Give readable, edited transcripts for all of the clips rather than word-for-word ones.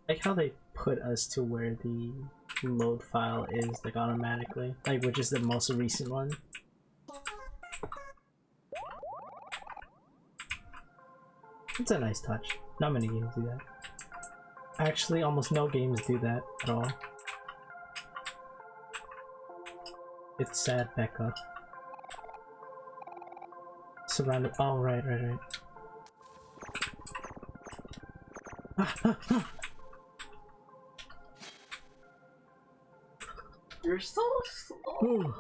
Like how they put us to where the load file is like automatically, like which is the most recent one. It's a nice touch. Not many games do that. Actually, almost no games do that at all. It's sad, Becca. Surrounded. Oh, right. You're so slow.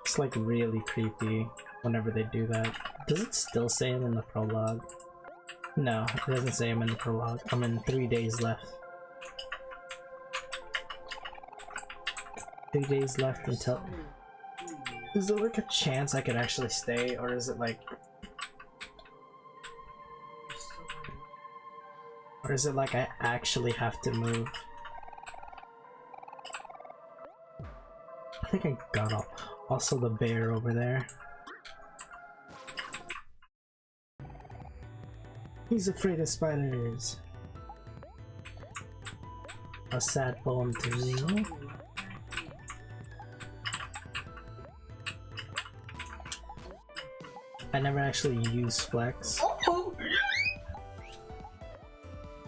It's like really creepy whenever they do that. Does it still say him in the prologue? No, it doesn't say him in the prologue. I'm in 3 days left. 3 days left until... Is there like a chance I could actually stay, or is it like... Or is it like I actually have to move? I think I got up. Also the bear over there. He's afraid of spiders. A sad poem to read. I never actually use Flex.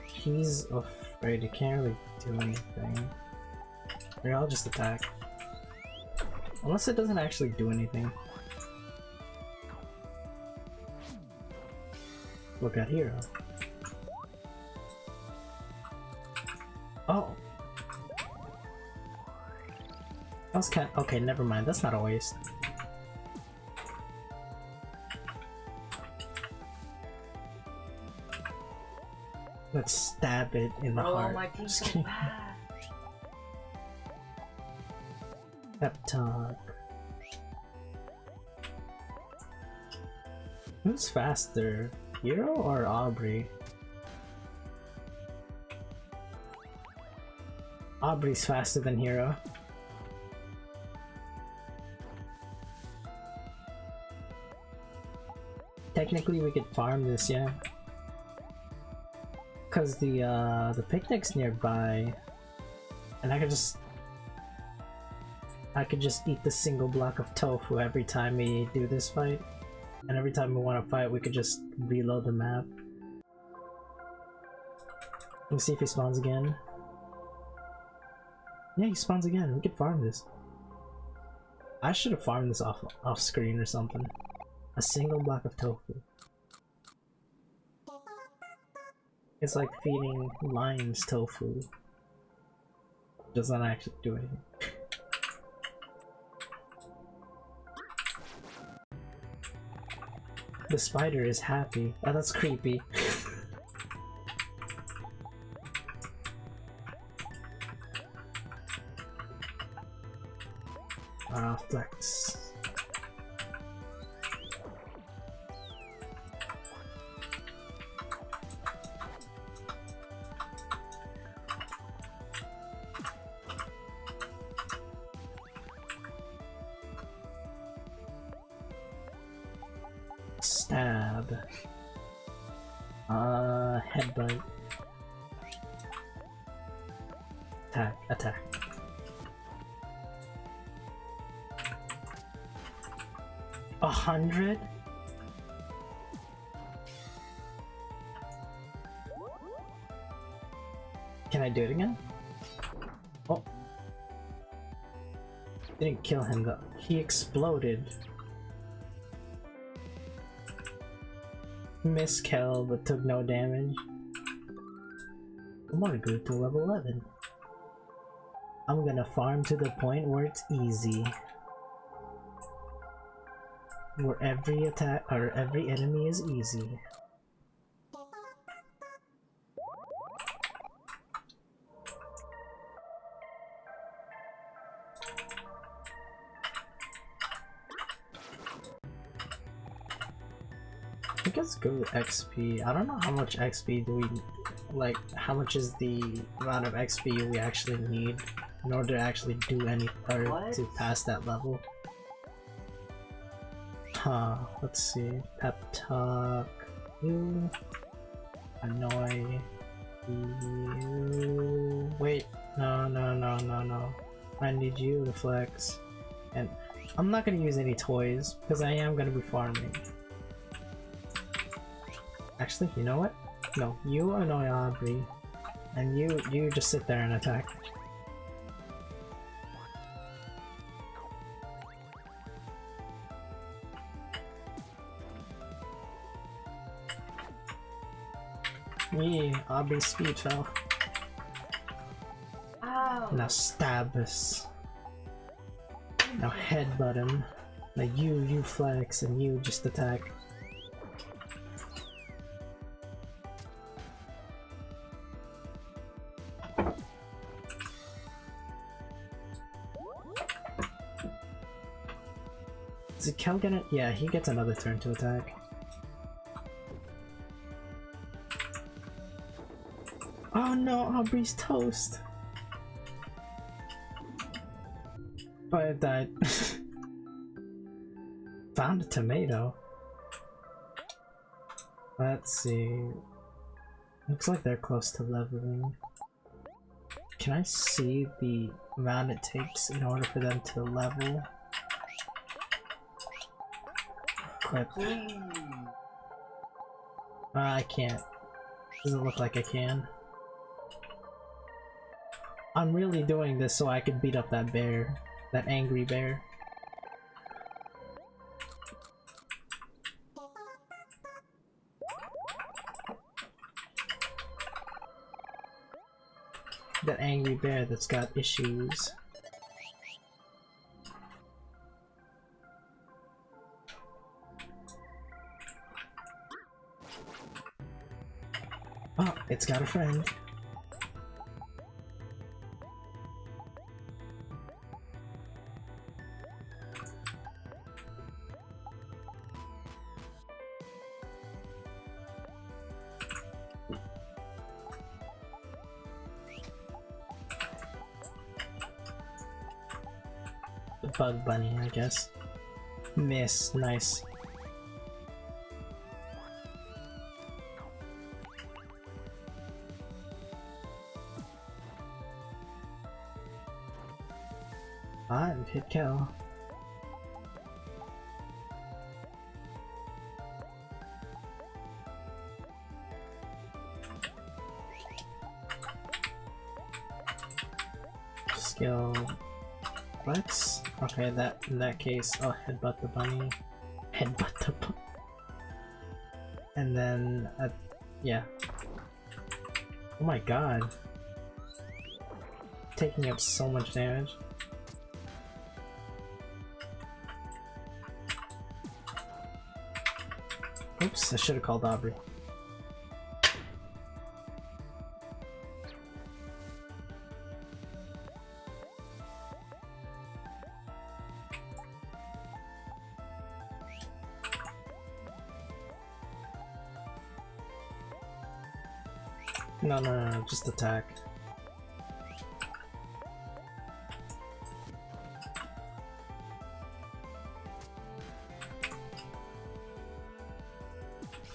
He's afraid, he can't really do anything. Here, I'll just attack. Unless it doesn't actually do anything. Look at Hero. Oh! That was kind of, okay, never mind, that's not a waste. Let's stab it in the heart. My team's so bad. Pep talk. Who's faster, Hero or Aubrey? Aubrey's faster than Hero. Technically, we could farm this, yeah. Cause the picnic's nearby, and I could just eat the single block of tofu every time we do this fight, and every time we want to fight, we could just reload the map. Let's see if he spawns again. Yeah, he spawns again. We could farm this. I should have farmed this off screen or something. A single block of tofu. It's like feeding lions tofu. Does not actually do anything. The spider is happy. Oh, that's creepy. Flex. Stab. Headbutt. Attack. 100? Can I do it again? Oh. Didn't kill him though. He exploded. Missed kill but took no damage. I'm gonna go to level 11. I'm gonna farm to the point where it's easy. Where every attack or every enemy is easy. I think it's good with XP. I don't know how much XP do we like. How much is the amount of XP we actually need in order to actually do any or to pass that level? Let's see. Pep talk. You annoy you. Wait. No. I need you to flex. And I'm not gonna use any toys because I am gonna be farming. Actually, you know what? No, you annoy Aubrey, and you just sit there and attack. Aubrey's speed fell. Ow. Now stab us. Now headbutt him. Now you flex and you just attack. Is it Kel gonna? Yeah, he gets another turn to attack. Oh no, Aubrey's toast! Oh, I died. Found a tomato. Let's see. Looks like they're close to leveling. Can I see the amount it takes in order for them to level? Equip. I can't. Doesn't look like I can. I'm really doing this so I can beat up that bear. That angry bear. That angry bear that's got issues. Oh, it's got a friend. Bug bunny, I guess. Miss, nice. Hit kill. Skill flex. Okay, that in that case, I'll headbutt the bunny. Headbutt the bunny. And then, yeah. Oh my god. Taking up so much damage. Oops, I should have called Aubrey. No, just attack.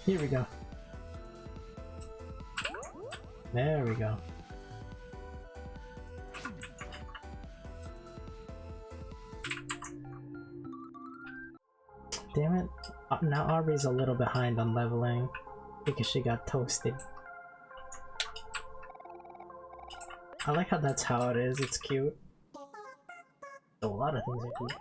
Here we go. There we go. Damn it. Now Aubrey's a little behind on leveling because she got toasted. I like how that's how it is, it's cute. A lot of things are cute.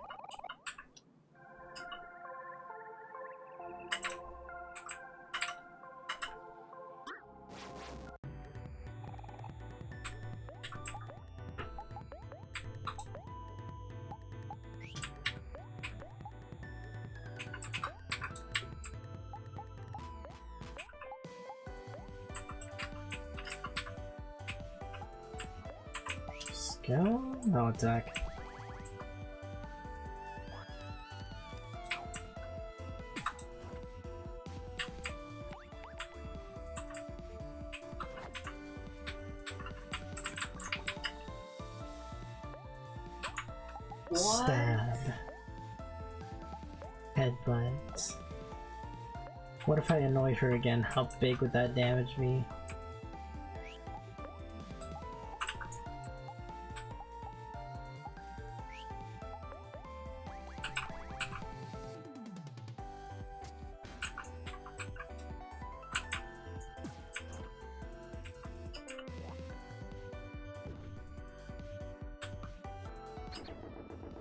Skill? No attack. What? Stab. Headbutt. What if I annoy her again? How big would that damage me?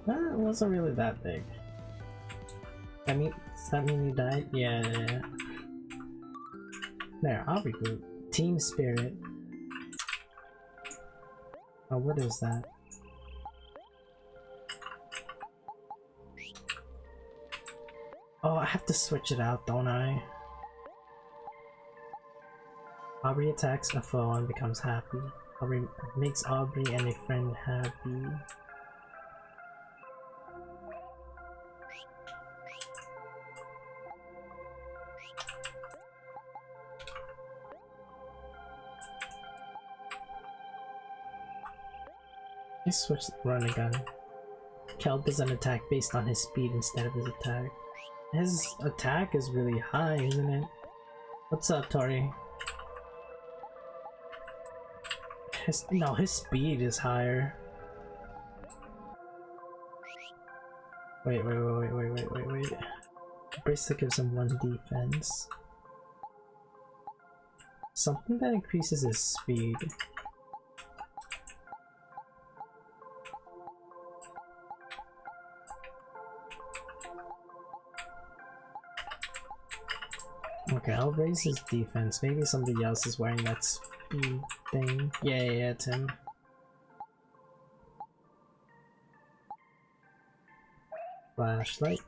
It wasn't really that big. I mean, does that mean you died? Yeah. There, I'll reboot. Team Spirit. Oh, what is that? Oh, I have to switch it out, don't I? Aubrey attacks a foe and becomes happy. Aubrey makes Aubrey and a friend happy. I switched run again. Kel does an attack based on his speed instead of his attack. His attack is really high, isn't it? What's up, Tori? No, his speed is higher. Wait. Bracelet gives him 1 defense. Something that increases his speed. Okay, I'll raise his defense. Maybe somebody else is wearing that speed thing. Yeah, it's him. Flashlight.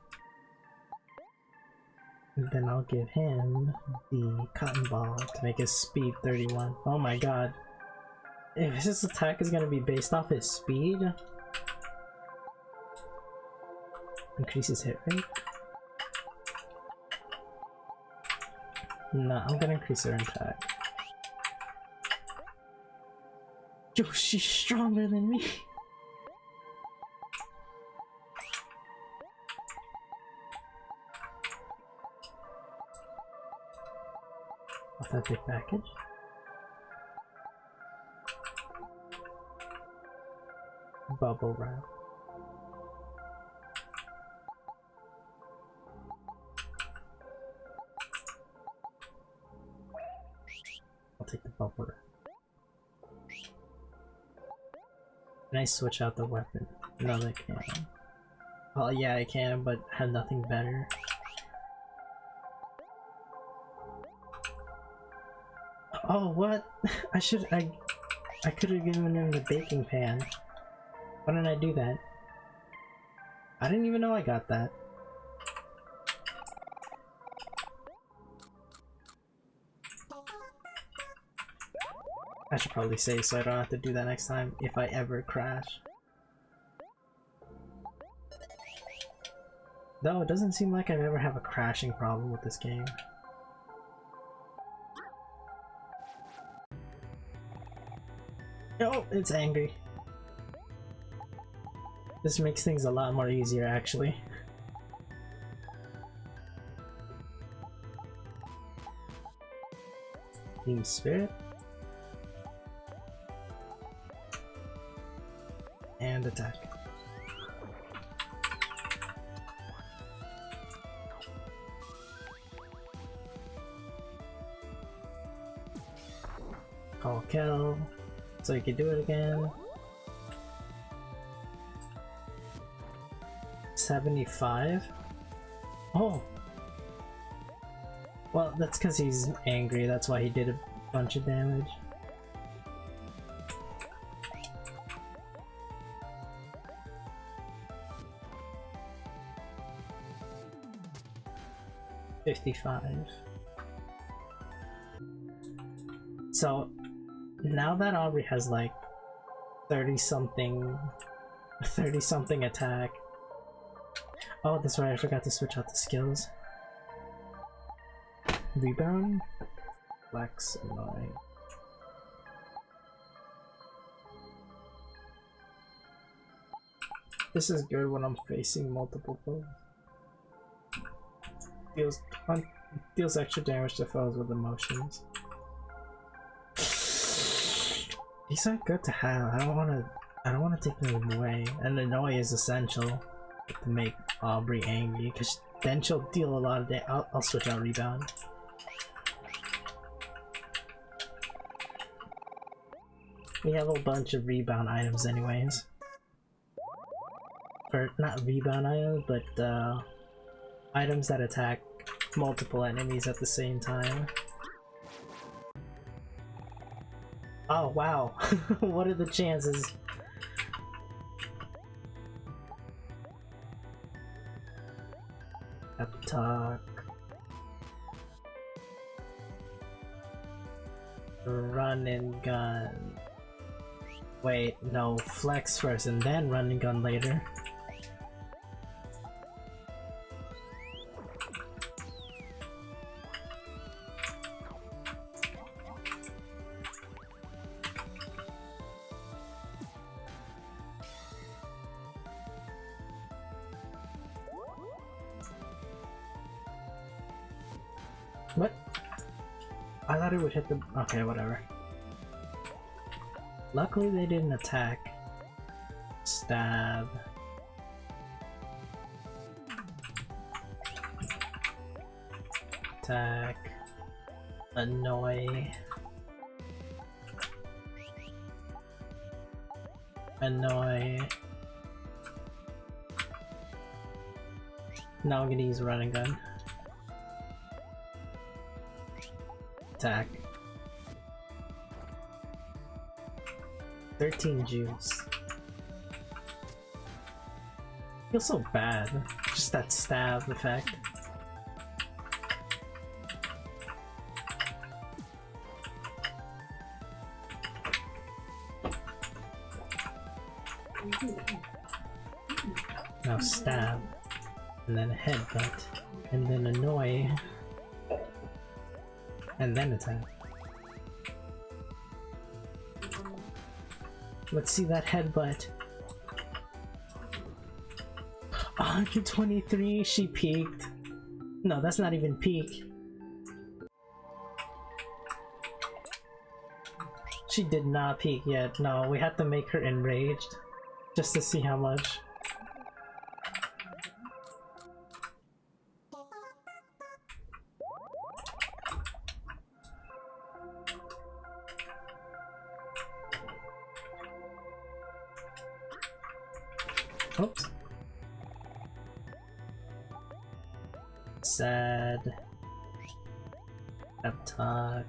And then I'll give him the cotton ball to make his speed 31. Oh my god. If his attack is gonna be based off his speed, increase his hit rate. No, I'm gonna increase her attack. Yo, she's stronger than me. Authentic package. Bubble wrap. I'll take the bubble wrap. Can I switch out the weapon? No, I can't. Oh yeah, I can, but I have nothing better. Oh, what? I could have given him the baking pan. Why didn't I do that? I didn't even know I got that. I should probably save so I don't have to do that next time if I ever crash. Though it doesn't seem like I've ever have a crashing problem with this game. Oh, it's angry. This makes things a lot more easier actually. Team Spirit. And attack. Call Kel, so you can do it again. 75? Oh! Well, that's because he's angry, that's why he did a bunch of damage. $55. So now that Aubrey has like 30 something attack. Oh, that's right, I forgot to switch out the skills. Rebound? Flex, annoying. This is good when I'm facing multiple foes. Deals deals extra damage to foes with emotions. These are good to have. I don't wanna take them away. And annoy is essential to make Aubrey angry, because then she'll deal a lot of damage. I'll switch out rebound. We have a bunch of rebound items anyways. Or not rebound items, but items that attack multiple enemies at the same time. Oh wow, what are the chances? Attack. Run and gun. Wait, no, flex first and then run and gun later. What? I thought it would hit the... Okay, whatever. Luckily they didn't attack. Stab. Attack. Annoy. Annoy. Now I'm gonna use a running gun. Attack. 13 juice. Feels so bad. Just that stab effect. Now stab. And then headbutt. And then annoy. And then attack. Let's see that headbutt. 123, she peaked. No, that's not even peak. She did not peak yet. No, we had to make her enraged. Just to see how much. Oops. Sad. Attack.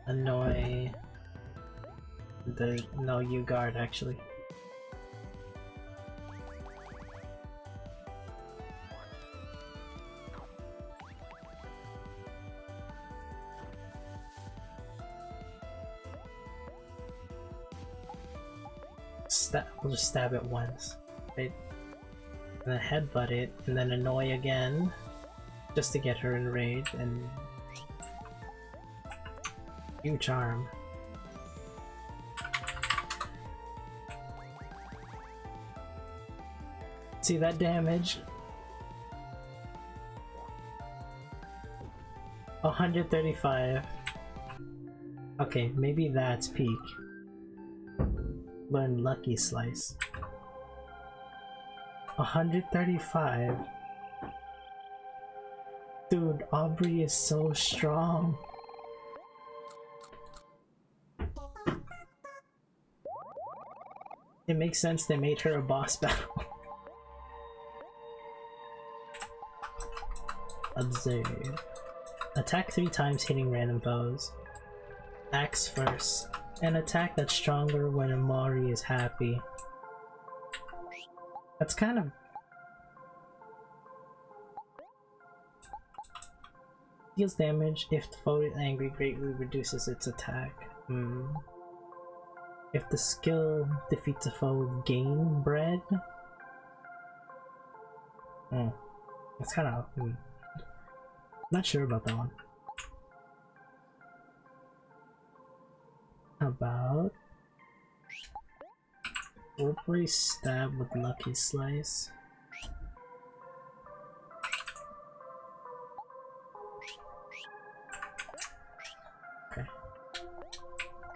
Annoy. No, you guard actually. We'll just stab it once. Right? And then headbutt it, and then annoy again, just to get her enraged, and you charm. See that damage? 135. Okay, maybe that's peak. Learn Lucky Slice. 135. Dude, Aubrey is so strong. It makes sense they made her a boss battle. Observe. Attack 3 times hitting random foes. Axe first. An attack that's stronger when Amari is happy. That's kind of... Deals damage if the foe is angry, greatly reduces its attack. If the skill defeats a foe, gain bread? That's kind of... Not sure about that one. How about... Roleplay stab with Lucky Slice.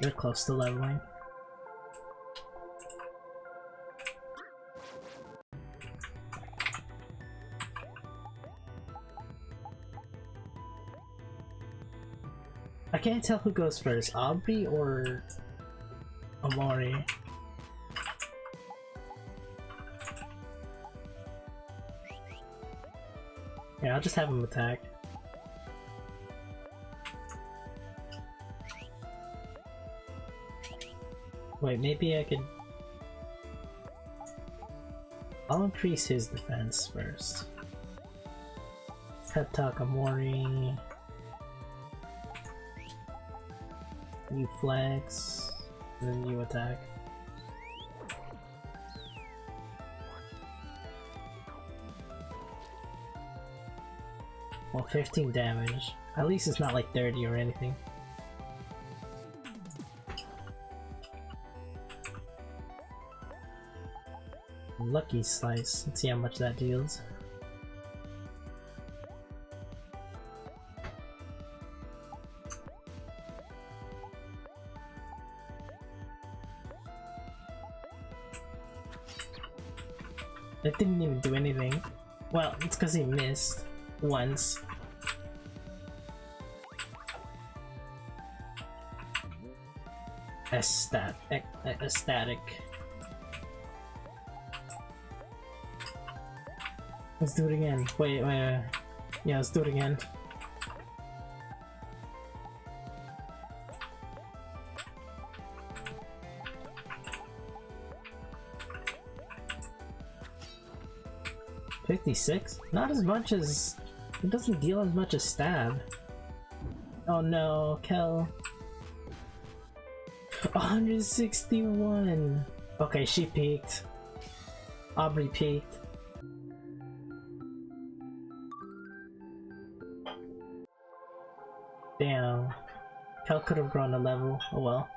They're close to leveling. I can't tell who goes first, Aubrey or omO. Yeah, I'll just have him attack. Wait, maybe I could... I'll increase his defense first. Pep Talk omO. You flex, and then you attack. Well, 15 damage. At least it's not like 30 or anything. Lucky Slice. Let's see how much that deals. It didn't even do anything. Well, it's because he missed once. Ecstatic. Let's do it again. Wait. Yeah, let's do it again. $56? Not as much as... It doesn't deal as much as stab. Oh no, Kel. 161! Okay, she peaked. Aubrey peaked. Damn. Kel could have grown a level. Oh well.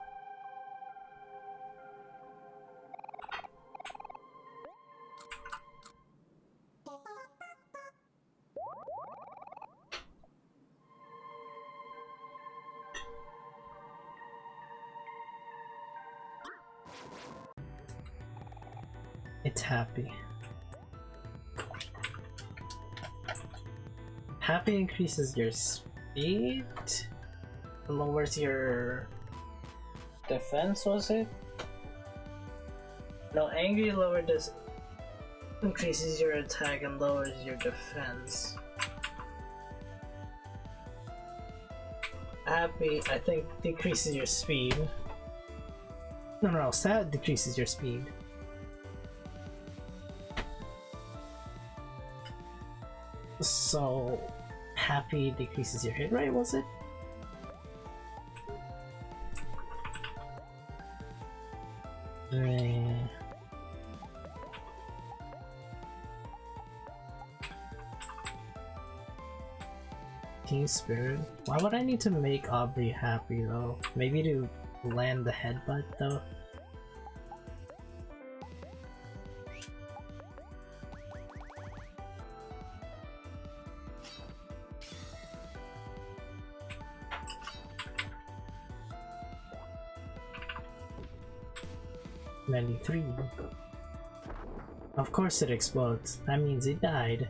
It's happy. Happy increases your speed, lowers your defense, was it? No, angry lower this increases your attack and lowers your defense. Happy, I think, decreases your speed. No, sad decreases your speed. So, happy decreases your hit rate, was it? Team Spirit? Why would I need to make Aubrey happy though? Maybe to land the headbutt though? $93. Of course it explodes. That means it died.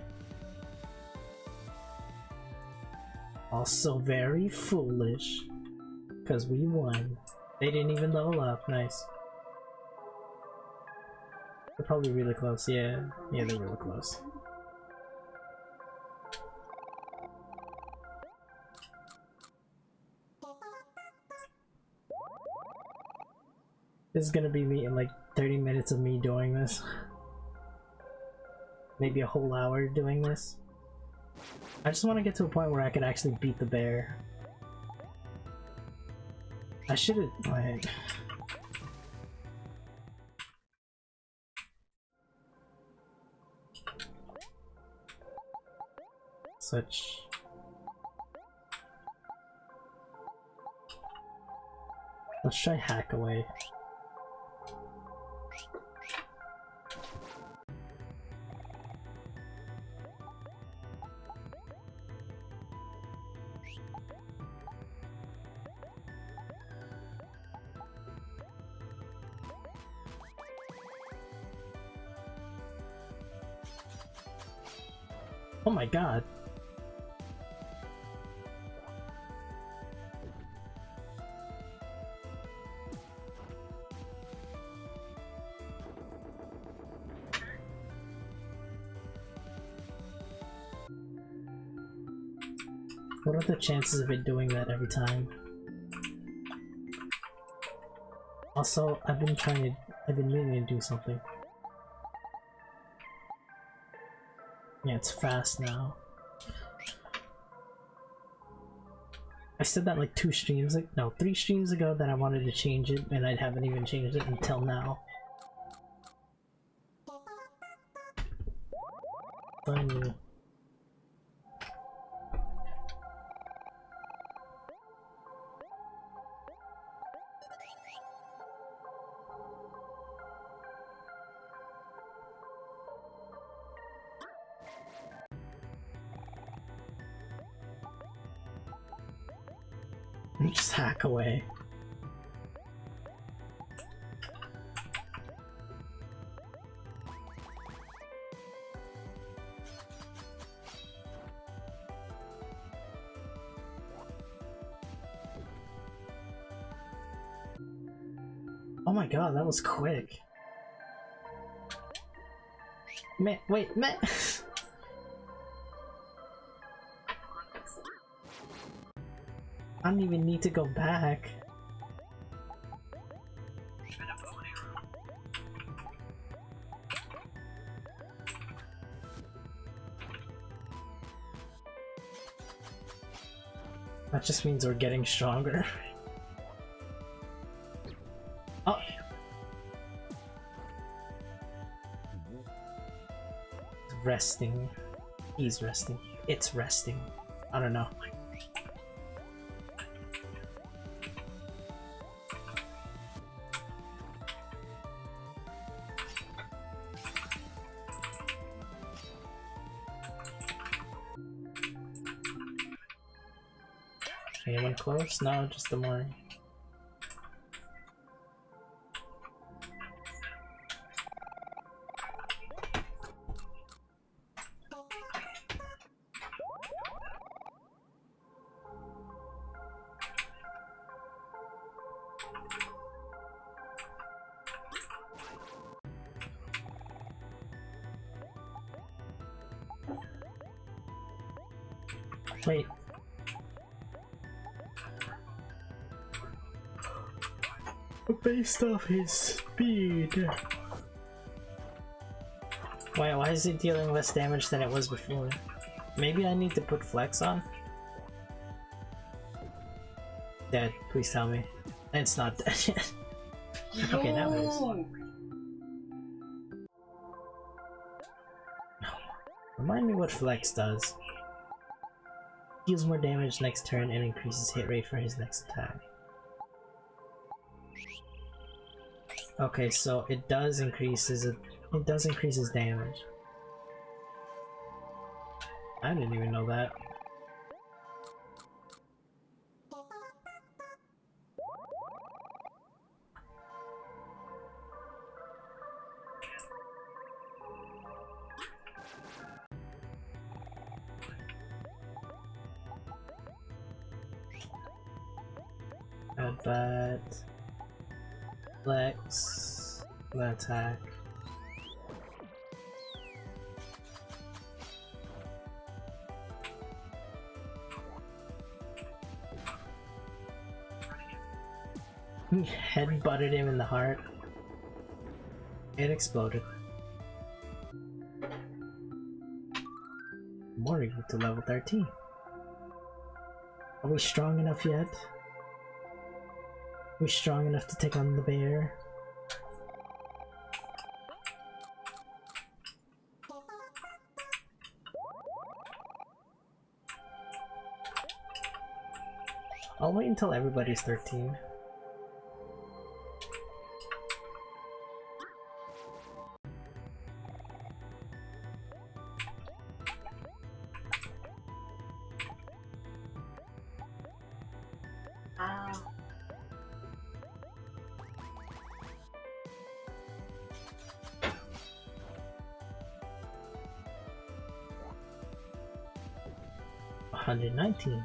Also very foolish. Because we won. They didn't even level up. Nice. They're probably really close. Yeah, they're really close. This is gonna be me in like 30 minutes of me doing this. Maybe a whole hour doing this. I just want to get to a point where I can actually beat the bear. I should've, like... Switch. Let's try hack away. Oh my god. What are the chances of it doing that every time? Also, I've been meaning to do something. Yeah, it's fast now. I said that like 2 streams, like no, 3 streams ago that I wanted to change it, and I haven't even changed it until now. Funny. Just hack away. Oh my god, that was quick. Man, wait, man. I don't even need to go back. That just means we're getting stronger. Oh. Resting. He's resting. It's resting. I don't know. Anyone close? No, just the morning. Wait. Based off his speed. Wait, why is it dealing less damage than it was before? Maybe I need to put flex on? Dead, please tell me. It's not dead yet. Okay, now it is. No. Remind me what flex does. Deals more damage next turn and increases hit rate for his next attack. Okay, so it does increase his damage. I didn't even know that. Add that. Flex. Attack. Head butted him in the heart. It exploded. Mori to level 13. Are we strong enough yet? Are we strong enough to take on the bear? I'll wait until everybody's 13. 119.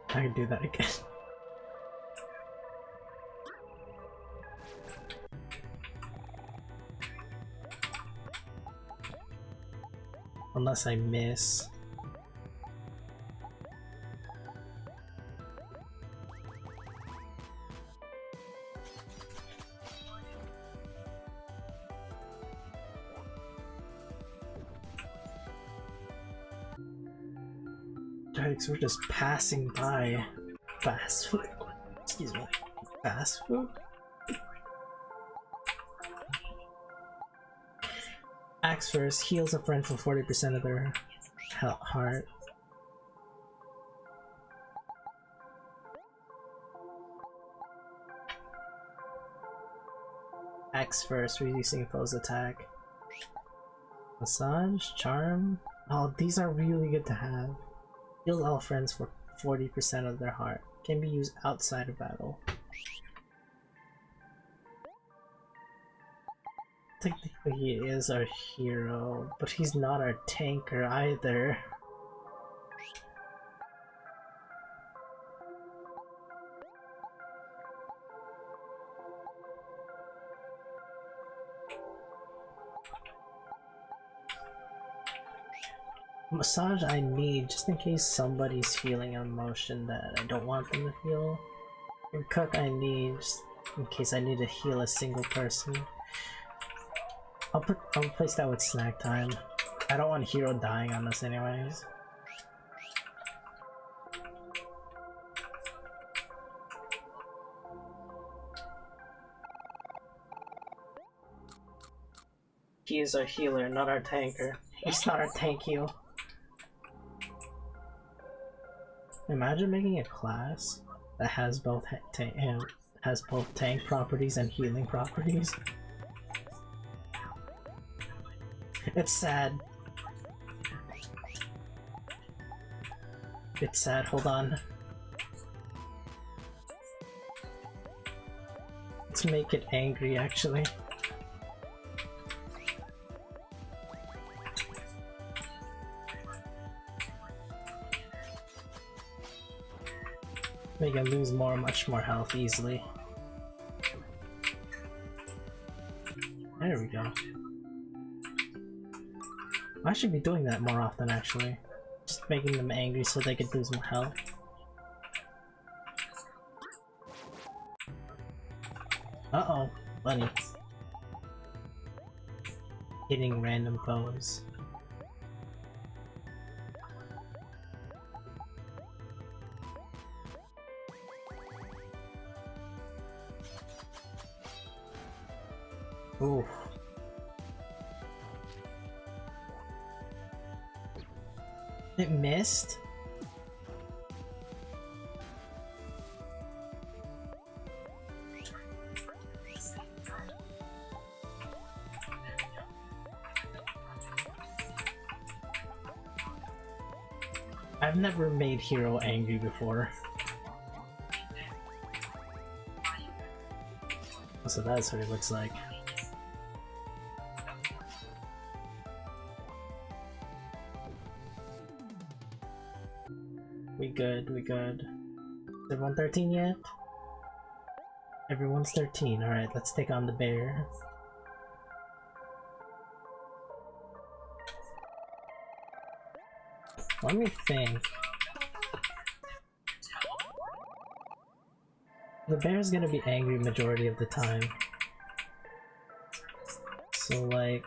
I can do that again. Unless I miss. Yikes, we're just passing by fast food. Excuse me. Fast food? Axe first heals a friend for 40% of their heart. Axe first, reducing foe's attack. Massage, charm. Oh, these are really good to have. Heal all friends for 40% of their heart. Can be used outside of battle. Technically he is our hero, but he's not our tanker either. Massage I need just in case somebody's feeling an emotion that I don't want them to feel. And cook I need just in case I need to heal a single person. I'll replace that with snack time. I don't want hero dying on us anyways. He is our healer, not our tanker. He's not our tank heal. Imagine making a class that has both tank properties and healing properties. It's sad. It's sad, hold on. Let's make it angry actually. Make it lose much more health easily. There we go. I should be doing that more often actually. Just making them angry so they could lose more health. Uh-oh, bunny. Hitting random foes. Ooh. It missed? I've never made hero angry before. So that's what it looks like. We good, we good. Is everyone 13 yet? Everyone's 13, alright, let's take on the bear. Let me think. The bear's gonna be angry majority of the time. So like...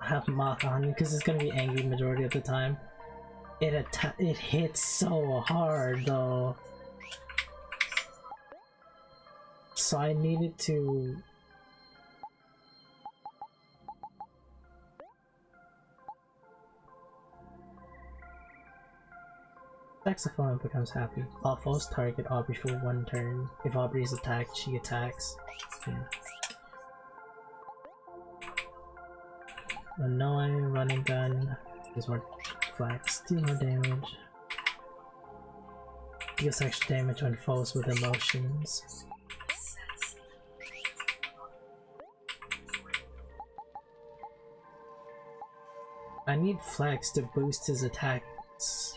have Mach on because it's gonna be angry majority of the time. It hits so hard though. So I needed to... Saxophone becomes happy. All foes target Aubrey for 1 turn. If Aubrey is attacked, she attacks. Annoy, running gun, gives more flax, deal more damage. Deals extra damage when foes with emotions. I need flex to boost his attacks.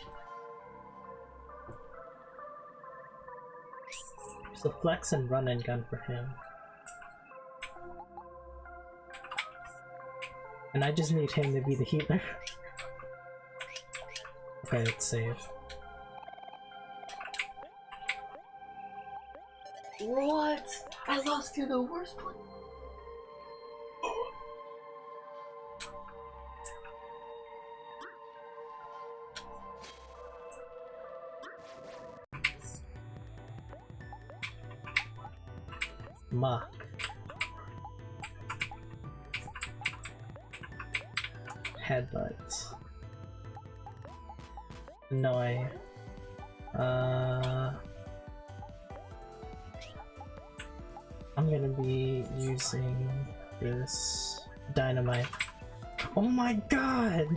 So flex and run and gun for him. And I just need him to be the healer. Okay, let's save. What? I lost you the worst place. Mock. Headbutt. Annoy. I'm gonna be using this dynamite. Oh my god!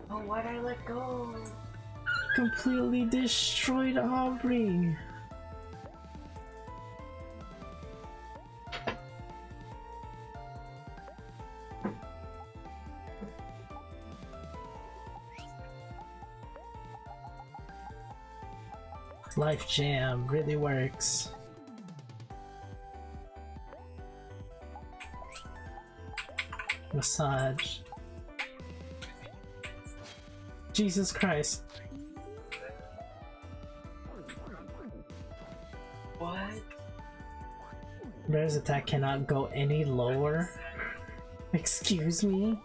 Oh, why'd I let go? Completely destroyed Aubrey! Life Jam really works. Massage. Jesus Christ. What? Bear's attack cannot go any lower? Excuse me?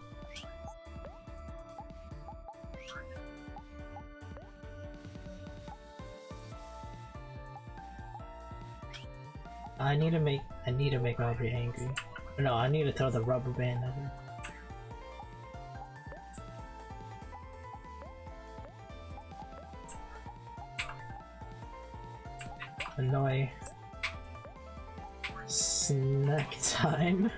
I need to make Aubrey angry. No, I need to throw the rubber band at her. Annoy. Snack time.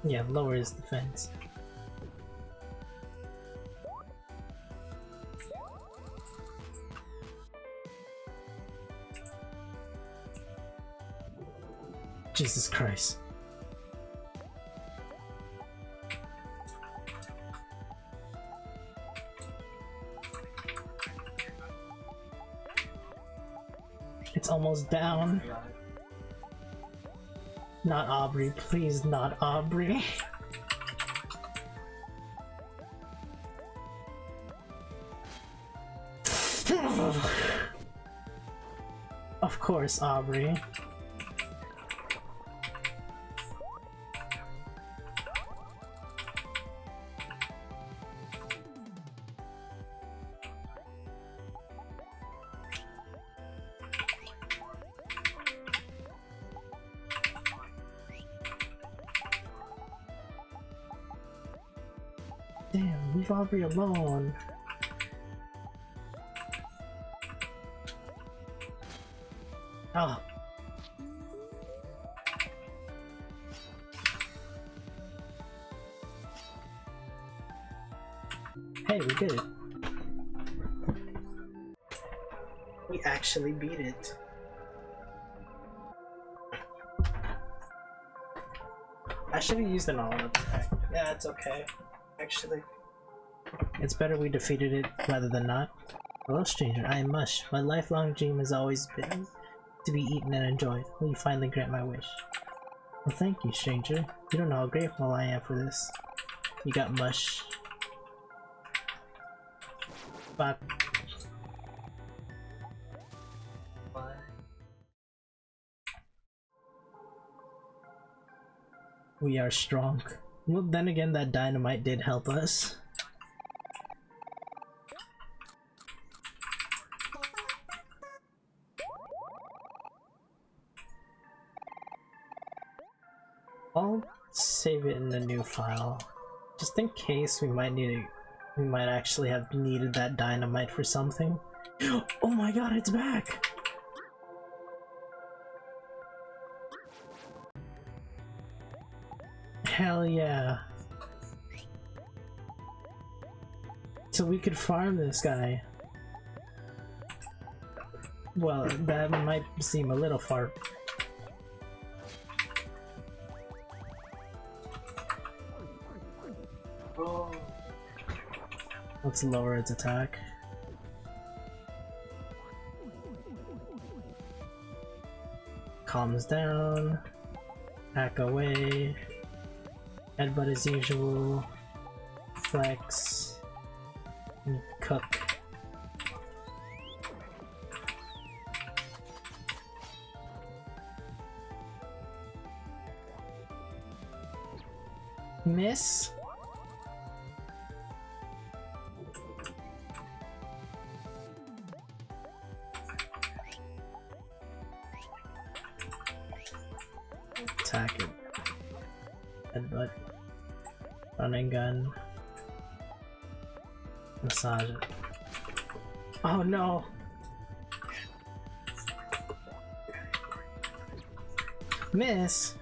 Yeah, lower his defense. Jesus Christ. It's almost down. Not Aubrey, please, not Aubrey. Of course, Aubrey. Damn, leave Aubrey alone. Oh. Hey, we did it. We actually beat it. I should have used an all-out attack. Yeah, it's okay. Actually, it's better we defeated it rather than not. Hello, stranger. I am Mush. My lifelong dream has always been to be eaten and enjoyed. Will you finally grant my wish? Well, thank you, stranger. You don't know how grateful I am for this. You got Mush. But we are strong. Well, then again, that dynamite did help us. I'll save it in the new file, just in case we might need it. We might actually have needed that dynamite for something. Oh my god, it's back! Hell yeah! So we could farm this guy. Well, that might seem a little far. Oh. Let's lower its attack. Calms down. Hack away. Headbutt as usual. Flex. And cook. Miss? Attack it. Headbutt. Running gun. Massage it. Oh no! Miss?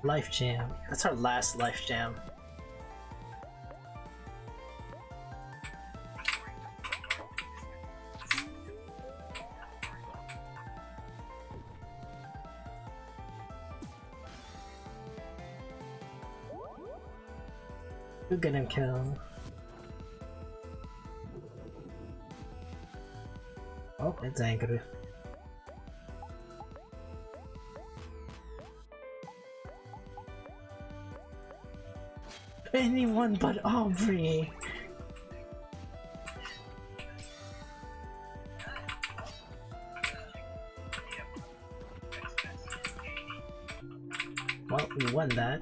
Life Jam. That's our last Life Jam. We're gonna kill. Oh, it's angry. Anyone but Aubrey! Well, we won that.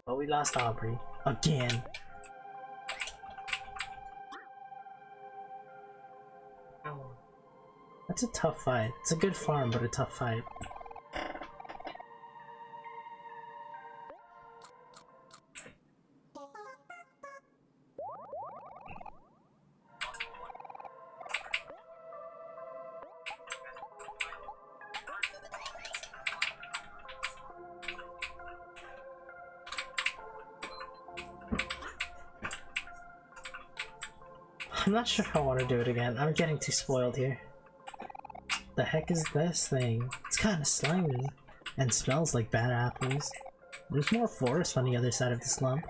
But we lost Aubrey. Again! That's a tough fight. It's a good farm, but a tough fight. I'm not sure if I want to do it again. I'm getting too spoiled here. The heck is this thing? It's kind of slimy and smells like bad apples. There's more forest on the other side of the slump.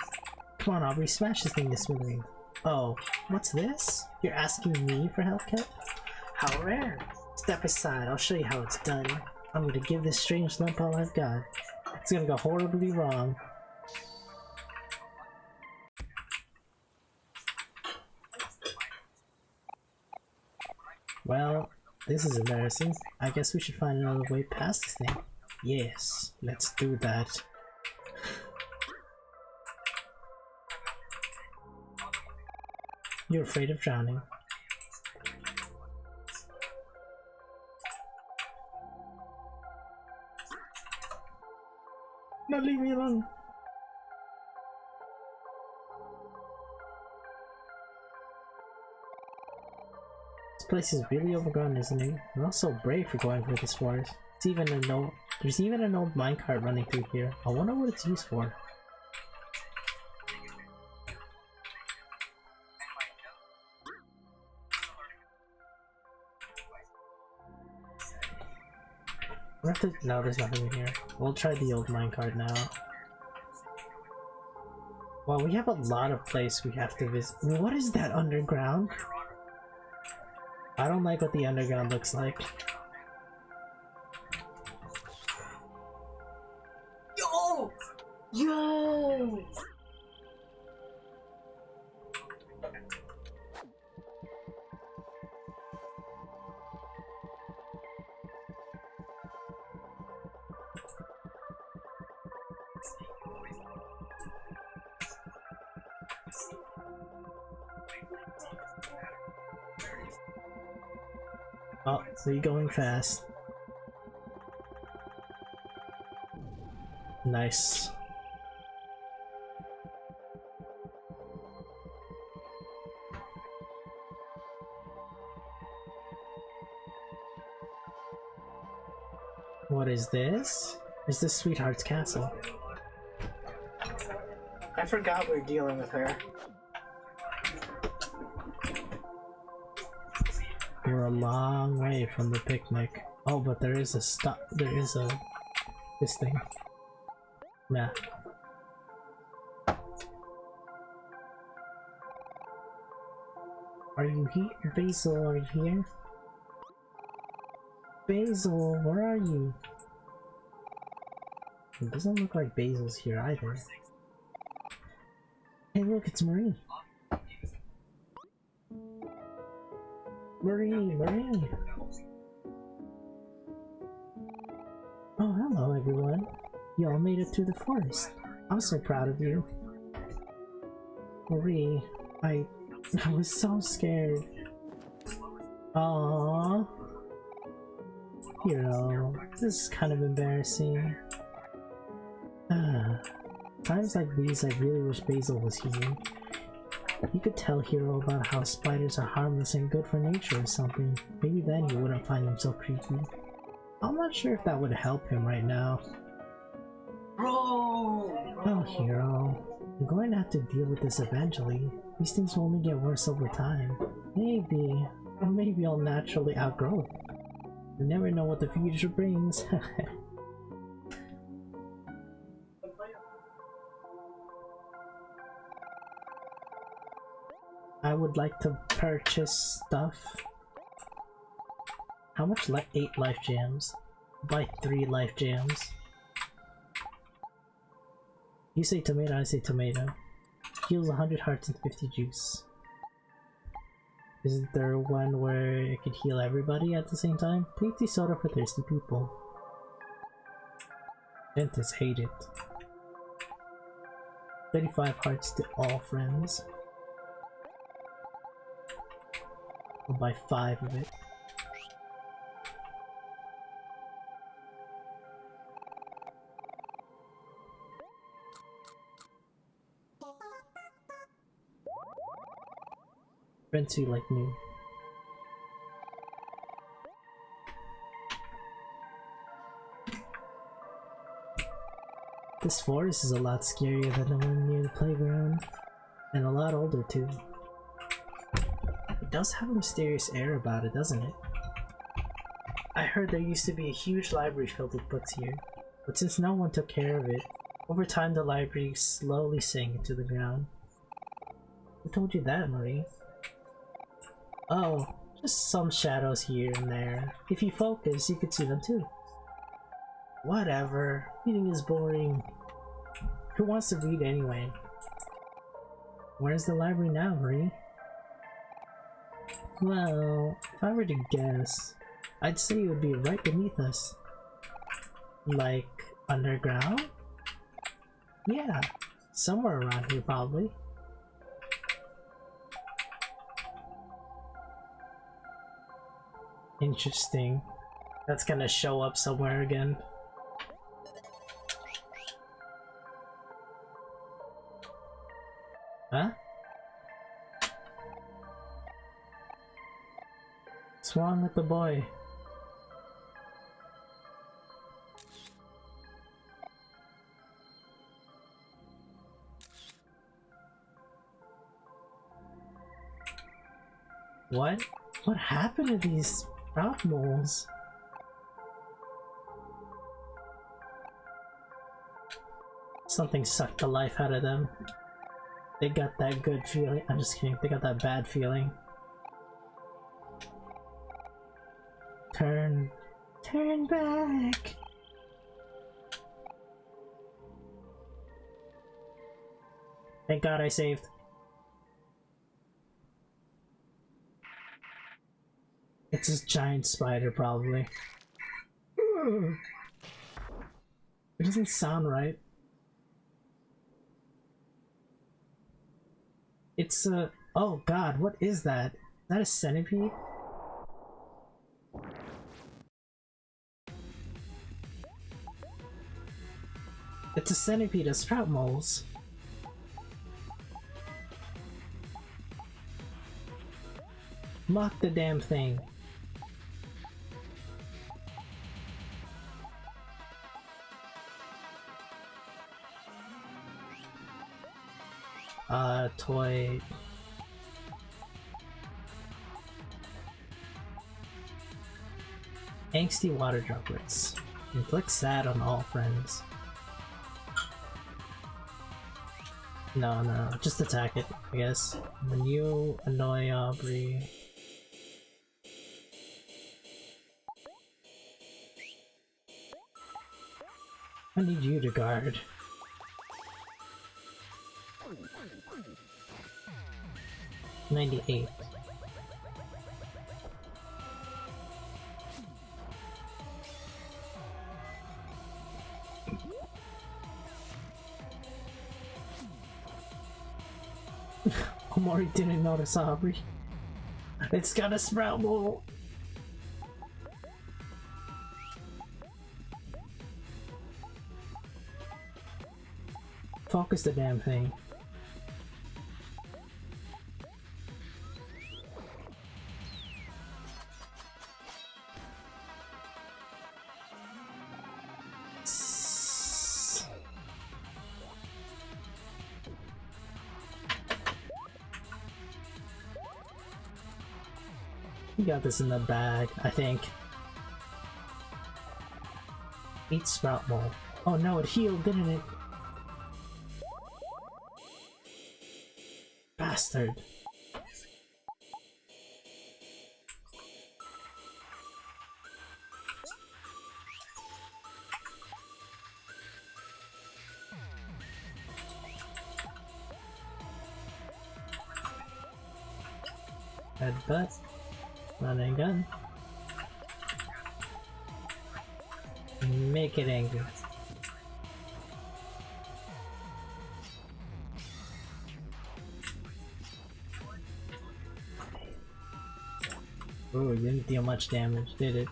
Come on, Aubrey, smash this thing to smithereens. Oh, what's this? You're asking me for help, Kit? How rare. Step aside, I'll show you how it's done. I'm gonna give this strange lump all I've got. It's gonna go horribly wrong. Well, this is embarrassing. I guess we should find another way past this thing. Yes, let's do that. You're afraid of drowning. No, leave me alone. This place is really overgrown, isn't it? We're all so brave for going through this forest. There's even an old minecart running through here. I wonder what it's used for. No, there's nothing in here. We'll try the old minecart now. Well, we have a lot of place we have to visit. What is that underground? I don't like what the underground looks like. Yo! Yo! Oh, so you're going fast. Nice. What is this? Is this Sweetheart's castle? I forgot we're dealing with her. We're a long way from the picnic. Oh, but there is a stop. There is a this thing. Nah. Are you here, Basil? Are you here? Basil, where are you? It doesn't look like Basil's here either. Hey, look, it's Marie. Marie! Oh, hello, everyone. You all made it through the forest. I'm so proud of you. Marie, I was so scared. Aww. You know, this is kind of embarrassing. Times like these, I really wish Basil was here. You could tell Hero about how spiders are harmless and good for nature or something. Maybe then he wouldn't find them so creepy. I'm not sure if that would help him right now. Bro! Oh, Hero. You're going to have to deal with this eventually. These things will only get worse over time. Maybe. Or maybe I'll naturally outgrow it. You never know what the future brings. I would like to purchase stuff. How much? 8 life gems. Buy 3 life gems. You say tomato, I say tomato. Heals 100 hearts and 50 juice. Isn't there one where it could heal everybody at the same time? Tasty soda for thirsty people. Dentists hate it. 35 hearts to all friends. I'll buy 5 of it. Friends who like me. This forest is a lot scarier than the one near the playground. And a lot older too. It does have a mysterious air about it, doesn't it? I heard there used to be a huge library filled with books here, but since no one took care of it, over time the library slowly sank into the ground. Who told you that, Marie? Oh, just some shadows here and there. If you focus, you could see them too. Whatever, reading is boring. Who wants to read anyway? Where's the library now, Marie? Well, if I were to guess, I'd say it would be right beneath us. Like, underground? Yeah, somewhere around here probably. Interesting. That's gonna show up somewhere again. Huh? What's wrong with the boy? What? What happened to these rock moles? Something sucked the life out of them. They got that good feeling. I'm just kidding. They got that bad feeling. Turn back. Thank God I saved. It's a giant spider, probably. It doesn't sound right. It's a... Oh God, what is that? Is that a centipede? It's a centipede of sprout moles. Mock the damn thing. Toy. Angsty water droplets. Inflict sad on all friends. No, just attack it, I guess. When you annoy Aubrey. I need you to guard. $98. omO didn't notice Aubrey. It's got a sprout mole. Focus the damn thing. You got this in the bag, I think. Eat sprout mole. Oh no, it healed, didn't it? Bastard. Headbutt. Running gun. Make it angry. Ooh, it didn't deal much damage, did it?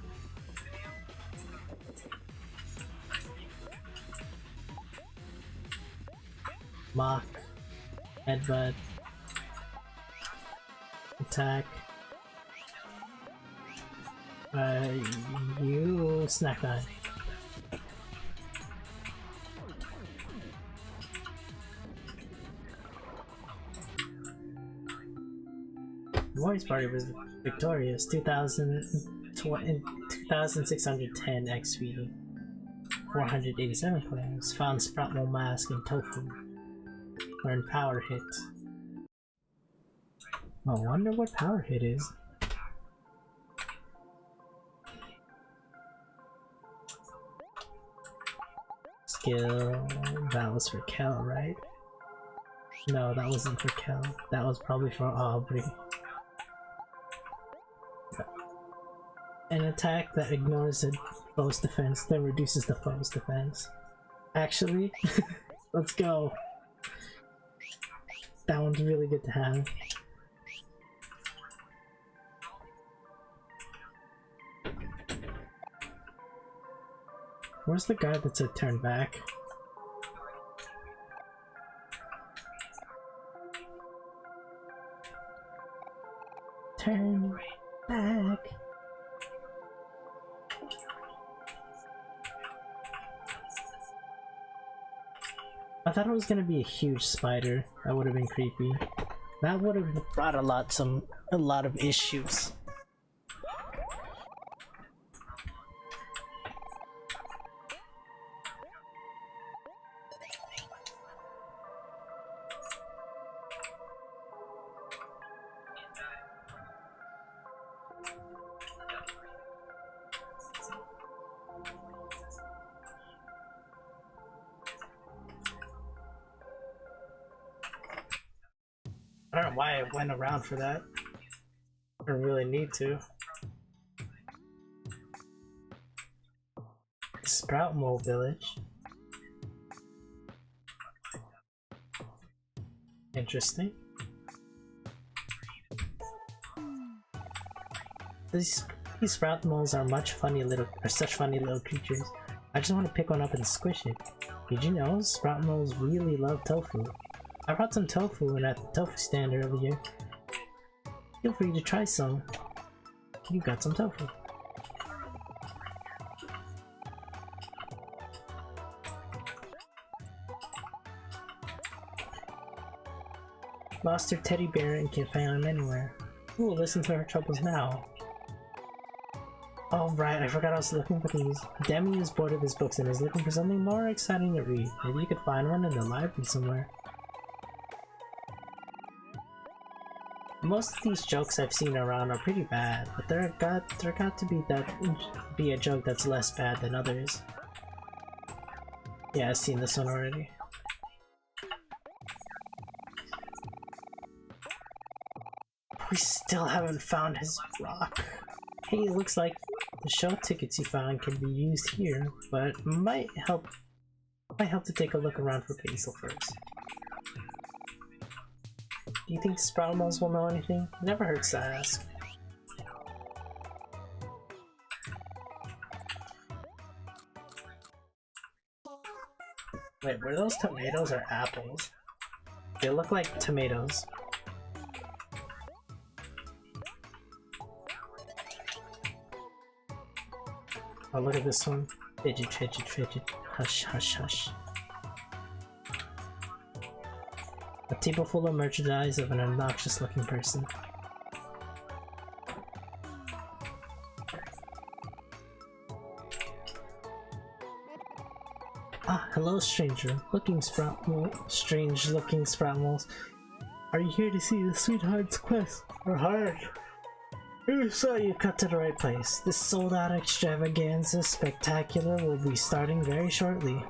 Mock. Headbutt. Attack. You snack that. Warriors Party was victorious. 2,610 XP. 487 players. Found Sproutmole Mask and Tofu. Learned Power Hit. I wonder what Power Hit is. Skill. That was for Kel, right? No, that wasn't for Kel. That was probably for Aubrey. An attack that ignores the foe's defense, then reduces the foe's defense. Actually, let's go. That one's really good to have. Where's the guy that said turn back? Turn back. I thought it was gonna be a huge spider. That would have been creepy. That would have brought a lot of issues. I don't know why I went around for that. I really need to. Sproutmole Village. Interesting. These Sproutmoles are such funny little creatures. I just want to pick one up and squish it. Did you know sprout moles really love tofu? I brought some tofu in at the tofu stand earlier. Feel free to try some. You got some tofu. Lost her teddy bear and can't find him anywhere. Who will listen to her troubles now? Oh right, I forgot I was looking for these. Demi is bored of his books and is looking for something more exciting to read. Maybe you could find one in the library somewhere. Most of these jokes I've seen around are pretty bad, but there got to be a joke that's less bad than others. Yeah, I've seen this one already. We still haven't found his rock. Hey, it looks like the show tickets you found can be used here, but might help to take a look around for Basil first. Do you think the sprout moles will know anything? Never hurts to ask. Wait, were those tomatoes or apples? They look like tomatoes. Oh, look at this one. Fidget, fidget, fidget. Hush, hush, hush. A table full of merchandise of an obnoxious looking person. Ah, hello stranger. Strange looking sprout moles. Are you here to see the sweetheart's quest? Or heart? If so, you cut to the right place. This sold-out extravaganza spectacular will be starting very shortly.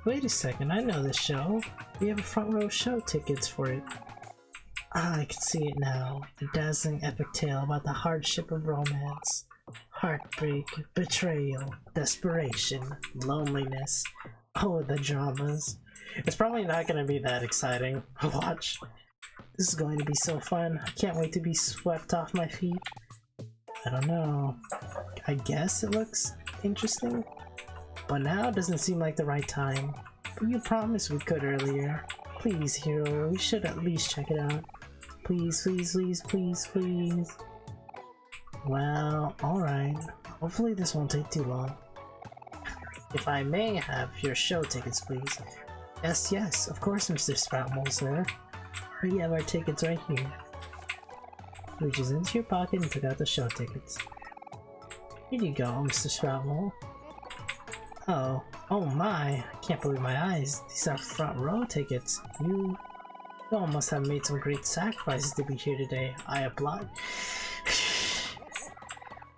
Wait a second, I know this show. We have a front row show tickets for it. Ah, I can see it now. A dazzling epic tale about the hardship of romance. Heartbreak, betrayal, desperation, loneliness. Oh, the dramas. It's probably not gonna be that exciting. Watch. This is going to be so fun. I can't wait to be swept off my feet. I don't know. I guess it looks interesting. But now doesn't seem like the right time. But you promised we could earlier. Please, hero, we should at least check it out. Please, please, please, please, please. Well, alright. Hopefully this won't take too long. If I may have your show tickets, please. Yes, yes, of course, Mr. Sproutmole, sir. We have our tickets right here. Reaches into your pocket and took out the show tickets. Here you go, Mr. Sproutmole. Oh my, I can't believe my eyes. These are front row tickets. You all must have made some great sacrifices to be here today. I applaud.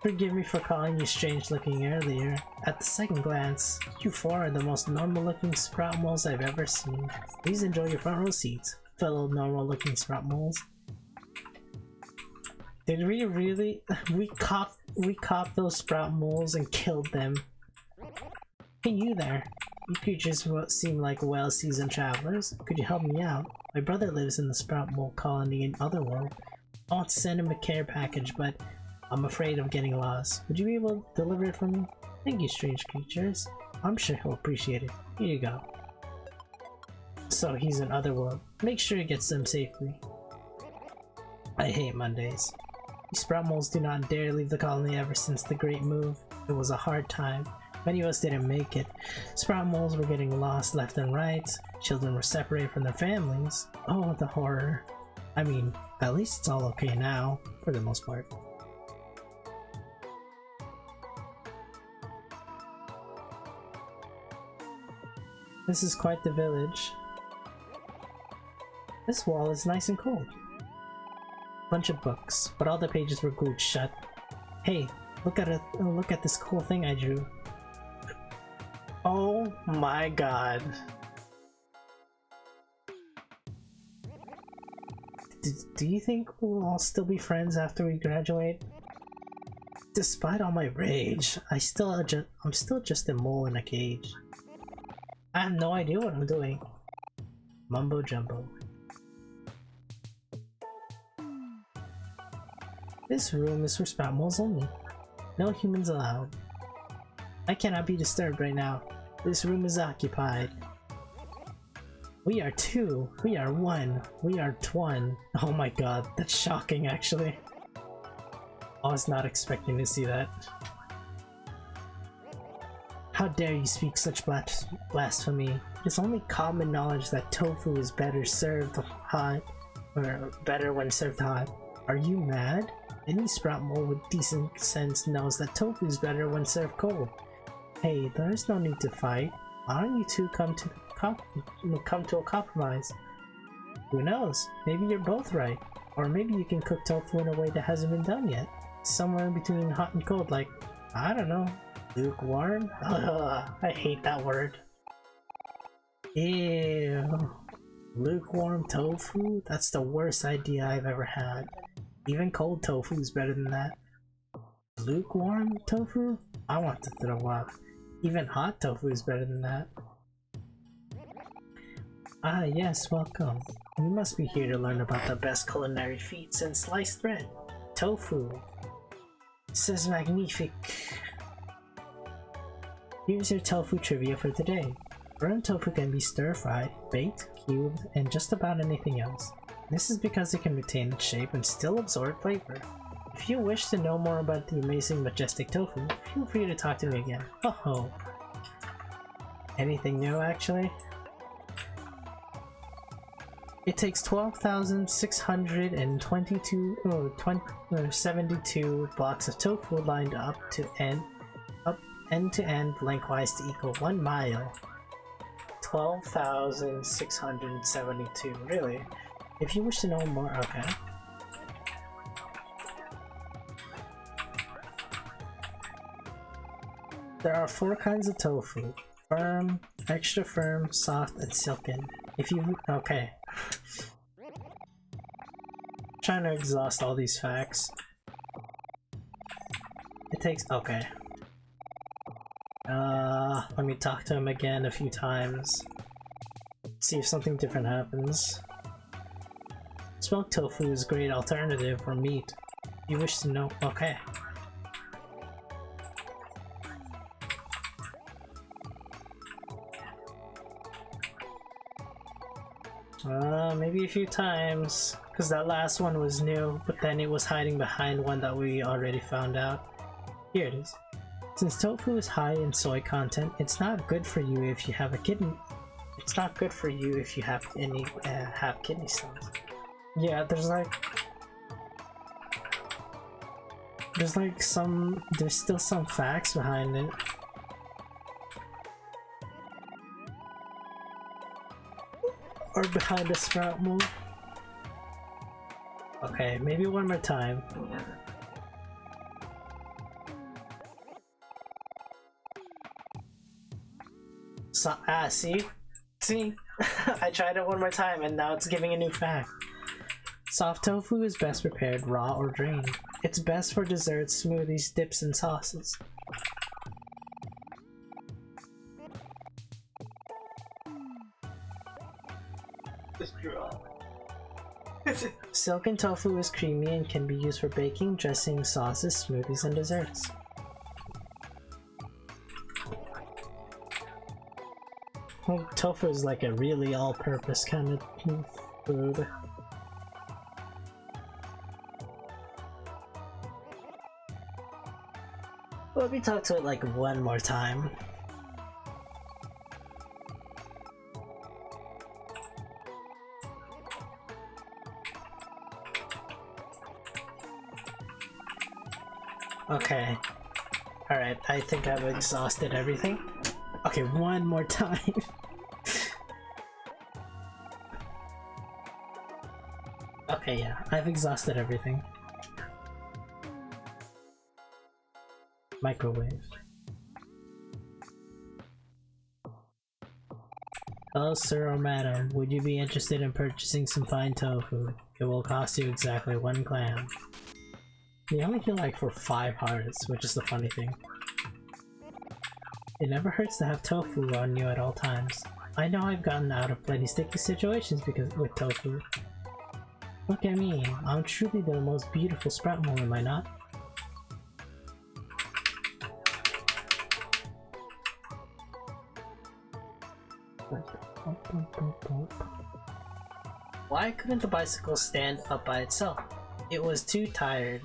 Forgive me for calling you strange looking earlier. At the second glance, you four are the most normal looking sprout moles I've ever seen. Please enjoy your front row seats, fellow normal looking sprout moles. Did we really? We caught those sprout moles and killed them. Hey you there. You creatures seem like well-seasoned travelers. Could you help me out? My brother lives in the sprout mole colony in Otherworld. I want to send him a care package, but I'm afraid of getting lost. Would you be able to deliver it for me? Thank you, strange creatures. I'm sure he'll appreciate it. Here you go. So he's in Otherworld. Make sure he gets them safely. I hate Mondays. These sprout moles do not dare leave the colony ever since the Great Move. It was a hard time. Many of us didn't make it. Sprout moles were getting lost left and right. Children were separated from their families. Oh, the horror. I mean, at least it's all okay now, for the most part. This is quite the village. This wall is nice and cold. Bunch of books, but all the pages were glued shut. Hey, look at this cool thing I drew. Oh my god. Do you think we'll all still be friends after we graduate? Despite all my rage, I'm still just a mole in a cage. I have no idea what I'm doing. Mumbo jumbo. This room is for sprout moles only. No humans allowed. I cannot be disturbed right now. This room is occupied. We are two. We are one. We are one. Oh my god, that's shocking actually. I was not expecting to see that. How dare you speak such blasphemy? It is only common knowledge that tofu is better served hot, or better when served hot. Are you mad? Any sprout mole with decent sense knows that tofu is better when served cold. Hey, there's no need to fight. Why don't you two come to a compromise? Who knows? Maybe you're both right. Or maybe you can cook tofu in a way that hasn't been done yet. Somewhere in between hot and cold, like, I don't know, lukewarm? Ugh, I hate that word. Ew. Lukewarm tofu? That's the worst idea I've ever had. Even cold tofu is better than that. Lukewarm tofu? I want to throw up. Even hot tofu is better than that. Ah yes, welcome. You must be here to learn about the best culinary feats in sliced bread. Tofu. C'est magnifique. Here's your tofu trivia for today. Burnt tofu can be stir-fried, baked, cubed, and just about anything else. This is because it can retain its shape and still absorb flavor. If you wish to know more about the amazing majestic tofu, feel free to talk to me again. Oh, anything new actually? It takes 12,672 blocks of tofu lined up end to end lengthwise to equal 1 mile. 12,672, really? If you wish to know more, okay. There are 4 kinds of tofu: firm, extra firm, soft, and silken. If you okay. Trying to exhaust all these facts. It takes okay. Let me talk to him again a few times. See if something different happens. Smoked tofu is a great alternative for meat. If you wish to know, okay. Maybe a few times, because that last one was new, but then it was hiding behind one that we already found out. Here it is. Since tofu is high in soy content, it's not good for you if you have a kidney. It's not good for you if you have any have kidney stones. Yeah, there's still some facts behind it. Or behind the sprout move. Okay, maybe one more time. So, see? See? I tried it one more time and now it's giving a new fact. Soft tofu is best prepared raw or drained. It's best for desserts, smoothies, dips, and sauces. Silken tofu is creamy and can be used for baking, dressing, sauces, smoothies, and desserts. Well, tofu is like a really all-purpose kind of food. Let me talk to it like one more time. Okay. Alright, I think I've exhausted everything. Okay, one more time. Okay, yeah, I've exhausted everything. Microwave. Hello, sir or madam. Would you be interested in purchasing some fine tofu? It will cost you exactly 1 clam. They only heal like for 5 hearts, which is the funny thing. It never hurts to have tofu on you at all times. I know I've gotten out of plenty sticky situations with tofu. Look at me, I'm truly the most beautiful sprout mole, am I not? Why couldn't the bicycle stand up by itself? It was too tired.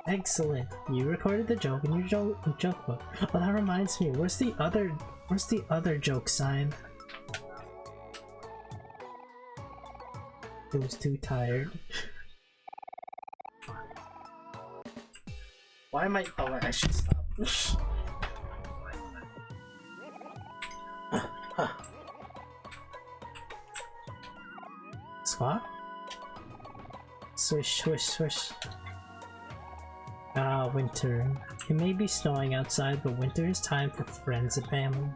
Excellent. You recorded the joke in your joke book. Oh, that reminds me. Where's the other joke sign? It was too tired. Why am I? Oh, I should stop. Squat? Swish, swish, swish. Ah, winter. It may be snowing outside, but winter is time for friends and family.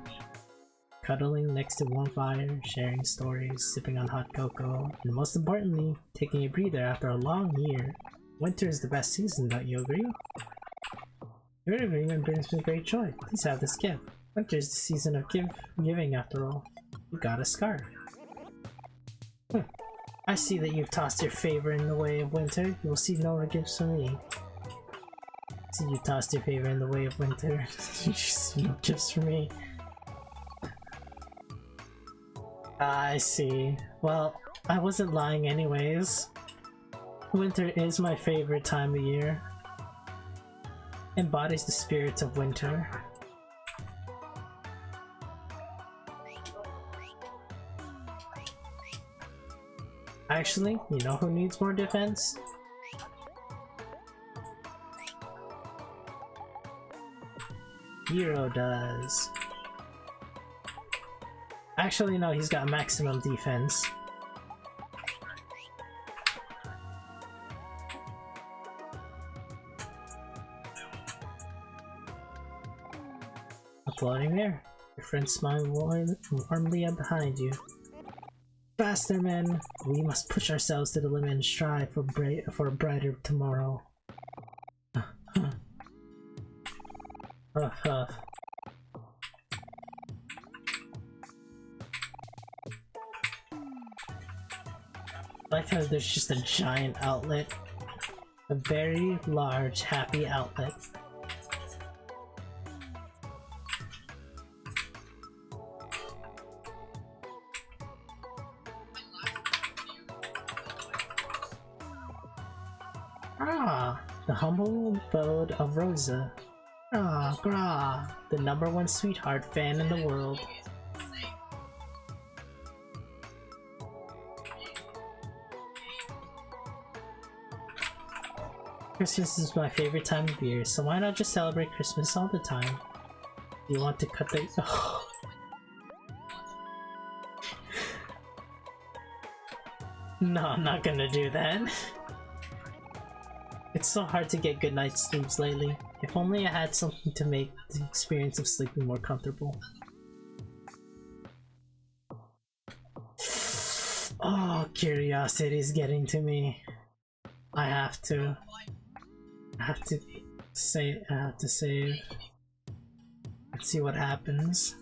Cuddling next to warm fire, sharing stories, sipping on hot cocoa, and most importantly, taking a breather after a long year. Winter is the best season, don't you agree? Your agreement brings me great joy. Please have this gift. Winter is the season of giving after all. You got a scarf. I see that you've tossed your favor in the way of winter. You will see no gifts from me. See, you tossed your favor in the way of winter. You see no gifts from me. I see. Well, I wasn't lying anyways. Winter is my favorite time of year. Embodies the spirit of winter. Actually, you know who needs more defense? Hero does. Actually, no, he's got maximum defense. Floating there. Your friends smile warmly up behind you. Faster, men! We must push ourselves to the limit and strive for a brighter tomorrow. I like how there's just a giant outlet. A very large, happy outlet. The humble abode of Rosa. Ah, Gra, the #1 sweetheart fan in the world. Christmas is my favorite time of year, so why not just celebrate Christmas all the time? Do you want to cut the— oh. No, I'm not gonna do that. It's so hard to get good night's sleeps lately. If only I had something to make the experience of sleeping more comfortable. Oh, curiosity is getting to me. I have to save. Let's see what happens.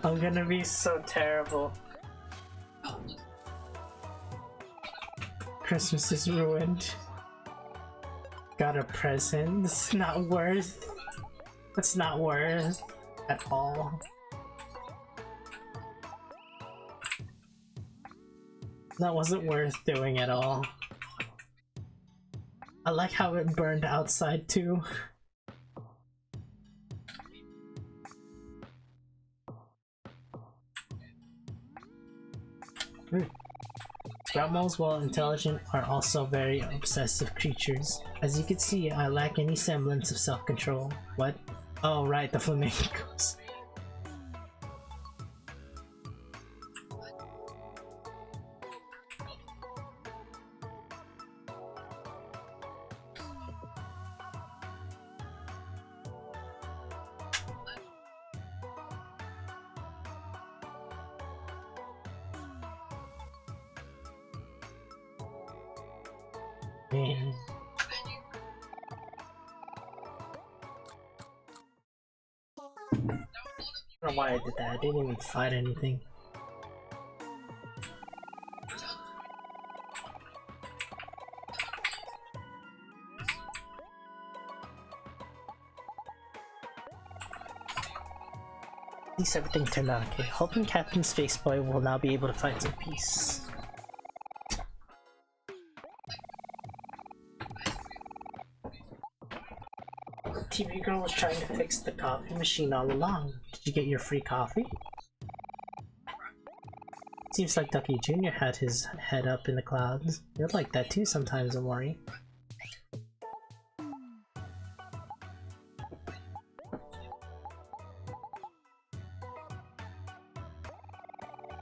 I'm gonna be so terrible. Christmas is ruined. Got a present. It's not worth. It's not worth at all. That wasn't worth doing at all. I like how it burned outside too. Sprout moles, while intelligent, are also very obsessive creatures. As you can see, I lack any semblance of self-control. What? Oh right, the flamingos. Man. don't know why I did that. I didn't even fight anything. At least everything turned out okay. Hoping Captain Spaceboy will now be able to find some peace. TV girl was trying to fix the coffee machine all along. Did you get your free coffee? Seems like Ducky Jr. had his head up in the clouds. You're like that too sometimes, Amori.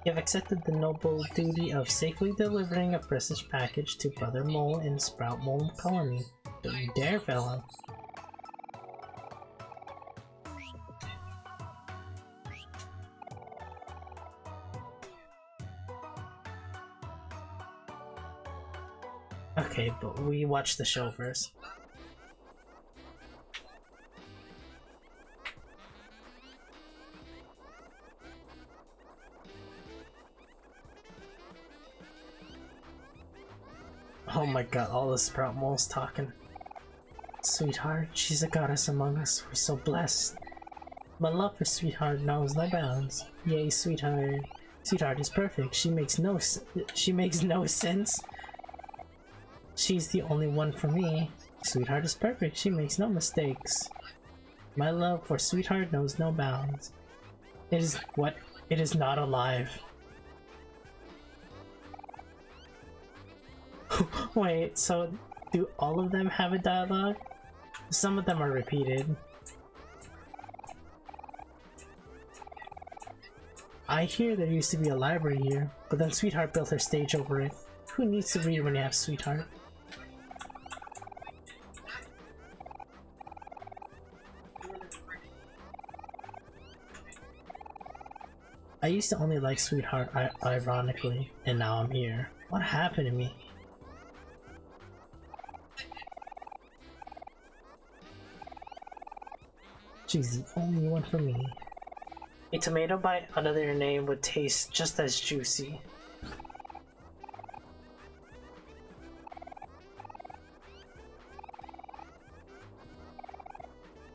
You have accepted the noble duty of safely delivering a prestige package to Brother Mole in Sprout Mole Colony. Don't you dare, fella. Okay, but we watch the show first. Oh my god, all the Sprout Moles talking. Sweetheart, she's a goddess among us. We're so blessed. My love for Sweetheart knows no bounds. Yay, Sweetheart. Sweetheart is perfect. She makes no sense. She's the only one for me. Sweetheart is perfect. She makes no mistakes. My love for Sweetheart knows no bounds. It is what? It is not alive. Wait, so do all of them have a dialogue? Some of them are repeated. I hear there used to be a library here, but then Sweetheart built her stage over it. Who needs to read when you have Sweetheart? I used to only like Sweetheart ironically, and now I'm here. What happened to me? She's the only one for me. A tomato bite under your name would taste just as juicy.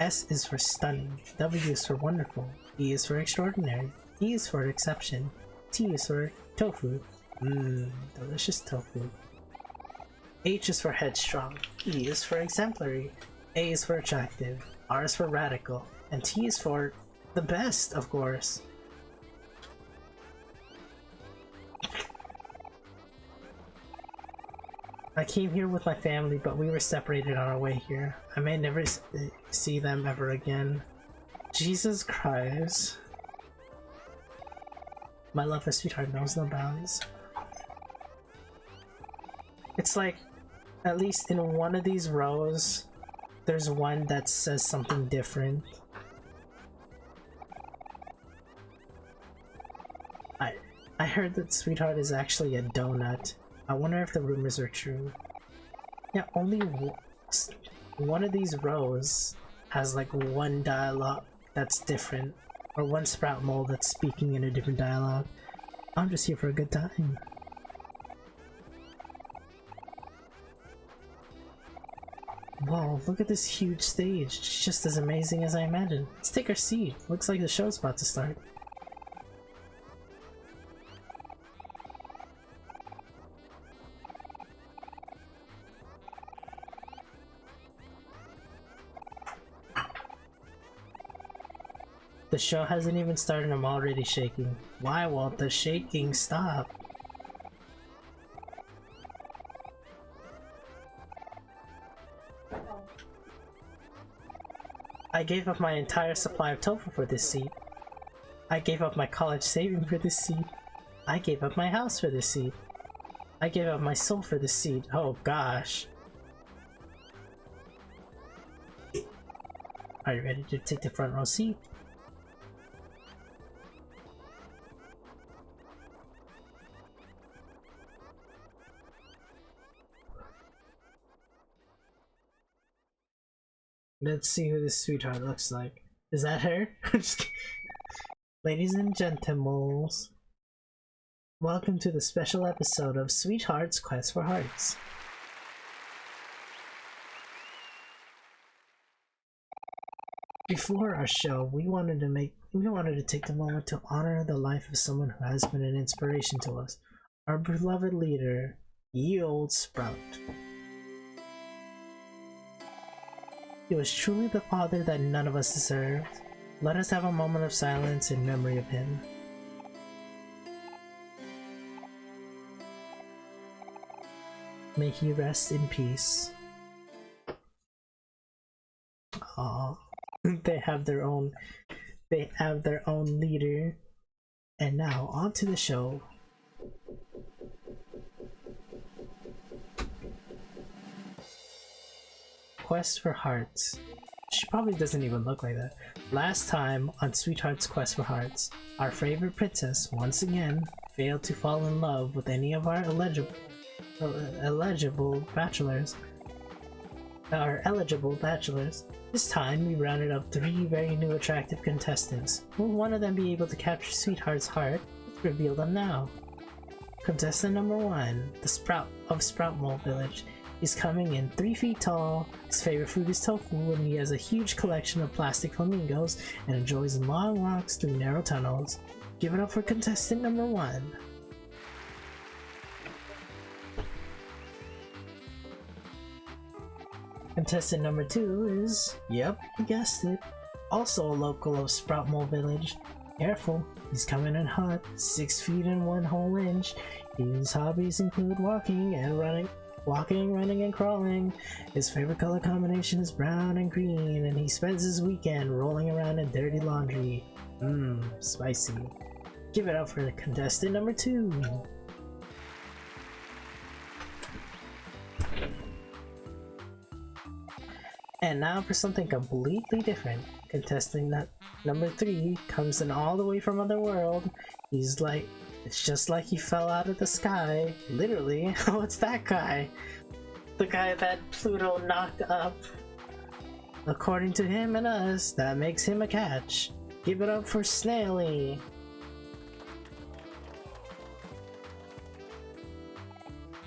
S is for stunning, W is for wonderful, E is for extraordinary, E is for exception, T is for tofu. Delicious tofu. H is for headstrong, E is for exemplary, A is for attractive, R is for radical, and T is for the best, of course. I came here with my family, but we were separated on our way here. I may never see them ever again. Jesus Christ. My love for Sweetheart knows no bounds. It's like, at least in one of these rows, there's one that says something different. I heard that Sweetheart is actually a donut. I wonder if the rumors are true. Yeah, only one of these rows has like one dialogue that's different, or one Sprout Mole that's speaking in a different dialogue. I'm just here for a good time. Whoa, look at this huge stage. It's just as amazing as I imagined. Let's take our seat. Looks like the show's about to start. The show hasn't even started and I'm already shaking. Why won't the shaking stop? I gave up my entire supply of tofu for this seat. I gave up my college saving for this seat. I gave up my house for this seat. I gave up my soul for this seat. Oh gosh. Are you ready to take the front row seat? Let's see who this Sweetheart looks like. Is that her? Ladies and gentlemen, welcome to the special episode of Sweetheart's Quest for Hearts. Before our show, we wanted to take the moment to honor the life of someone who has been an inspiration to us. Our beloved leader, Ye Old Sprout. He was truly the father that none of us deserved. Let us have a moment of silence in memory of him. May he rest in peace. Aww. They have their own leader. And now on to the show. Quest for Hearts. She probably doesn't even look like that. Last time on Sweetheart's Quest for Hearts, our favorite princess once again failed to fall in love with any of our eligible bachelors. This time we rounded up 3 very new attractive contestants. Will one of them be able to capture Sweetheart's heart? Let's reveal them now. Contestant number 1, the Sprout of Sproutmole Village. He's coming in 3 feet tall, his favorite food is tofu, and he has a huge collection of plastic flamingos and enjoys long walks through narrow tunnels. Give it up for contestant number 1. Contestant number 2 is, yep, you guessed it, also a local of Sproutmole Village. Careful, he's coming in hot, 6 feet and 1 whole inch. His hobbies include walking, running, and crawling. His favorite color combination is brown and green, and he spends his weekend rolling around in dirty laundry. Spicy. Give it up for the contestant number 2. And now for something completely different. Contestant number 3 comes in all the way from Otherworld. It's just like he fell out of the sky. Literally. Oh, it's that guy. The guy that Pluto knocked up. According to him and us, that makes him a catch. Give it up for Snaily.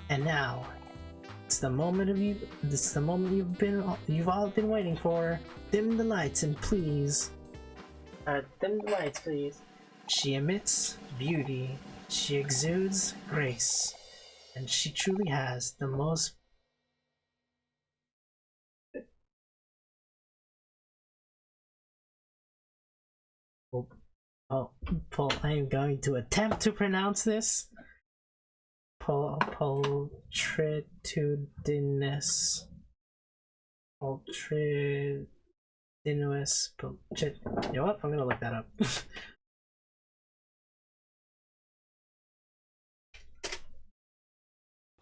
And now, it's the moment you've all been waiting for. Dim the lights and please. Dim the lights, please. She emits beauty. She exudes grace. And she truly has the most I am going to attempt to pronounce this. Pultritudinous. You know what? I'm gonna look that up.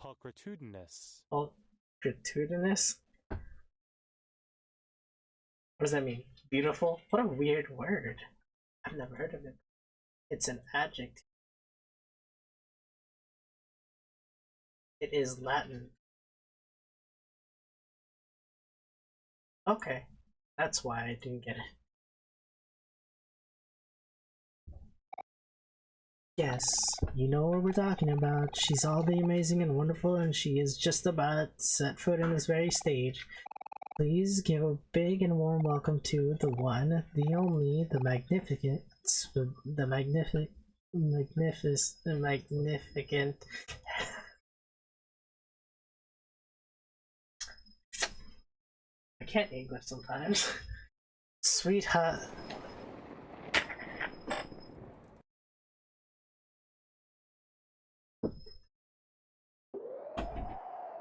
Pulchritudinous. Pulchritudinous? What does that mean? Beautiful? What a weird word. I've never heard of it. It's an adjective. It is Latin. Okay. That's why I didn't get it. Yes, you know what we're talking about. She's all the amazing and wonderful, and she is just about set foot in this very stage. Please give a big and warm welcome to the one, the only, the magnificent. I can't English sometimes. Sweetheart.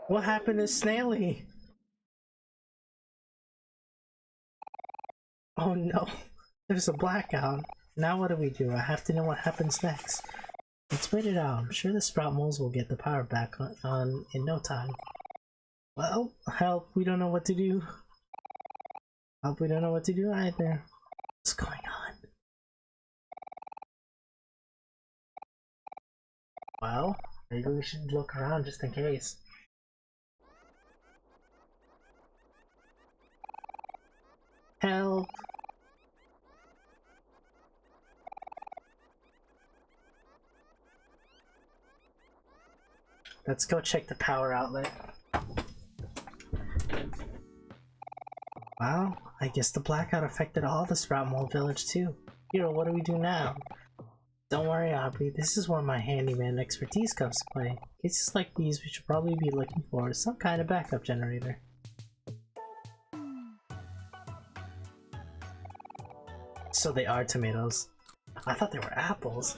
What happened to Snaily? Oh no, there's a blackout. Now what do? I have to know what happens next. Let's wait it out. I'm sure the Sprout Moles will get the power back on in no time. Well, help, we don't know what to do. Help, we don't know what to do either. What's going on? Well, maybe we should look around just in case. Help! let's go check the power outlet. Wow, I guess the blackout affected all the Sprout Mole village too. Hero, what do we do now? Don't worry, Aubrey, this is where my handyman expertise comes to play. Cases like these, we should probably be looking for some kind of backup generator. So they are tomatoes. I thought they were apples.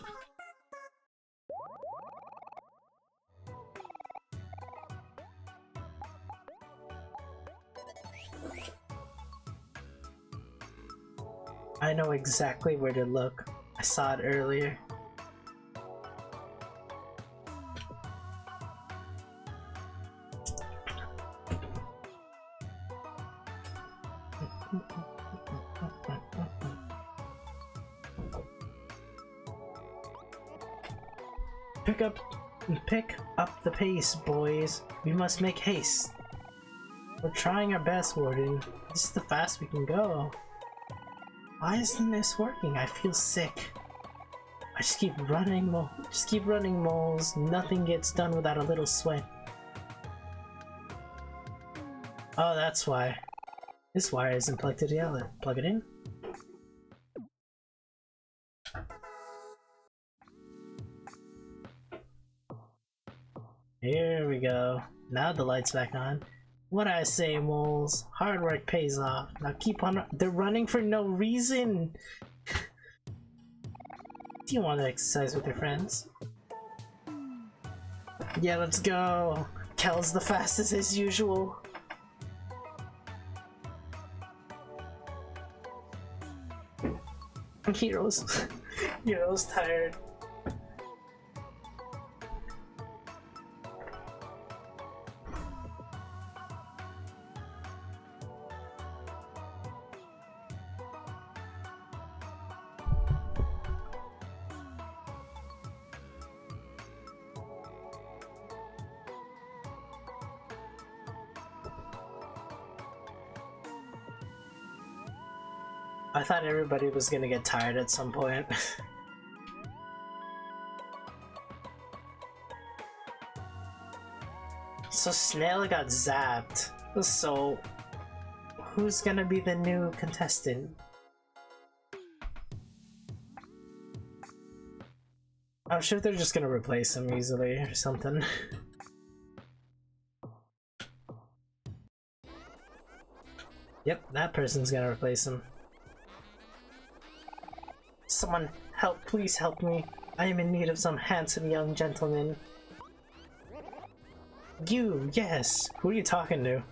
I know exactly where to look. I saw it earlier. Pick up the pace, boys. We must make haste. We're trying our best, Warden. This is the fast we can go. Why isn't this working? I feel sick. I just keep running, moles. Nothing gets done without a little sweat. Oh, that's why. This wire isn't plugged to the outlet. Plug it in. Here we go. Now the light's back on. What I say, moles? Hard work pays off. Now keep on. They're running for no reason. Do you want to exercise with your friends? Yeah, let's go. Kel's the fastest as usual. Hero's tired. I thought everybody was gonna get tired at some point. So Snail got zapped. So who's gonna be the new contestant? I'm sure they're just gonna replace him easily or something. Yep, that person's gonna replace him. Someone help, please help me. I am in need of some handsome young gentleman. You, yes. Who are you talking to?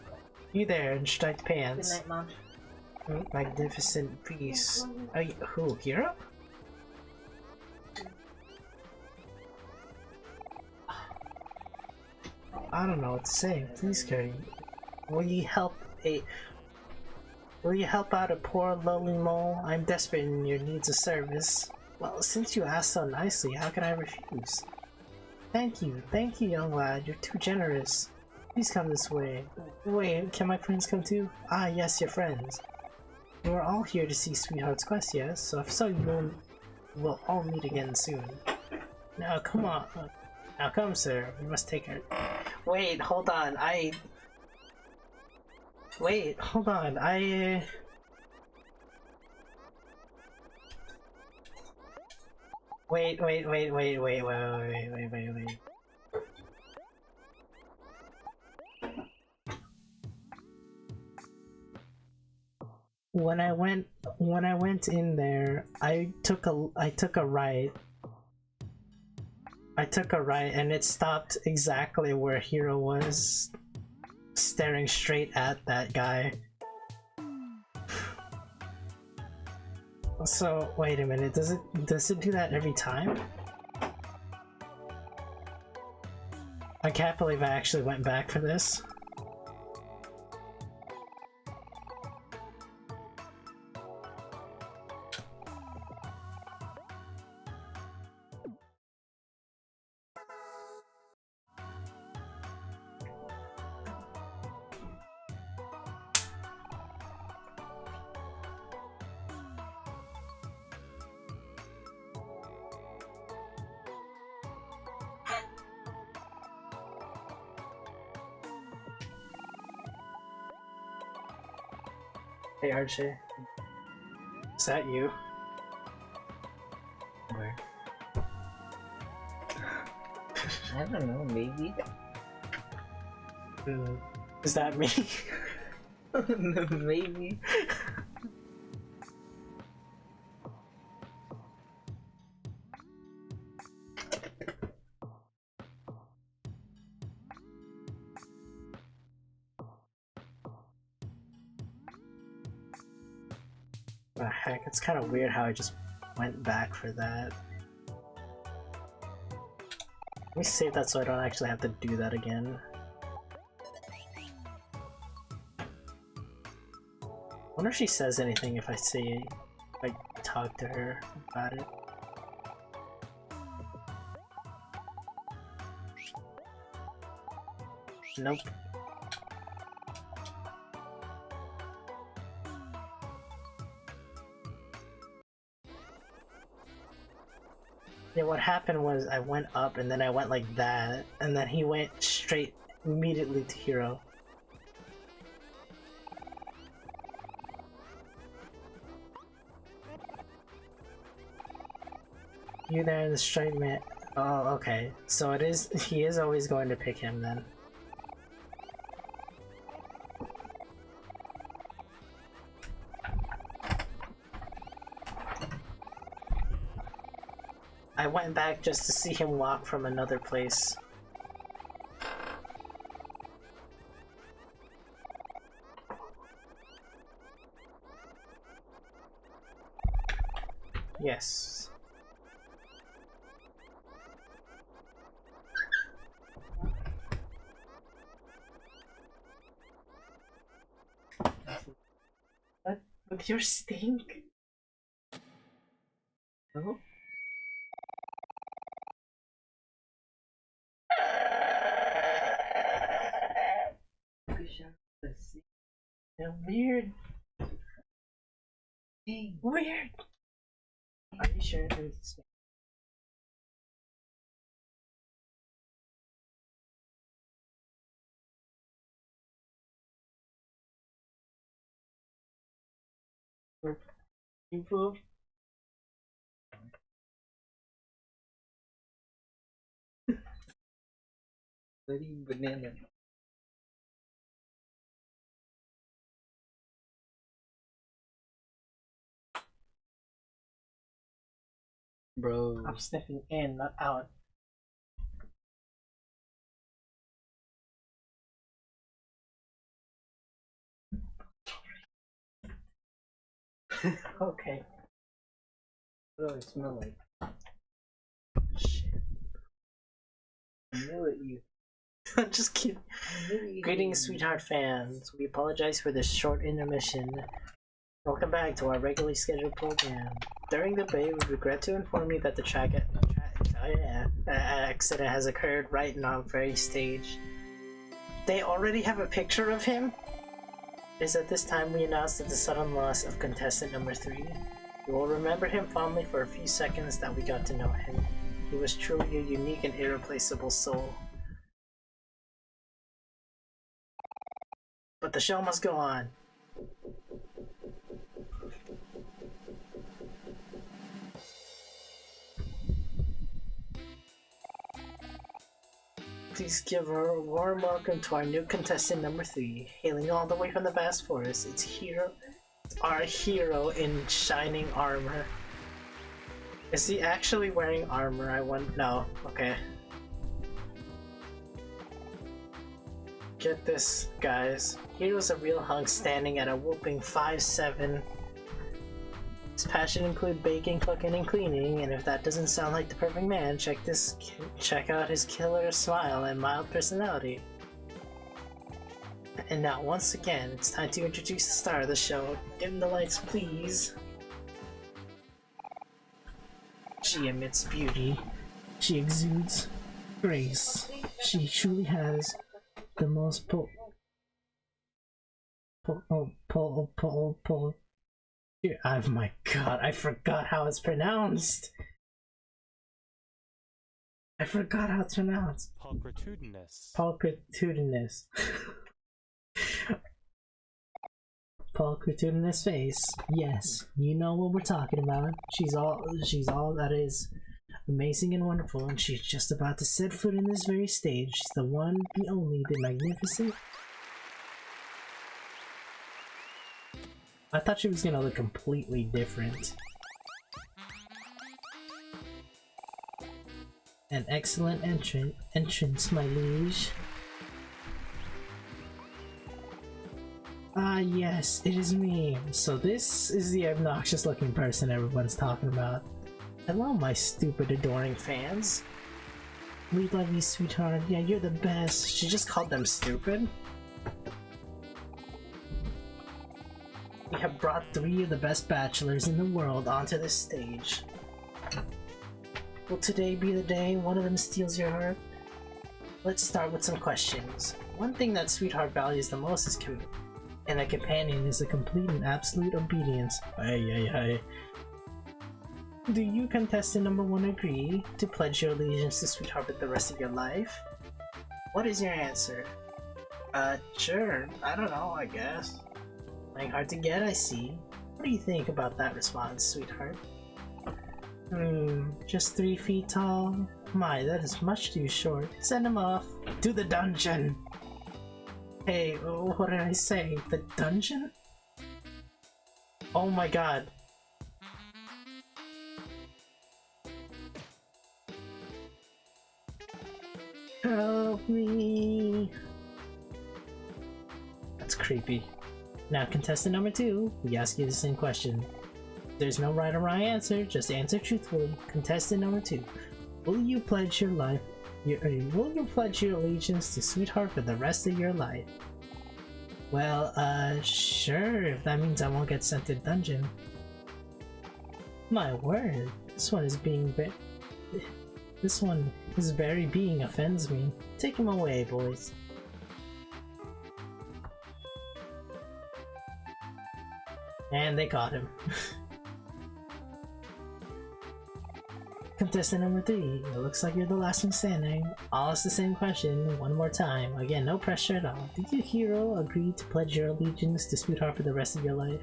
You there in striped pants. Good night, Mom. Magnificent piece. Who, Hero? I don't know what to say. Please, Curry. Will you help out a poor lowly mole? I'm desperate in your needs of service. Well, since you asked so nicely, how can I refuse? Thank you, young lad. You're too generous. Please come this way. Wait, can my friends come too? Ah, yes, your friends. You are all here to see Sweetheart's Quest, yes? So if so, we'll all meet again soon. Now, come on. Now come, sir. We must take her. Wait, hold on. Wait, hold on. Wait. When I went in there, I took a right. I took a right and it stopped exactly where Hero was, staring straight at that guy. So wait a minute, does it do that every time? I can't believe I actually went back for this. Hey Archie, is that you? Where? I don't know, maybe. Is that me? Maybe. The heck, it's kind of weird how I just went back for that. Let me save that so I don't actually have to do that again. I wonder if she says anything if I talk to her about it. Nope. Yeah, what happened was I went up and then I went like that, and then he went straight immediately to Hero. You there in the straight man. Oh, okay. So he is always going to pick him then. I went back just to see him walk from another place. Yes. What? With your stink? Oh? They're weird. Hey, weird. Are you sure it's improve? Bloody banana. Bro. I'm sniffing in, not out. Okay. What do I smell like? Shit. I knew it, you. Just kidding. I knew it, Greetings, sweetheart fans. We apologize for this short intermission. Welcome back to our regularly scheduled program. During the break, we regret to inform you that the accident has occurred right in our very stage. They already have a picture of him? It is at this time we announce that the sudden loss of contestant number 3. We will remember him fondly for a few seconds that we got to know him. He was truly a unique and irreplaceable soul. But the show must go on. Please give a warm welcome to our new contestant number 3. Hailing all the way from the vast forest, it's our hero in shining armor. Is he actually wearing armor? I want no. Okay. Get this, guys. Hero's a real hunk standing at a whooping 5'7". His passion include baking, cooking, and cleaning, and if that doesn't sound like the perfect man, check out his killer smile and mild personality. And now, once again, it's time to introduce the star of the show. Dim the lights, please. She emits beauty. She exudes grace. She truly has the most oh my god, I forgot how it's pronounced. I forgot how it's pronounced. Pulchritudinous. Pulchritudinous. pulchritude in his face. Yes, you know what we're talking about. She's all that is amazing and wonderful, and she's just about to set foot in this very stage. She's the one, the only, the magnificent. I thought she was gonna look completely different. An excellent entrance, my liege. Ah yes, it is me. So this is the obnoxious looking person everyone's talking about. Hello my stupid adoring fans. We love you, sweetheart. Yeah, you're the best. She just called them stupid? We have brought 3 of the best bachelors in the world onto this stage. Will today be the day one of them steals your heart? Let's start with some questions. One thing that Sweetheart values the most is and a companion is a complete and absolute obedience. Hey. Do you, contestant number 1, agree to pledge your allegiance to Sweetheart for the rest of your life? What is your answer? Sure. I don't know, I guess. Playing hard to get, I see. What do you think about that response, Sweetheart? Just 3 feet tall? My, that is much too short. Send him off. To the dungeon! Hey, what did I say? The dungeon? Oh my god. Help me! That's creepy. Now, contestant number 2, we ask you the same question. There's no right or wrong answer, just answer truthfully. Contestant number 2, will you pledge your life? Will you pledge your allegiance to Sweetheart for the rest of your life? Well, sure, if that means I won't get sent to dungeon. My word, this one is very being offends me. Take him away, boys. And they caught him. Contestant number 3, it looks like you're the last one standing. I'll ask the same question one more time. Again, no pressure at all. Did you, hero, agree to pledge your allegiance to Sweetheart for the rest of your life?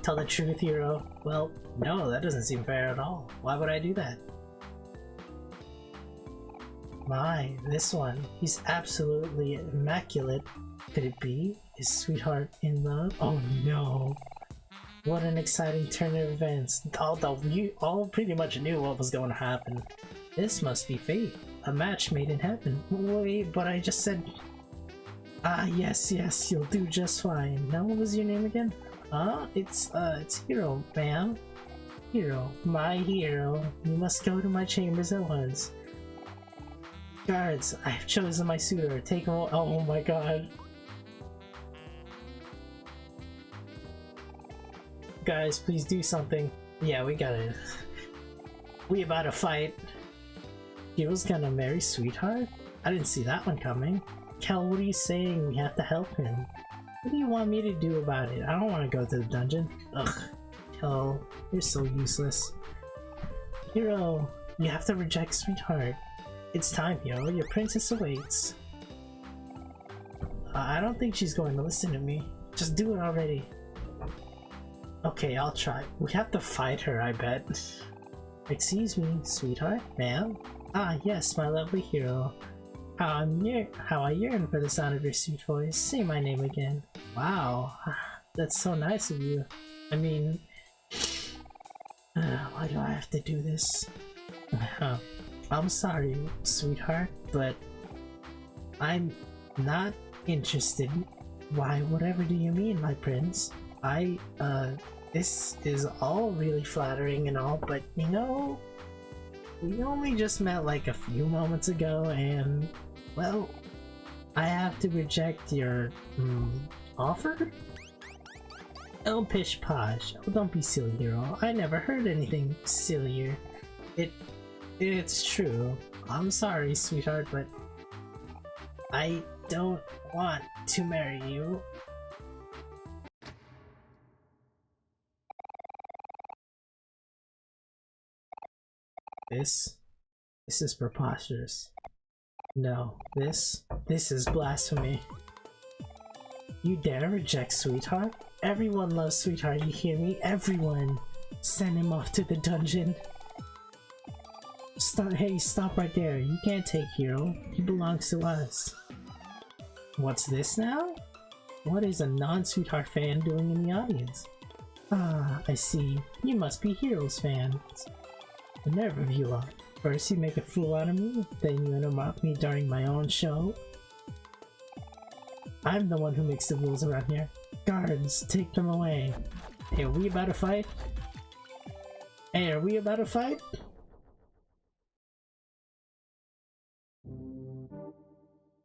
Tell the truth, hero. Well, no, that doesn't seem fair at all. Why would I do that? My, this one. He's absolutely immaculate. Could it be? Is Sweetheart in love? Oh no. What an exciting turn of events. Although we all pretty much knew what was going to happen. This must be fate. A match made in heaven. Wait, but I just said... Ah, yes, you'll do just fine. Now what was your name again? It's Hero, ma'am. Hero, my hero. You must go to my chambers at once. Guards, I have chosen my suitor. Take him. Oh my god. Guys, please do something. Yeah, we gotta... We about to fight. Hero's gonna marry Sweetheart? I didn't see that one coming. Kel, what are you saying? We have to help him. What do you want me to do about it? I don't want to go to the dungeon. Ugh. Kel, you're so useless. Hero, you have to reject Sweetheart. It's time, Hero. Your princess awaits. I don't think she's going to listen to me. Just do it already. Okay, I'll try. We have to fight her, I bet. Excuse me, Sweetheart? Ma'am? Ah, yes, my lovely hero. How I yearn for the sound of your sweet voice. Say my name again. Wow, that's so nice of you. I mean... why do I have to do this? I'm sorry, Sweetheart, but... I'm not interested. Why, whatever do you mean, my prince? This is all really flattering and all, but you know, we only just met like a few moments ago and, well, I have to reject your, offer? Oh, pish posh. Oh, don't be silly, hero. I never heard anything sillier. It's true. I'm sorry, Sweetheart, but I don't want to marry you. This is preposterous. No, this is blasphemy. You dare reject Sweetheart? Everyone loves Sweetheart, you hear me? Everyone! Send him off to the dungeon. Stop, hey, stop right there. You can't take Hero. He belongs to us. What's this now? What is a non-Sweetheart fan doing in the audience? Ah, I see. You must be Hero's fans. The nerve of you lot. First you make a fool out of me, then you interrupt me during my own show. I'm the one who makes the rules around here. Guards, take them away. Hey, are we about to fight? Hey, are we about to fight?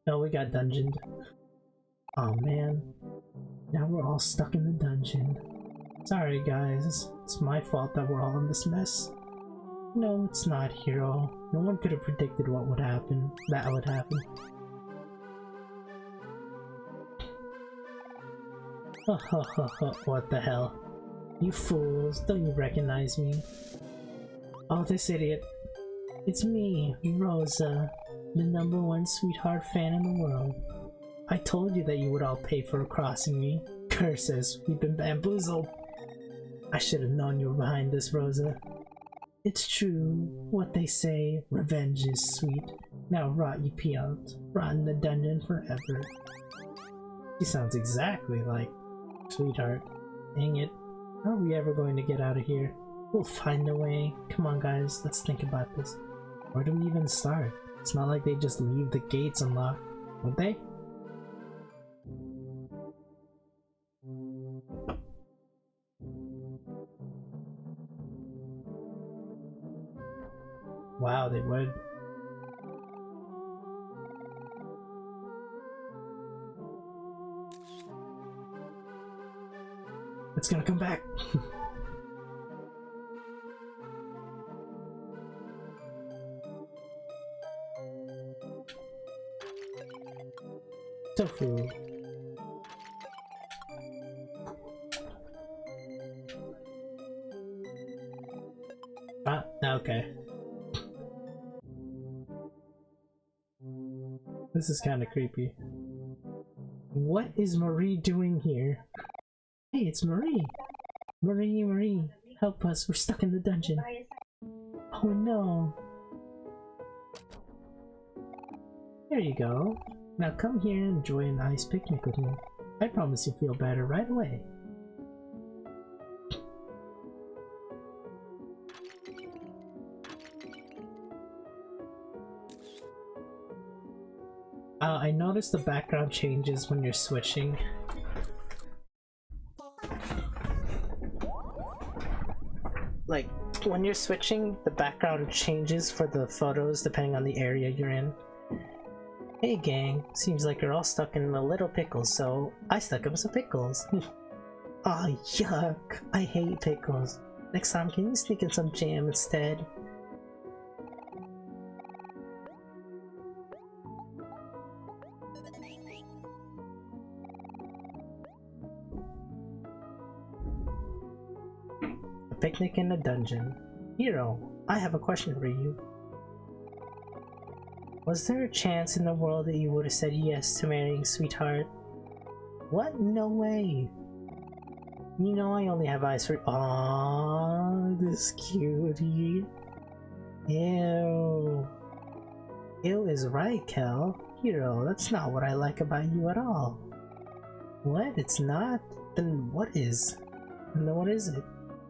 No, we got dungeoned. Oh man. Now we're all stuck in the dungeon. Sorry guys, it's my fault that we're all in this mess. No, it's not, Hero. No one could have predicted what would happen. That would happen. What the hell? You fools, don't you recognize me? Oh, this idiot. It's me, Rosa, the #1 Sweetheart fan in the world. I told you that you would all pay for crossing me. Curses, we've been bamboozled. I should have known you were behind this, Rosa. It's true, what they say, revenge is sweet. Now rot you peons, rot in the dungeon forever. She sounds exactly like Sweetheart. Dang it. How are we ever going to get out of here? We'll find a way. Come on guys, let's think about this. Where do we even start? It's not like they just leave the gates unlocked, would they? Wow, they would. It's gonna come back. Tofu. Ah, okay. This is kind of creepy. What is Marie doing here? Hey, it's Marie! Marie, help us, we're stuck in the dungeon. Oh no! There you go. Now come here and enjoy a nice picnic with me. I promise you'll feel better right away. I noticed the background changes when you're switching. Like, when you're switching, the background changes for the photos depending on the area you're in. Hey gang, seems like you're all stuck in a little pickle, so I stuck up some pickles. Aw, yuck! I hate pickles. Next time, can you sneak in some jam instead? A picnic in a dungeon. Hero, I have a question for you. Was there a chance in the world that you would have said yes to marrying Sweetheart? What? No way! You know I only have eyes for— aww, this cutie. Ew. Ew is right, Kel. Hero, that's not what I like about you at all. What? It's not? Then what is? Then what is it?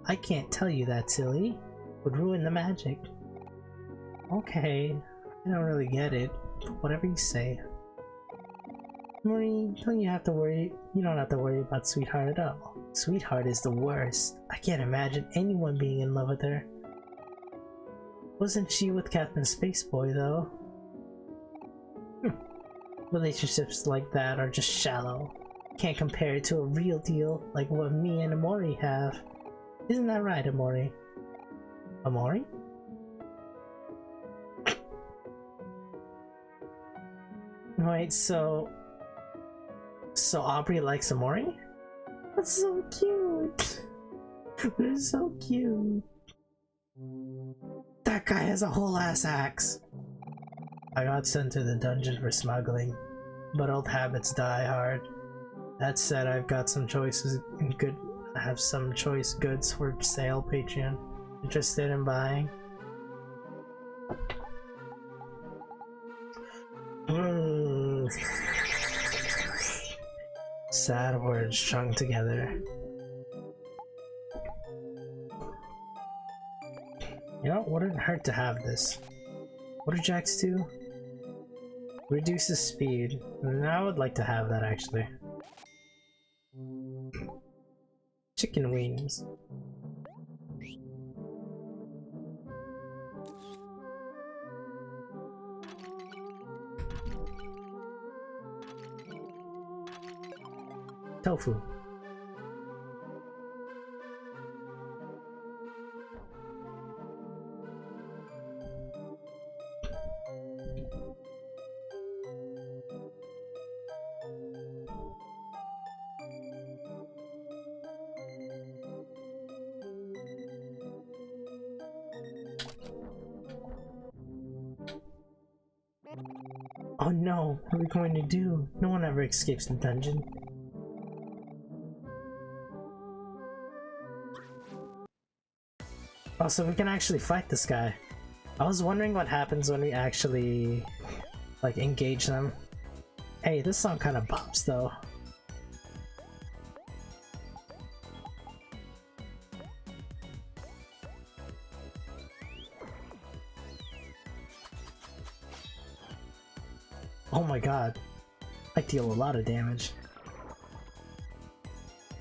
I can't tell you that, silly. Would ruin the magic. Okay. I don't really get it, but whatever you say. Marie, don't you have to worry? You don't have to worry about Sweetheart at all. Sweetheart is the worst. I can't imagine anyone being in love with her. Wasn't she with Captain Spaceboy though? Relationships like that are just shallow. Can't compare it to a real deal like what me and Amori have. Isn't that right, Amori? Amori? Wait, so Aubrey likes Amori? That's so cute! They're so cute! That guy has a whole ass axe! I got sent to the dungeon for smuggling, but old habits die hard. That said, I've got some choices and good. I have some choice goods for sale. Patreon. Interested in buying? Sad words strung together. You know, it wouldn't hurt to have this. What do jacks do? Reduces speed. I would like to have that actually. Chicken wings. Tofu. Oh no, what are we going to do? No one ever escapes the dungeon. Oh, so we can actually fight this guy. I was wondering what happens when we actually, like, engage them. Hey, this song kind of bops though. Oh my god. I deal a lot of damage.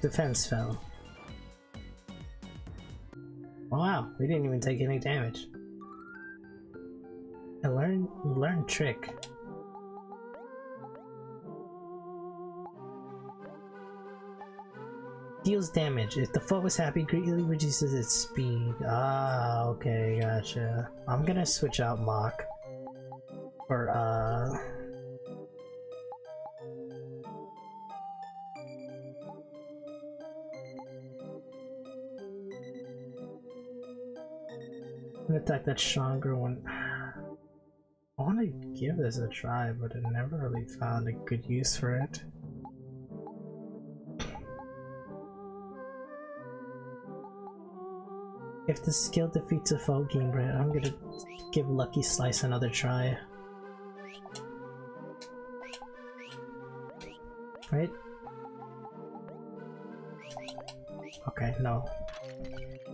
Defense fell. Oh, wow, we didn't even take any damage. I learn trick. Deals damage. If the foe is happy, greatly reduces its speed. Ah, okay, gotcha. I'm gonna switch out Mock for an attack that's stronger one. I want to give this a try, but I never really found a good use for it. If the skill defeats a foe game bread, I'm gonna give Lucky Slice another try. Right? Okay, no.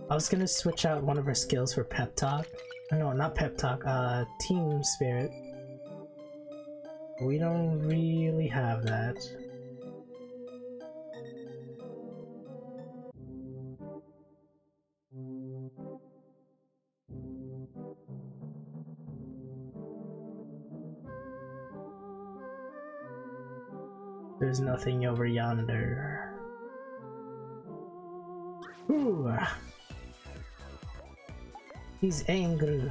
I was gonna switch out one of her skills for Pep Talk. No, not Pep Talk, Team Spirit. We don't really have that. There's nothing over yonder. Ooh. He's angry.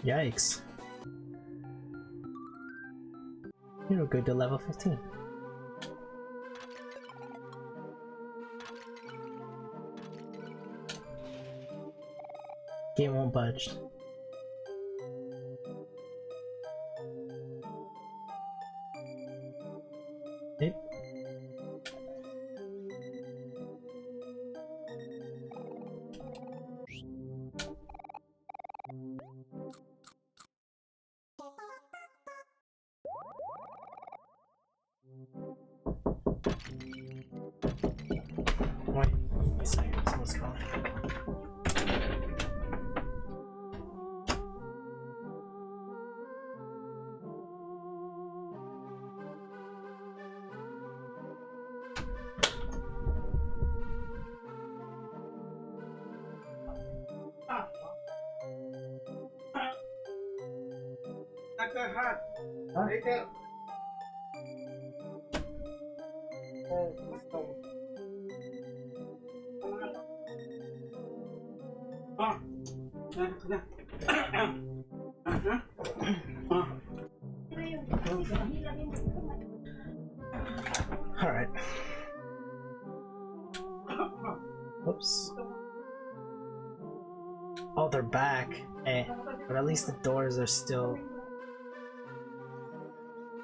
Yikes. You're good to level 15. Game won't budge. It. Wait a second, someone's calling. Not that hot. Huh? Right there. Alright. Oops. Oh, they're back. Eh. But at least the doors are still...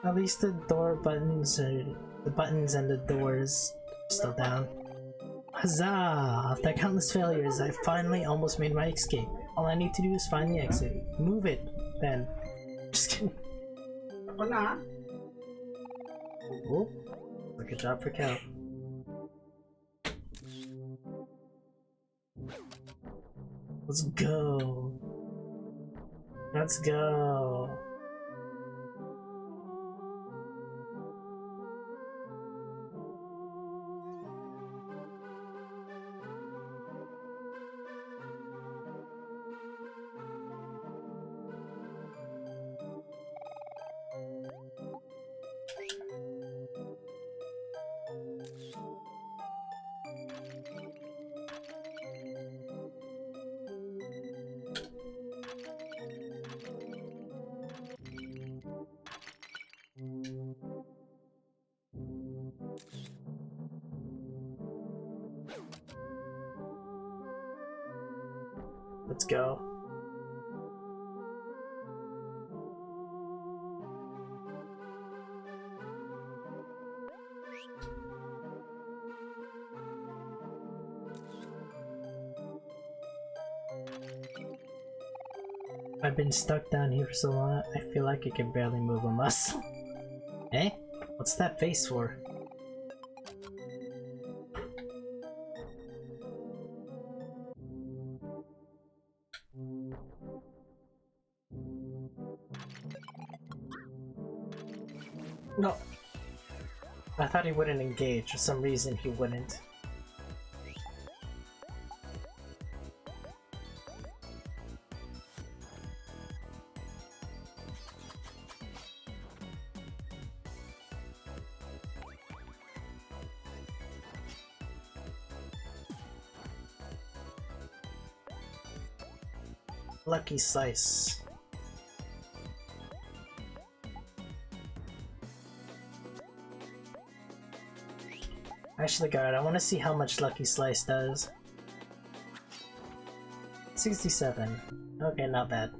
At least the door buttons are... The buttons and the doors are still down. Huzzah! After countless failures, I finally almost made my escape. All I need to do is find the exit. Move it, then. Just kidding. Oh, good job for Cal. Let's go. Let's go. Let's go. I've been stuck down here for so long, I feel like I can barely move a muscle. Eh? What's that face for? No. I thought he wouldn't engage. For some reason, he wouldn't. Lucky slice. Actually, God, I want to see how much Lucky Slice does. 67. Okay, not bad.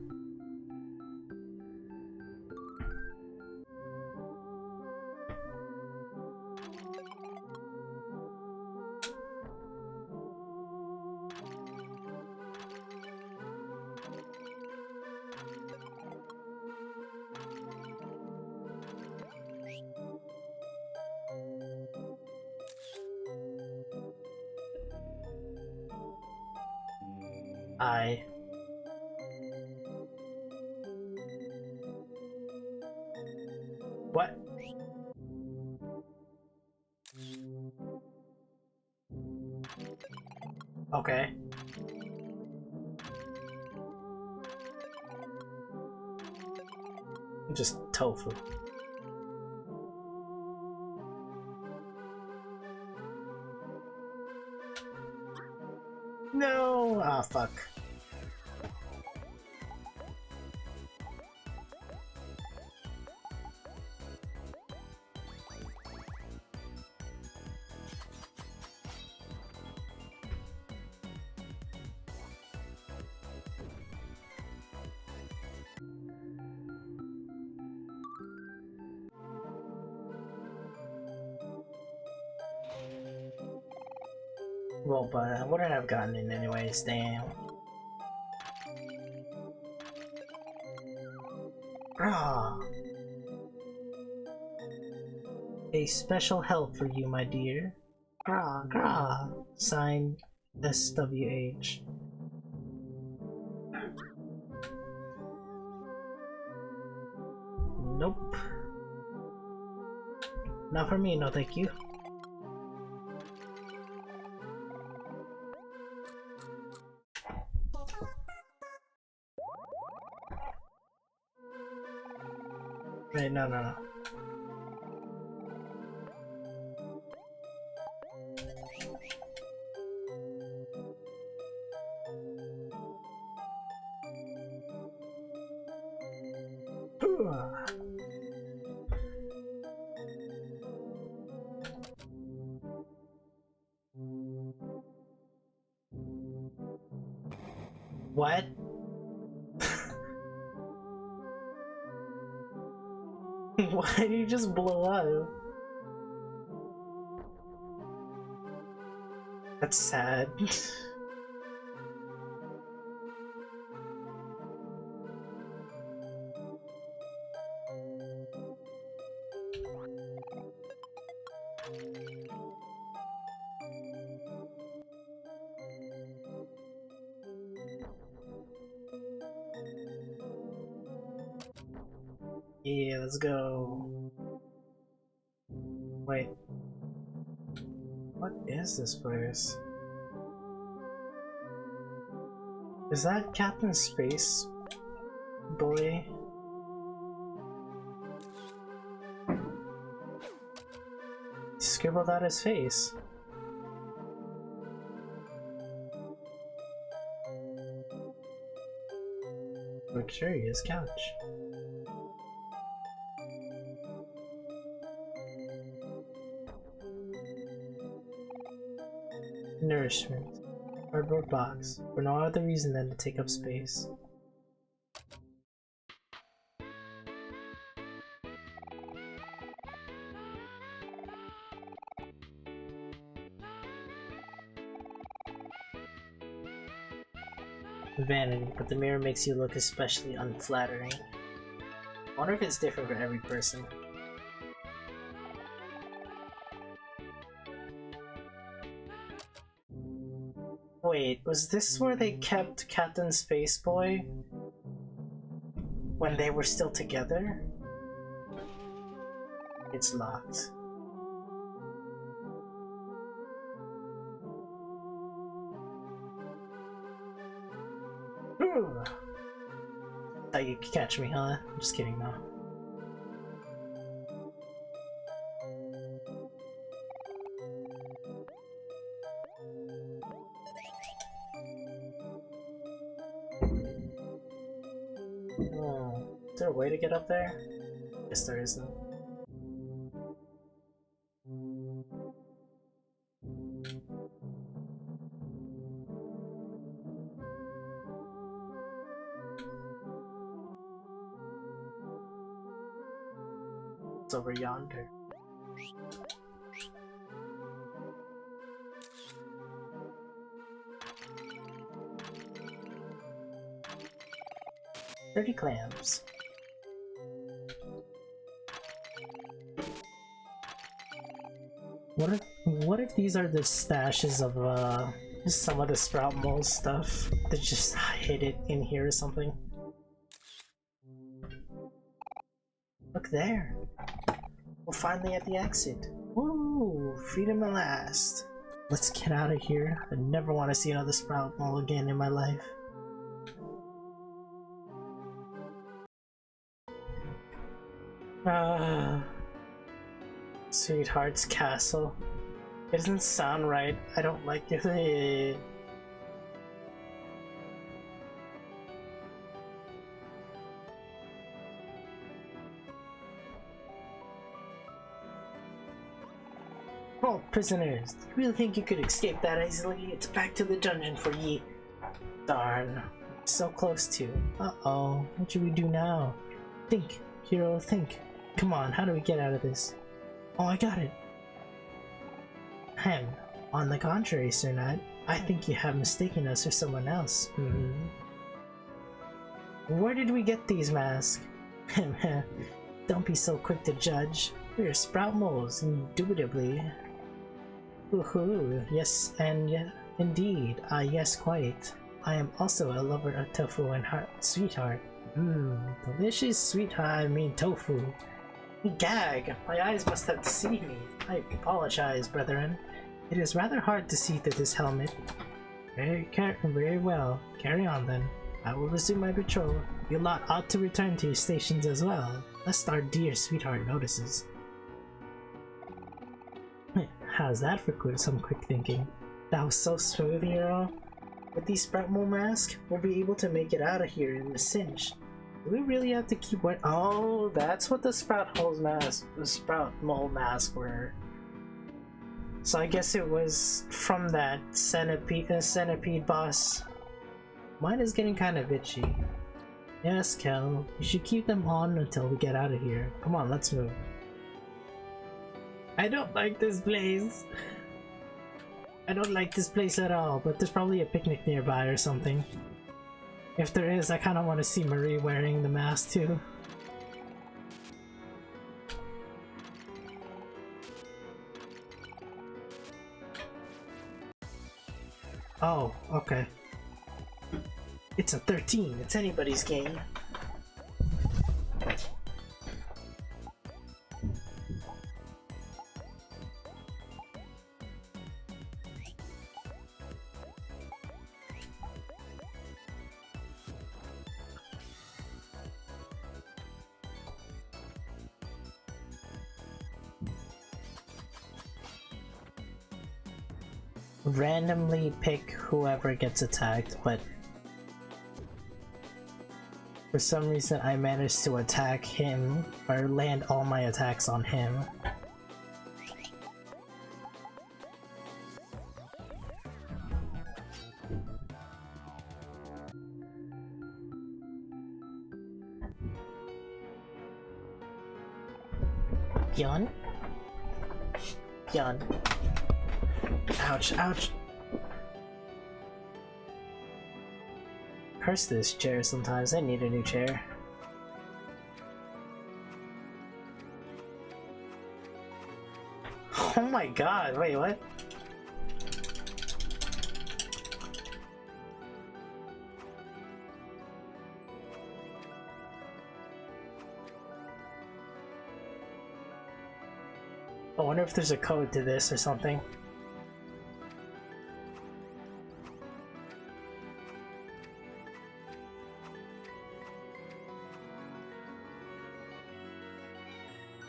What? Okay. Just tofu. No! Ah, fuck. Well, but I wouldn't have gotten in anyways, damn. Ah. A special help for you, my dear. Grah, grah. Signed, SWH. Nope. Not for me, no thank you. Wait, no. What? Why did you just blow up? That's sad. Yeah, let's go. Wait. What is this place? Is that Captain Space Boy? He scribbled out his face. Luxurious couch. Nourishment. Cardboard box. For no other reason than to take up space. Vanity, but the mirror makes you look especially unflattering. I wonder if it's different for every person. Wait, was this where they kept Captain Spaceboy when they were still together? It's locked. Ooh. Thought you could catch me, huh? I'm just kidding, no. Is there a way to get up there? Guess there isn't. It's over yonder. Dirty clams. What if these are the stashes of some of the Sprout Mole stuff? They just hid it in here or something. Look there. We're finally at the exit. Woo! Freedom at last. Let's get out of here. I never want to see another Sprout Mole again in my life. Sweetheart's castle. It doesn't sound right. I don't like it. Oh, prisoners. You really think you could escape that easily? It's back to the dungeon for ye. Darn. So close to. Uh-oh. What should we do now? Think. Hero, think. Come on, how do we get out of this? Oh, I got it. Ahem. On the contrary, Sir Knight, I think you have mistaken us for someone else. Where did we get these masks? Don't be so quick to judge. We are Sprout Moles, indubitably. Woohoo! Yes, and yeah, indeed. Yes, quite. I am also a lover of tofu and sweetheart. Delicious sweetheart, I mean tofu. Gag! My eyes must have deceived me. I apologize, brethren. It is rather hard to see through this helmet. Very well. Carry on then. I will resume my patrol. You lot ought to return to your stations as well, lest our dear sweetheart notices. How's that for some quick thinking? That was so smooth, hero. With these Sprout Mole masks, we'll be able to make it out of here in a cinch. Do we really have to keep what? Oh, that's what the Sprout Holes mask, the Sprout Mole mask were. So I guess it was from that centipede boss. Mine is getting kind of itchy. Yes, Kel, you should keep them on until we get out of here. Come on, let's move. I don't like this place. I don't like this place at all, but there's probably a picnic nearby or something. If there is, I kind of want to see Marie wearing the mask too. Oh, okay. It's a 13. It's anybody's game. Randomly pick whoever gets attacked, but for some reason I managed to attack him or land all my attacks on him. Yawn? Yawn. Ouch, ouch. Curse this chair sometimes. I need a new chair. Oh my god, wait, what? I wonder if there's a code to this or something.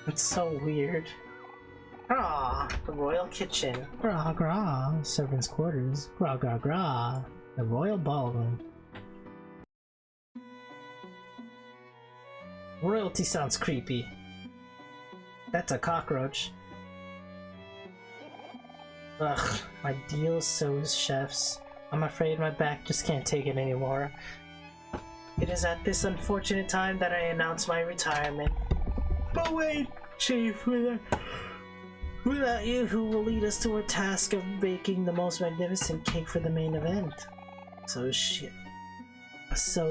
It's so weird. Ah, the royal kitchen. Gra gra, servants' quarters. Gra gra gra, the royal ballroom. Royalty sounds creepy. That's a cockroach. Ugh, my deal so's chefs. I'm afraid my back just can't take it anymore. It is at this unfortunate time that I announce my retirement. But wait, Chief, without you, who will lead us to our task of baking the most magnificent cake for the main event? So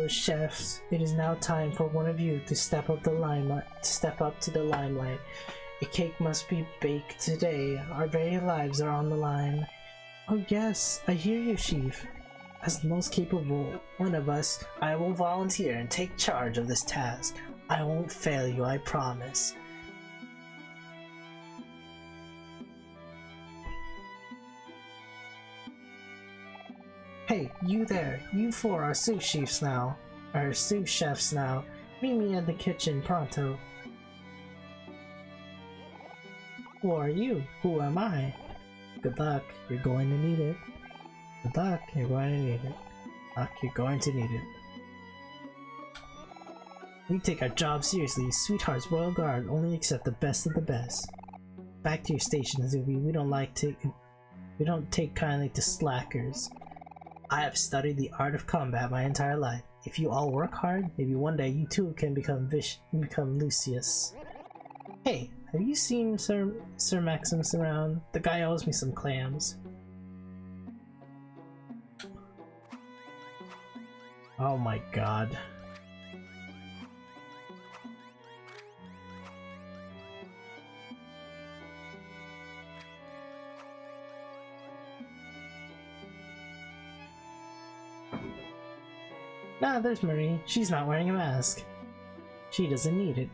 chefs, it is now time for one of you to step up to the limelight. A cake must be baked today. Our very lives are on the line. Oh yes, I hear you, Chief. As the most capable one of us, I will volunteer and take charge of this task. I won't fail you, I promise. Hey, you there. You four are sous chefs now. Meet me at the kitchen pronto. Who are you? Who am I? Good luck. You're going to need it. Good luck. You're going to need it. Luck. You're going to need it. We take our job seriously. Sweetheart's Royal Guard only accept the best of the best. Back to your station, Zuby. We don't take kindly to slackers. I have studied the art of combat my entire life. If you all work hard, maybe one day you too can become Lucius. Hey, have you seen Sir Maximus around? The guy owes me some clams. Oh my god. Ah, there's Marie. She's not wearing a mask. She doesn't need it.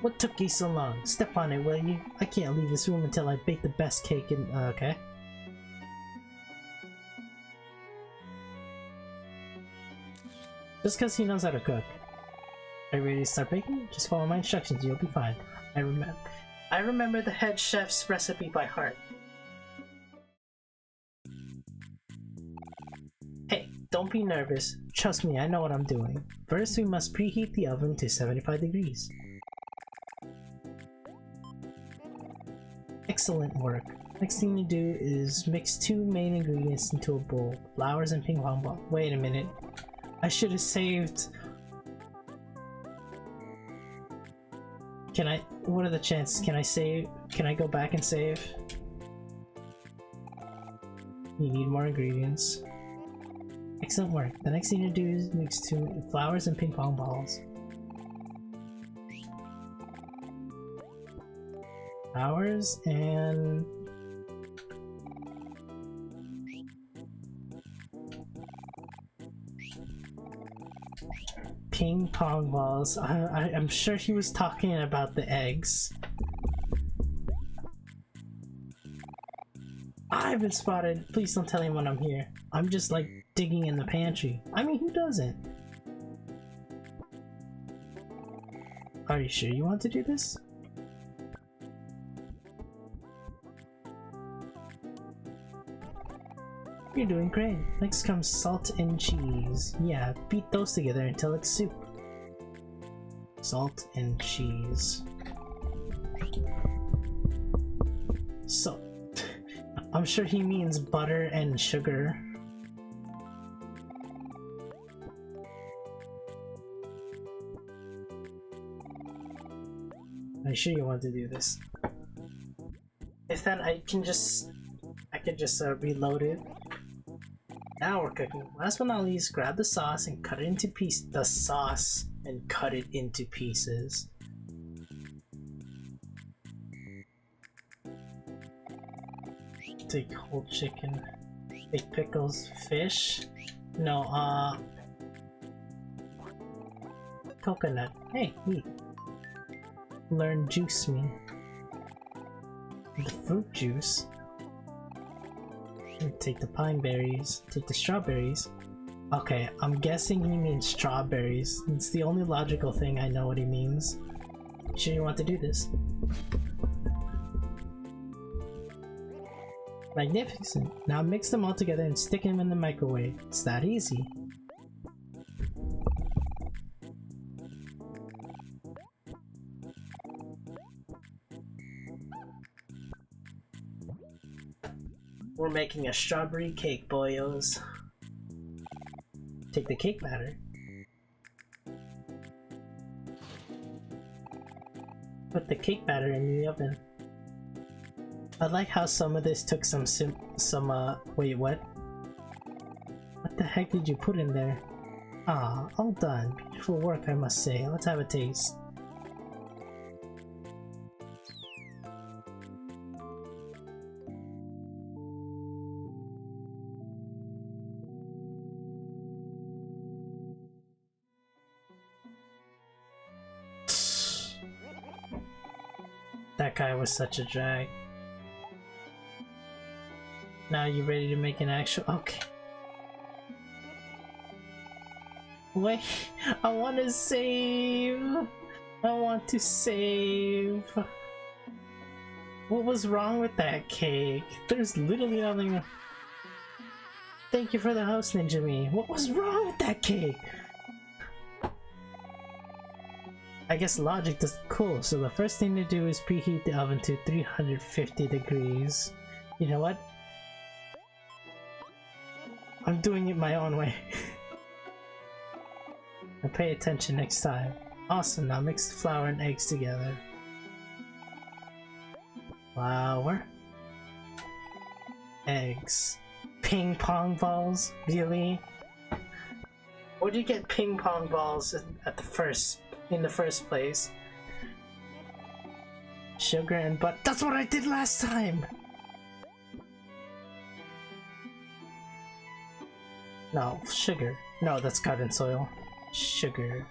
What took you so long? Step on it, will you? I can't leave this room until I bake the best cake in— okay. Just because he knows how to cook. Are you ready to start baking? Just follow my instructions, you'll be fine. I remember the head chef's recipe by heart. Hey, Don't be nervous. Trust me, I know what I'm doing. First, we must preheat the oven to 75 degrees. Excellent work. Next thing you do is mix 2 main ingredients into a bowl. Flowers and ping pong ball. Wait a minute. I should have saved. Can I? What are the chances? Can I save? Can I go back and save? You need more ingredients. Excellent work. The next thing to do is mix 2 flowers and ping pong balls. Flowers and ping pong balls. I'm sure he was talking about the eggs. I've been spotted. Please don't tell anyone I'm here. I'm just like digging in the pantry. I mean, who doesn't? Are you sure you want to do this? You're doing great. Next comes salt and cheese. Yeah, beat those together until it's soup. Salt and cheese. So, I'm sure he means butter and sugar. Are you sure you want to do this? If then I can just reload it. Now we're cooking. Last but not least, grab the sauce and cut it into pieces. The sauce and cut it into pieces. Take whole chicken. Take pickles, fish. No, coconut. Hey, eat. Learn juice me. The fruit juice. Take the pine berries. Take the strawberries. Okay, I'm guessing he means strawberries. It's the only logical thing I know what he means. Sure you want to do this? Magnificent. Now mix them all together and stick them in the microwave. It's that easy. We're making a strawberry cake, boyos. Take the cake batter. Put the cake batter in the oven. I like how some of this took wait, what? What the heck did you put in there? Ah, all done. Beautiful work, I must say. Let's have a taste. That guy was such a drag. Now you ready to make an actual— okay. Wait, I want to save. I want to save. What was wrong with that cake? There's literally nothing. Thank you for the host, Ninja Me. What was wrong with that cake? I guess logic does— cool, so the first thing to do is preheat the oven to 350 degrees. You know what? I'm doing it my own way. I'll pay attention next time. Awesome, now mix the flour and eggs together. Flour. Eggs. Ping pong balls? Really? Where'd you get ping pong balls in the first place? Sugar and butter. That's what I did last time! No, sugar. No, that's garden soil. Sugar.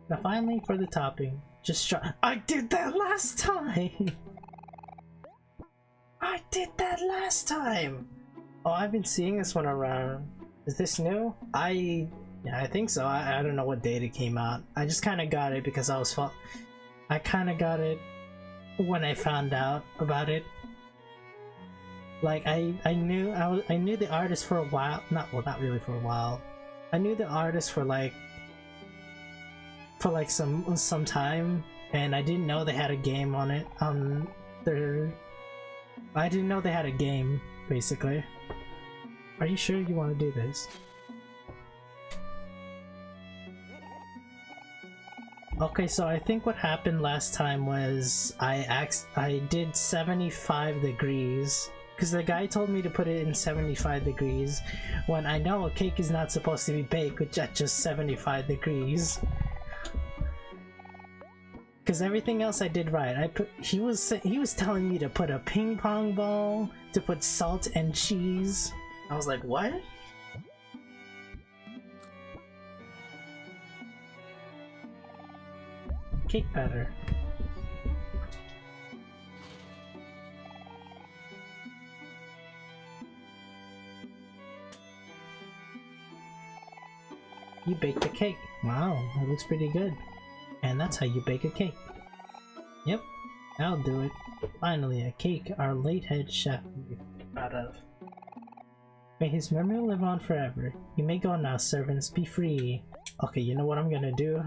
Now finally for the topping. Just try— I did that last time! I did that last time! Oh, I've been seeing this one around. Is this new? Yeah, I think so. I don't know what date it came out. I just kind of got it because I kind of got it when I found out about it. Like I knew the artist for a while. Not really for a while. I knew the artist for like some time, and I didn't know they had a game on it. I didn't know they had a game, basically. Are you sure you want to do this? Okay, so I think what happened last time was I did 75 degrees because the guy told me to put it in 75 degrees when I know a cake is not supposed to be baked at just 75 degrees. Because everything else I did right. He was telling me to put a ping pong ball, to put salt and cheese. I was like, what? Cake batter. You baked a cake. Wow, that looks pretty good. And that's how you bake a cake. Yep, I'll do it. Finally, a cake our late head chef will be proud of. May his memory live on forever. You may go now, servants. Be free. Okay, you know what I'm gonna do?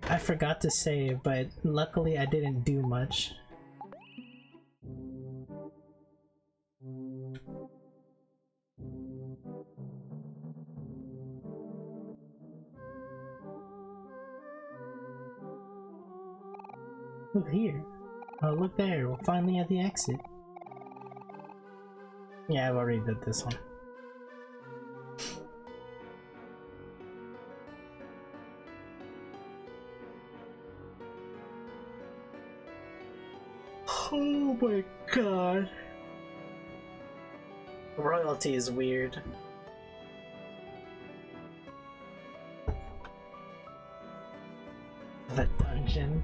I forgot to save, but luckily I didn't do much. Look here. Oh, look there. We're finally at the exit. Yeah, I've already did this one. Oh my god. Royalty is weird. The dungeon.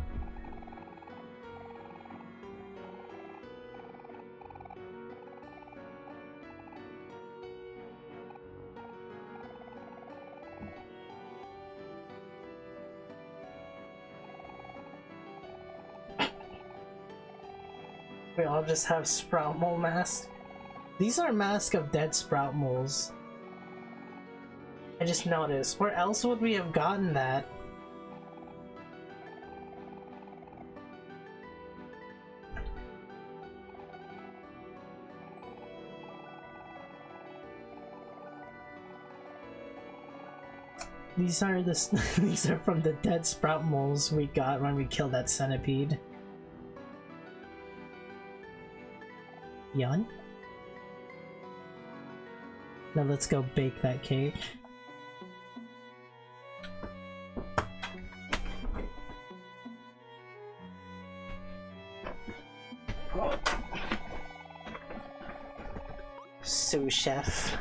We all just have Sprout Mole masks. These are masks of dead Sprout Moles. I just noticed. Where else would we have gotten that? These are these are from the dead Sprout Moles we got when we killed that centipede. Yawn? Now let's go bake that cake. Sous chef.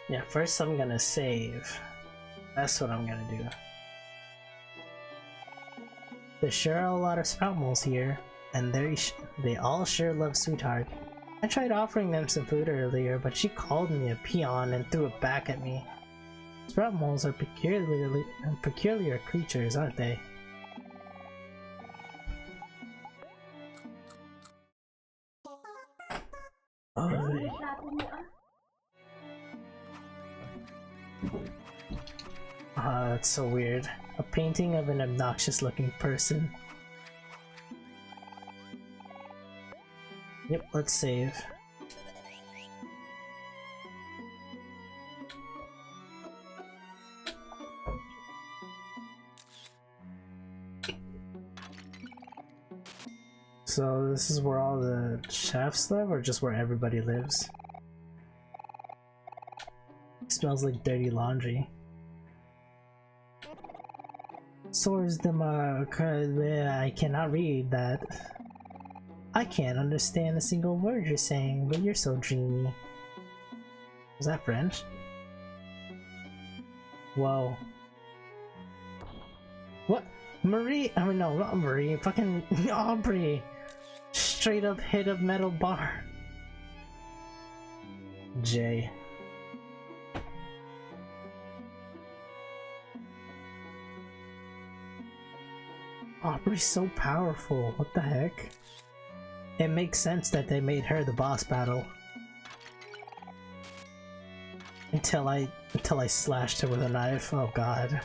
Yeah, first I'm gonna save. That's what I'm gonna do. There's sure a lot of Sprout Moles here, and they all sure love Sweetheart. I tried offering them some food earlier, but she called me a peon and threw it back at me. Sprout Moles are peculiar creatures, aren't they? Oh, that's so weird. A painting of an obnoxious looking person. Yep, let's save. So this is where all the chefs live, or just where everybody lives? It smells like dirty laundry. Source the mark. I cannot read that. I can't understand a single word you're saying, but you're so dreamy. Was that French? Whoa. What? Marie? I mean, no, not Marie. Fucking Aubrey. Straight up hit a metal bar. J. Aubrey's so powerful. What the heck? It makes sense that they made her the boss battle. Until I slashed her with a knife. Oh god.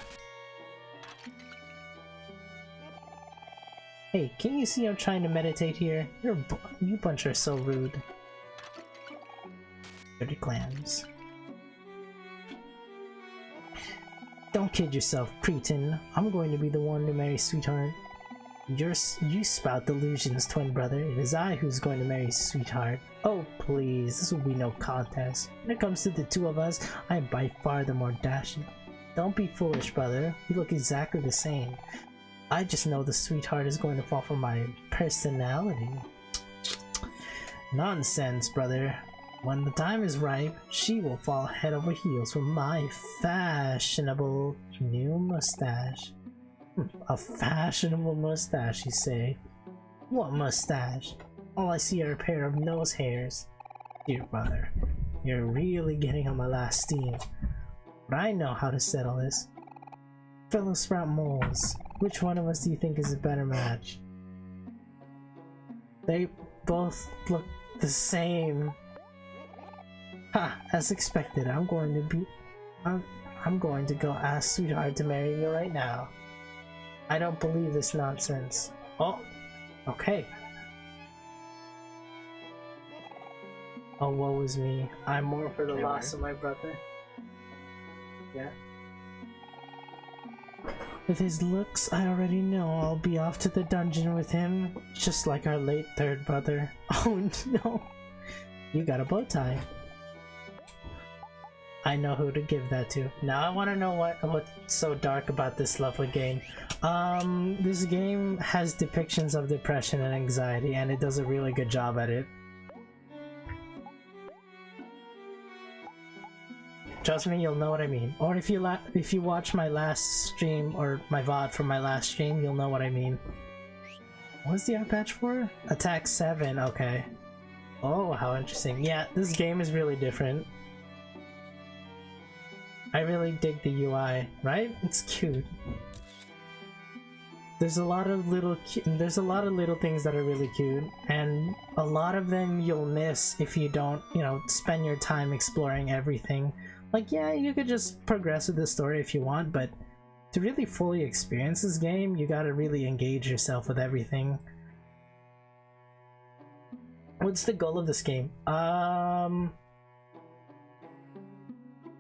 Hey, can you see I'm trying to meditate here? You bunch are so rude. Dirty clams. Don't kid yourself, cretin. I'm going to be the one to marry Sweetheart. You spout delusions, twin brother. It is I who's going to marry Sweetheart. Oh please, this will be no contest. When it comes to the two of us, I am by far the more dashing. Don't be foolish, brother. We look exactly the same. I just know the Sweetheart is going to fall for my personality. Nonsense, brother. When the time is ripe, she will fall head over heels for my fashionable new mustache. A fashionable mustache, you say? What mustache? All I see are a pair of nose hairs. Dear brother, you're really getting on my last steam. But I know how to settle this. Fellow sprout moles, which one of us do you think is a better match? They both look the same. Ha! As expected, I'm going to go ask Sweetheart to marry me right now. I don't believe this nonsense. Oh, okay. Oh, woe is me. I'm more for the loss of my brother. Yeah. With his looks, I already know I'll be off to the dungeon with him, just like our late third brother. Oh no! You got a bow tie. I know who to give that to. Now I want to know what's so dark about this lovely game. This game has depictions of depression and anxiety, and it does a really good job at it. Trust me, you'll know what I mean. Or if you watch my last stream, or my VOD from my last stream, you'll know what I mean. What's the art patch for? Attack 7, okay. Oh, how interesting. Yeah, this game is really different. I really dig the UI, right? It's cute. There's a lot of little things that are really cute, and a lot of them you'll miss if you don't, spend your time exploring everything. Like, yeah, you could just progress with the story if you want, but to really fully experience this game, you gotta really engage yourself with everything. What's the goal of this game?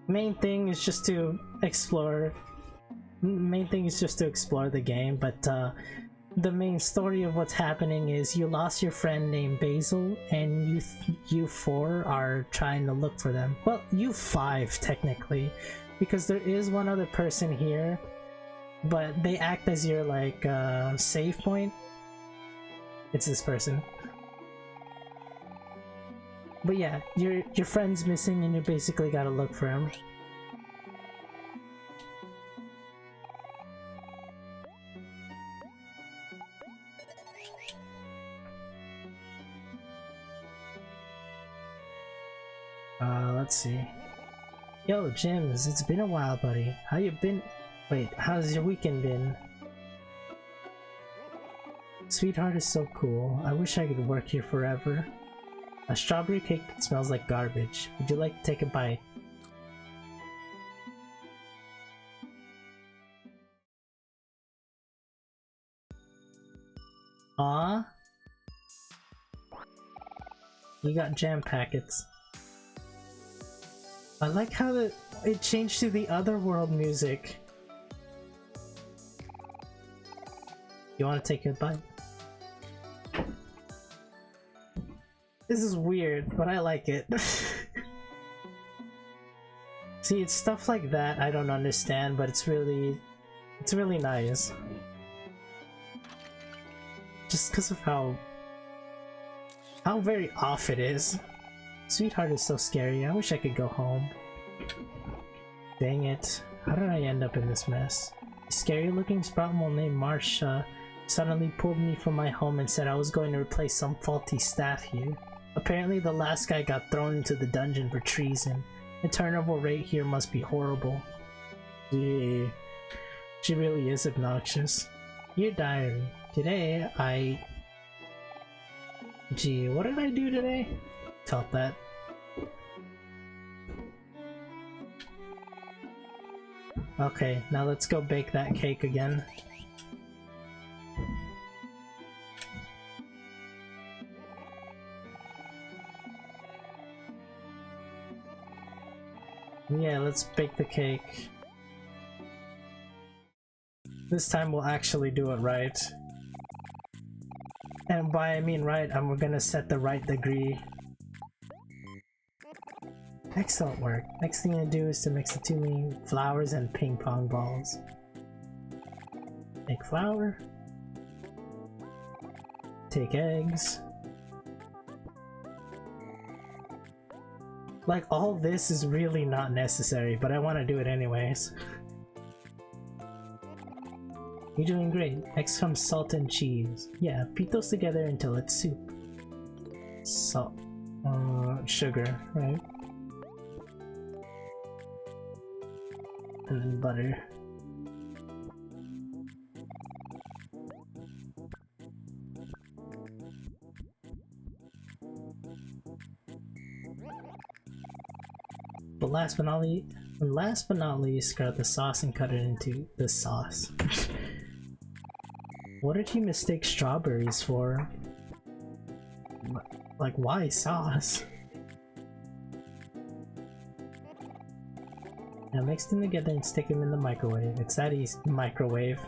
Main thing is just to explore the game, but the main story of what's happening is you lost your friend named Basil, and you four are trying to look for them. Well, you five technically, because there is one other person here, but they act as your save point. It's this person. But yeah, your friend's missing and you basically gotta look for him. Let's see. Yo, Jims, it's been a while, buddy. How you been? Wait, how's your weekend been? Sweetheart is so cool. I wish I could work here forever. A strawberry cake that smells like garbage. Would you like to take a bite? Aww. You got jam packets. I like how it changed to the Otherworld music. You want to take a bite? This is weird, but I like it. See, it's stuff like that I don't understand, but it's really nice. Just because of how How very off it is. Sweetheart is so scary. I wish I could go home. Dang it. How did I end up in this mess? A scary looking sproutmole named Marsha suddenly pulled me from my home and said I was going to replace some faulty staff here. Apparently the last guy got thrown into the dungeon for treason. The turnover rate here must be horrible. Gee, she really is obnoxious. Dear diary, today Gee, what did I do today? Felt that. Okay, now let's go bake that cake again. Yeah, let's bake the cake. This time we'll actually do it right. And by I mean right, we're gonna set the right degree. Excellent work. Next thing to do is to mix the 2 mini flowers and ping pong balls. Make flour. Take eggs. Like, all this is really not necessary, but I want to do it anyways. You're doing great. Next comes salt and cheese. Yeah, beat those together until it's soup. Salt. Sugar, right? And then butter. But last but not least, grab the sauce and cut it into the sauce. What did he mistake strawberries for? Like, why sauce? Now mix them together and stick them in the microwave. It's that easy. Microwave.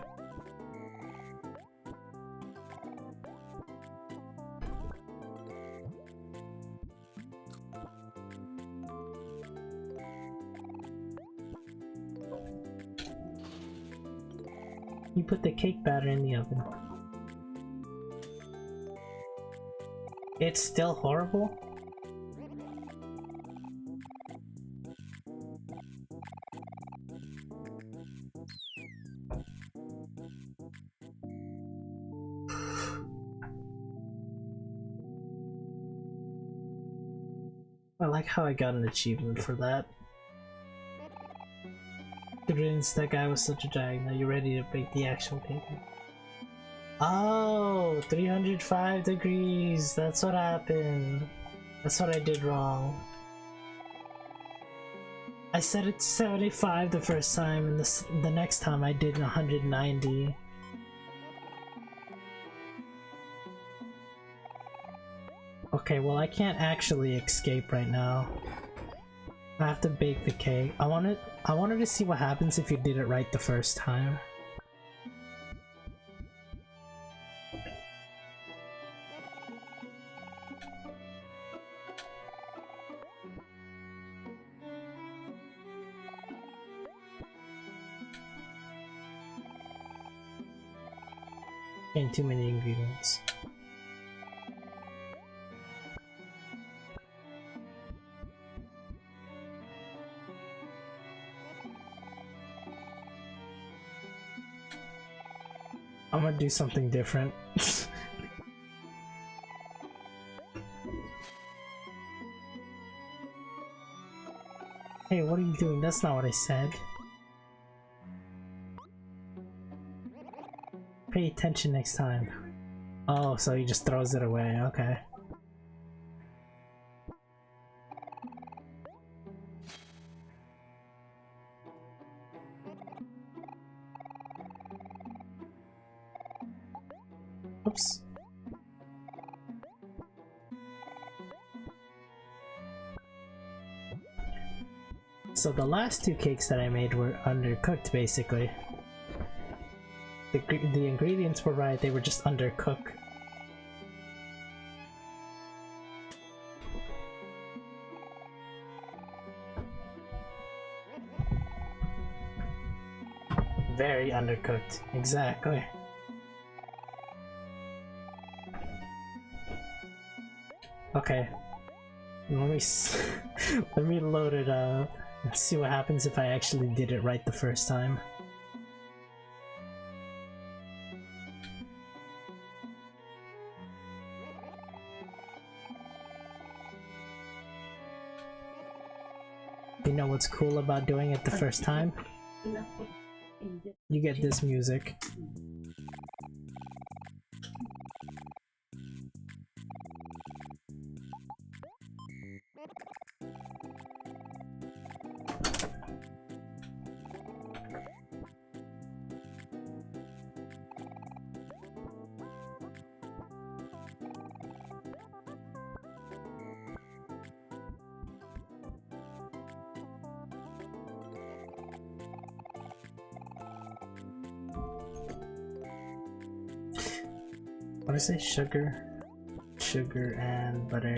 You put the cake batter in the oven. It's still horrible? I like how I got an achievement for that. Convinced that guy was such a jag. Now you're ready to bake the actual cake. Oh, 305 degrees. That's what happened. That's what I did wrong. I set it to 75 the first time, and the next time I did 190. Okay, well I can't actually escape right now. I have to bake the cake. I wanted to see what happens if you did it right the first time. Getting too many ingredients. I'm gonna do something different. Hey, what are you doing? That's not what I said. Pay attention next time. Oh, so he just throws it away. Okay. Oops. So the last 2 cakes that I made were undercooked, basically. The ingredients were right, they were just undercooked. Very undercooked, exactly. Okay. Let me let me load it up and see what happens if I actually did it right the first time. You know what's cool about doing it the first time? You get this music. What did I say? Sugar and butter.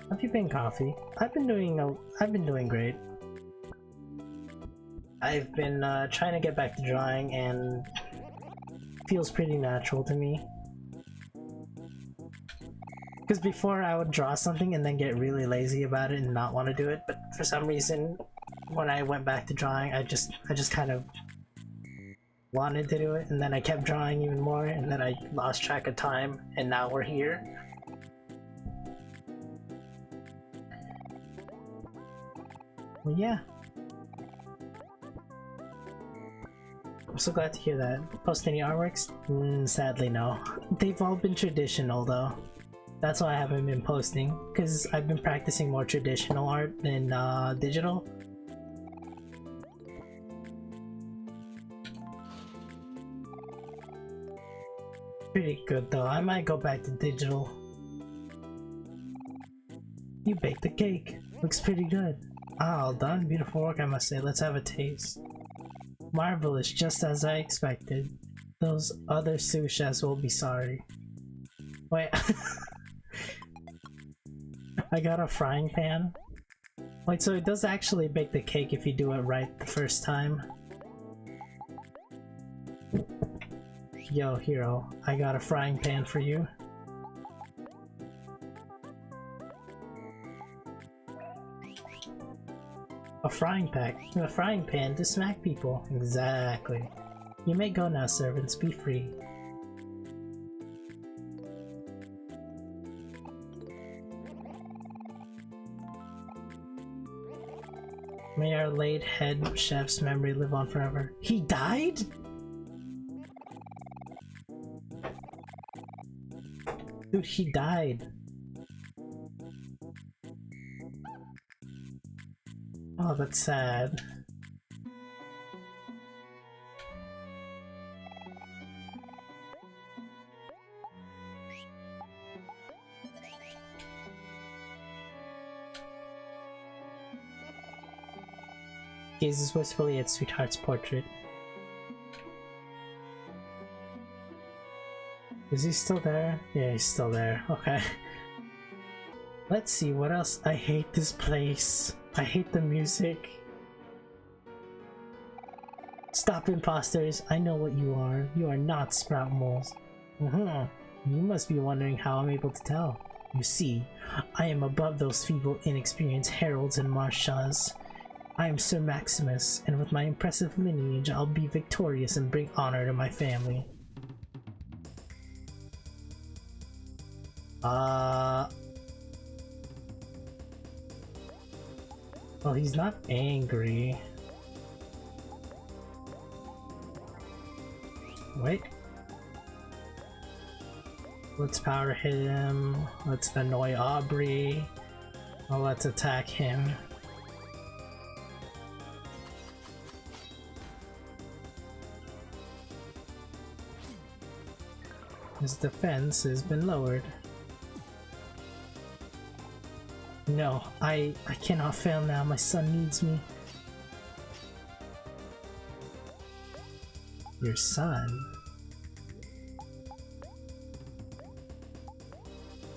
Have you been, Coffee? I've been doing great. I've been trying to get back to drawing and feels pretty natural to me. Because before I would draw something and then get really lazy about it and not want to do it, but for some reason when I went back to drawing I just kind of wanted to do it, and then I kept drawing even more, and then I lost track of time, and now we're here. Well, yeah. I'm so glad to hear that. Post any artworks? Sadly no. They've all been traditional though. That's why I haven't been posting, because I've been practicing more traditional art than digital. Pretty good though. I might go back to digital. You baked the cake. Looks pretty good. Ah, all done. Beautiful work, I must say. Let's have a taste. Marvelous, just as I expected. Those other sous chefs will be sorry. Wait. I got a frying pan? Wait, so it does actually bake the cake if you do it right the first time? Yo, Hero, I got a frying pan for you. A frying pan to smack people. Exactly. You may go now, servants. Be free. May our late head chef's memory live on forever. He died? Dude, he died. Oh, that's sad. Gazes wistfully at Sweetheart's portrait. Is he still there? Yeah, he's still there. Okay. Let's see, what else? I hate this place. I hate the music. Stop, imposters. I know what you are. You are not sprout moles. You must be wondering how I'm able to tell. You see, I am above those feeble, inexperienced heralds and marshals. I am Sir Maximus, and with my impressive lineage, I'll be victorious and bring honor to my family. Well, he's not angry. Wait. Let's power hit him. Let's annoy Aubrey. Well, let's attack him. His defense has been lowered. No, I cannot fail now. My son needs me. Your son?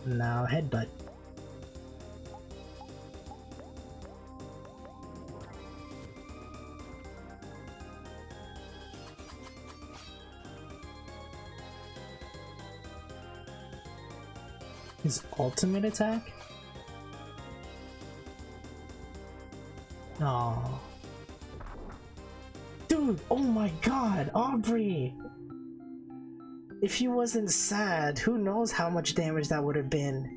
Now headbutt. His ultimate attack? Oh. Dude, oh my god, Aubrey! If he wasn't sad, who knows how much damage that would have been.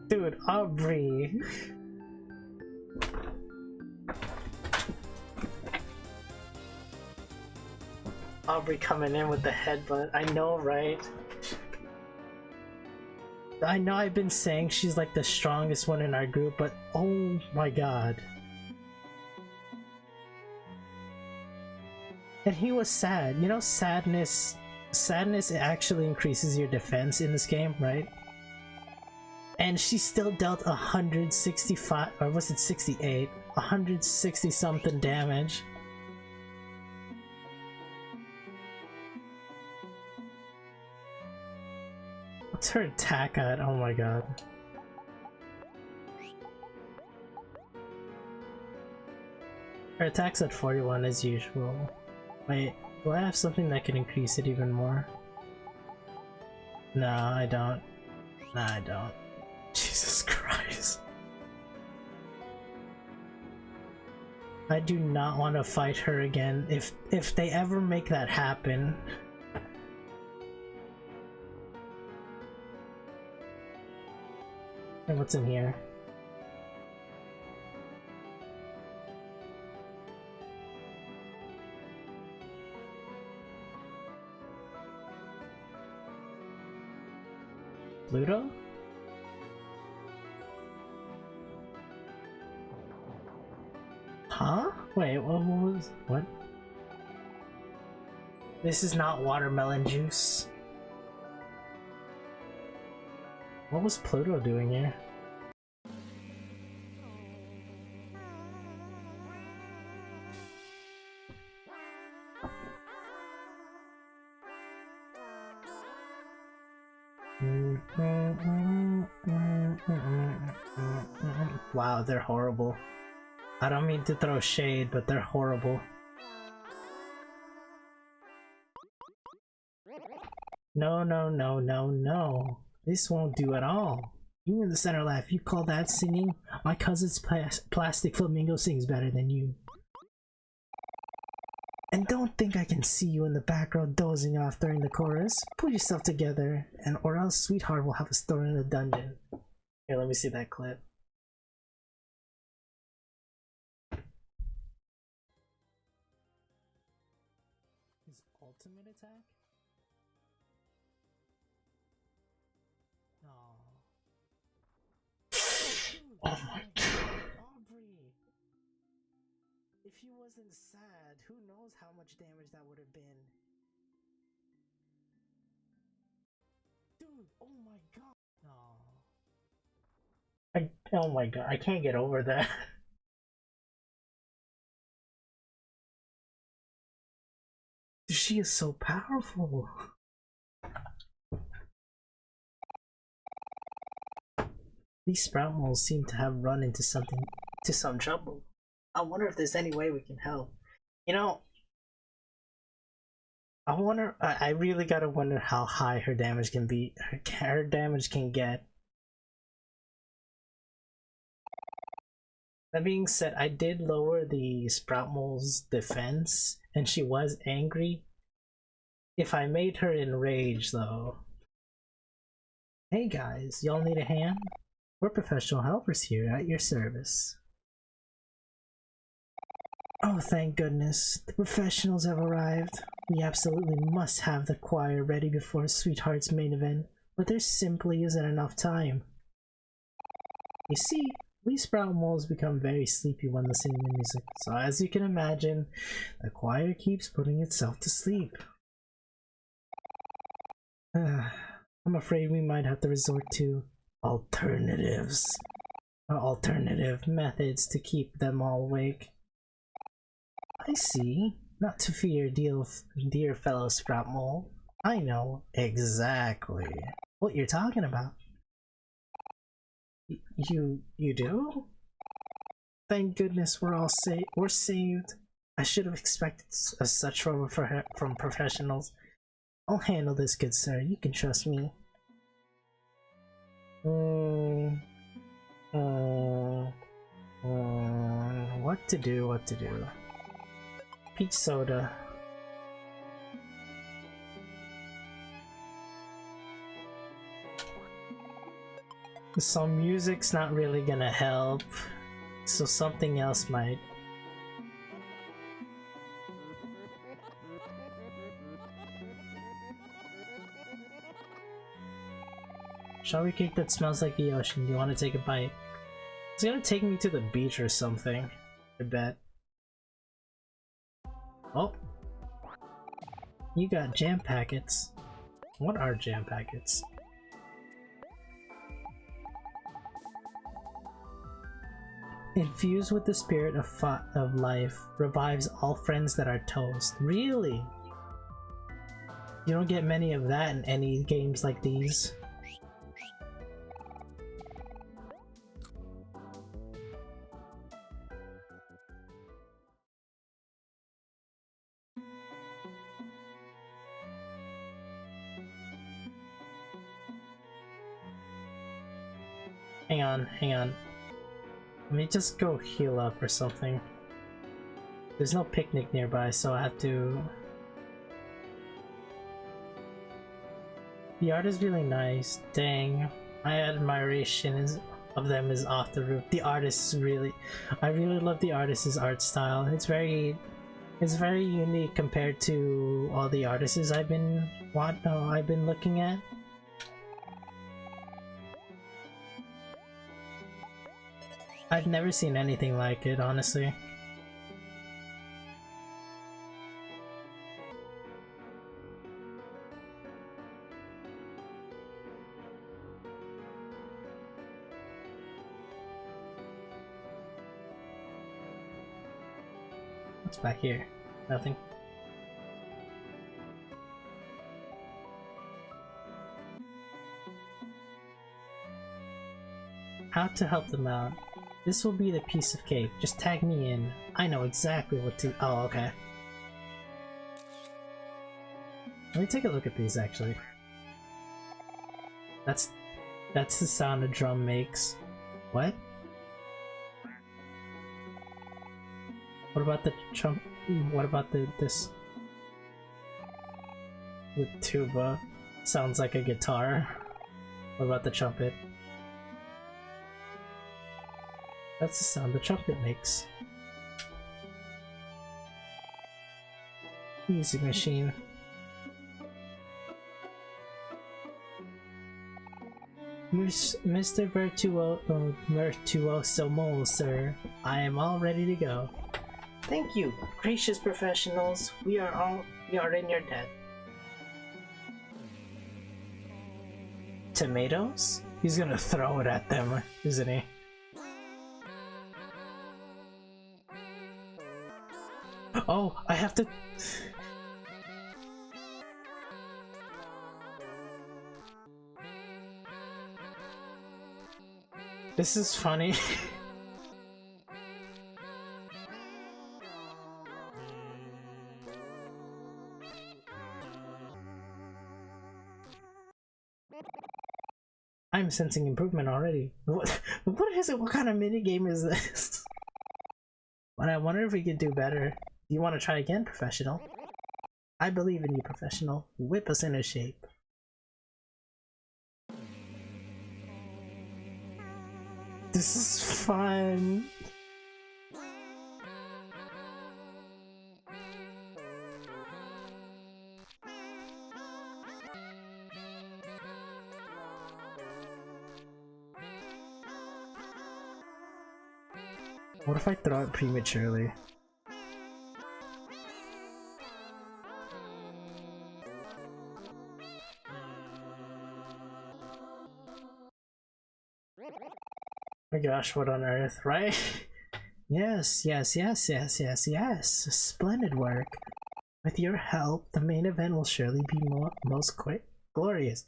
Dude, Aubrey. Aubrey coming in with the headbutt. I know, right? I know I've been saying she's like the strongest one in our group, but oh my god. And he was sad. You know, sadness actually increases your defense in this game, right? And she still dealt 165, or was it 68? 160 something damage. What's her attack at? Oh my god. Her attack's at 41 as usual. Wait, do I have something that can increase it even more? No, I don't. No, I don't. Jesus Christ. I do not want to fight her again. If they ever make that happen. Hey, what's in here? Pluto? Huh? Wait, what? This is not watermelon juice. What was Pluto doing here? Wow, they're horrible. I don't mean to throw shade, but they're horrible. No, no, no, no, no. This won't do at all. You in the center left, you call that singing? My cousin's plastic flamingo sings better than you. And don't think I can see you in the background dozing off during the chorus. Pull yourself together, and or else sweetheart will have us thrown in the dungeon. Here, let me see that clip. His ultimate attack? Oh my god. Aubrey! If he wasn't sad, who knows how much damage that would have been. Dude, oh my god. Oh my god, I can't get over that. She is so powerful. These sprout moles seem to have run into some trouble. I wonder if there's any way we can help. You know, I really gotta wonder how high her damage can be. Her damage can get. That being said, I did lower the sprout mole's defense, and she was angry. If I made her enraged, though. Hey guys, y'all need a hand? We're professional helpers here at your service. Oh, thank goodness. The professionals have arrived. We absolutely must have the choir ready before Sweetheart's main event, but there simply isn't enough time. You see, we sprout moles become very sleepy when listening to music, so as you can imagine, the choir keeps putting itself to sleep. I'm afraid we might have to resort to alternative methods to keep them all awake. I see. Not to fear, dear fellow sprout mole. I know exactly what you're talking about. You do? Thank goodness we're saved. I should have expected such trouble from professionals. I'll handle this, good sir. You can trust me. What to do, what to do. Peach soda. So music's not really gonna help, so something else might. Strawberry cake that smells like the ocean. Do you want to take a bite? It's gonna take me to the beach or something, I bet. Oh! You got jam packets. What are jam packets? Infused with the spirit of life, revives all friends that are toast. Really? You don't get many of that in any games like these. Hang on. Let me just go heal up or something. There's no picnic nearby, so I have to... The art is really nice. Dang. My admiration of them is off the roof. The artist is really... I really love the artist's art style. It's very unique compared to all the artists I've been looking at. I've never seen anything like it, honestly. What's back here? Nothing. How to help them out. This will be the piece of cake. Just tag me in. I know exactly what to— oh, okay. Let me take a look at these, actually. That's the sound a drum makes. What? What about the trump? What about this? The tuba sounds like a guitar. What about the trumpet? That's the sound the trumpet makes. Music machine. Mr. Virtuoso Mole, sir. I am all ready to go. Thank you, gracious professionals. We are in your debt. Tomatoes? He's gonna throw it at them, isn't he? Oh, I have to... This is funny. I'm sensing improvement already. What is it? What kind of minigame is this? But I wonder if we could do better. Do you want to try again, professional? I believe in you, professional. Whip us into shape. This is fun. What if I throw it prematurely? Oh my gosh, what on earth, right? Yes. Splendid work. With your help, the main event will surely be most glorious.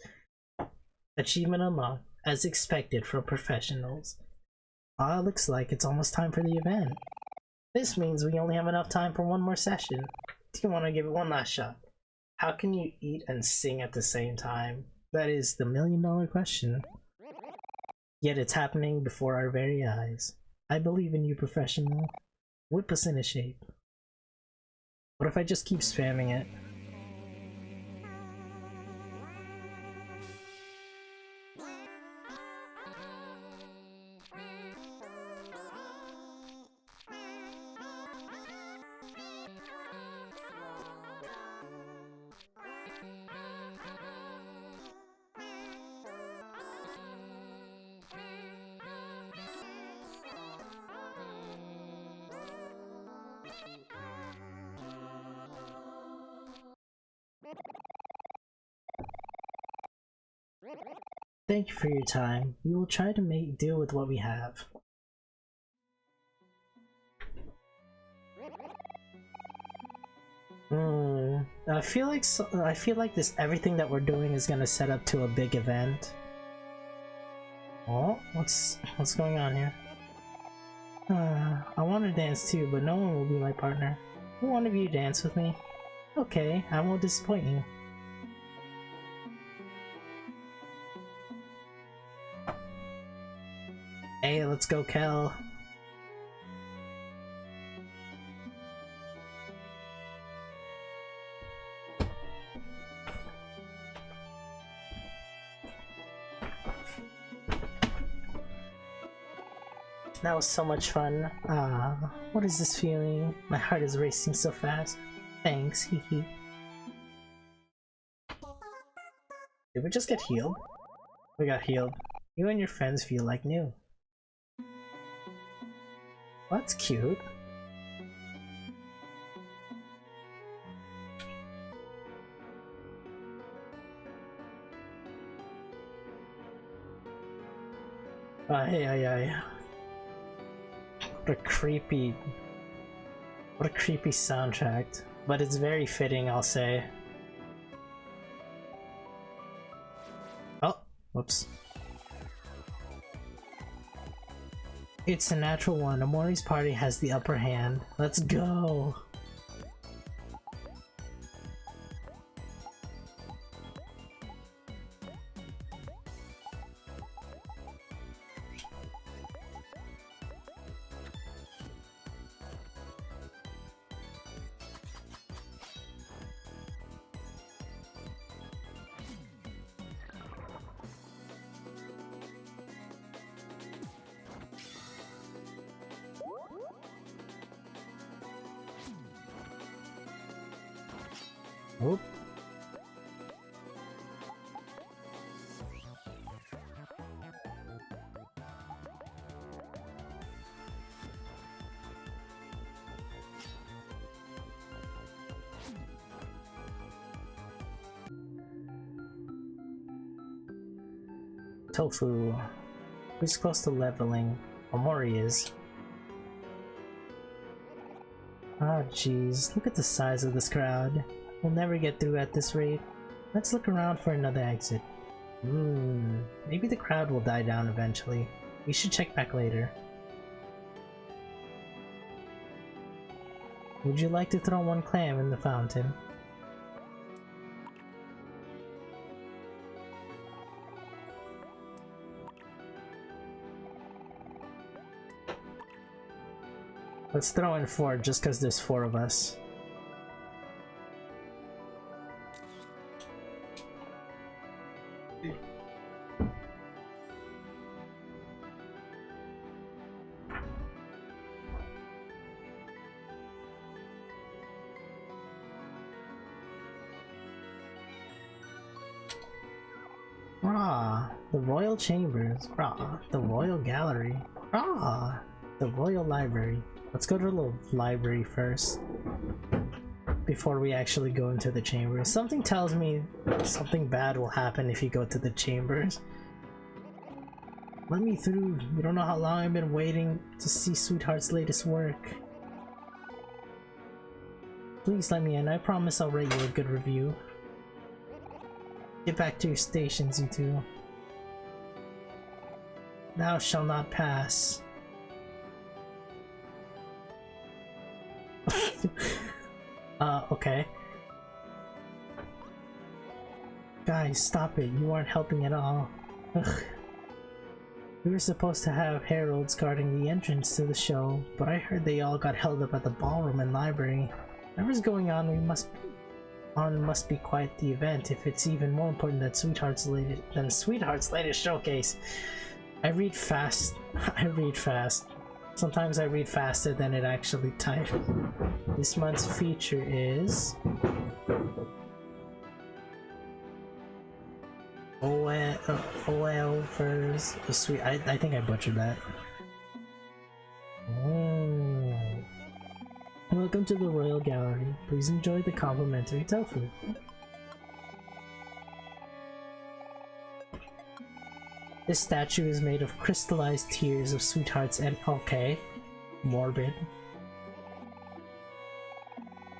Achievement unlocked, as expected from professionals. Ah, looks like it's almost time for the event. This means we only have enough time for one more session. Do you want to give it one last shot? How can you eat and sing at the same time? That is the million-dollar question. Yet it's happening before our very eyes. I believe in you, professional. Whip us into shape. What if I just keep spamming it? Thank you for your time. We will try to make deal with what we have. I feel like this everything that we're doing is gonna set up to a big event. Oh, what's going on here? I want to dance too, but no one will be my partner. Will one of you dance with me? Okay, I won't disappoint you. Hey, let's go, Kel. That was so much fun. What is this feeling? My heart is racing so fast. Thanks, hehe. Did we just get healed? We got healed. You and your friends feel like new. That's cute. Ay. What a creepy soundtrack. But it's very fitting, I'll say. Oh, whoops. It's a natural one. Omori's party has the upper hand. Let's go! Oop. Tofu. Who's close to leveling? Omori is. Ah, jeez. Look at the size of this crowd. We'll never get through at this rate. Let's look around for another exit. Maybe the crowd will die down eventually. We should check back later. Would you like to throw one clam in the fountain? Let's throw in 4 just because there's 4 of us. Rah, the Royal Chambers. Rah, the Royal Gallery. Rah, the Royal Library. Let's go to the library first before we actually go into the chambers. Something tells me something bad will happen if you go to the chambers. Let me through. You don't know how long I've been waiting to see Sweetheart's latest work. Please let me in. I promise I'll write you a good review. Get back to your stations, you two. Thou shalt not pass. Okay. guys, stop it. You aren't helping at all. Ugh. We were supposed to have heralds guarding the entrance to the show, but I heard they all got held up at the ballroom and library. Whatever's going on, must be quite the event if it's even more important than Sweetheart's latest showcase. I read fast. I read fast. Sometimes I read faster than it actually types. This month's feature is OL for sweet. I think I butchered that. Oh. Welcome to the Royal Gallery. Please enjoy the complimentary tofu. This statue is made of crystallized tears of Sweetheart's and okay, morbid.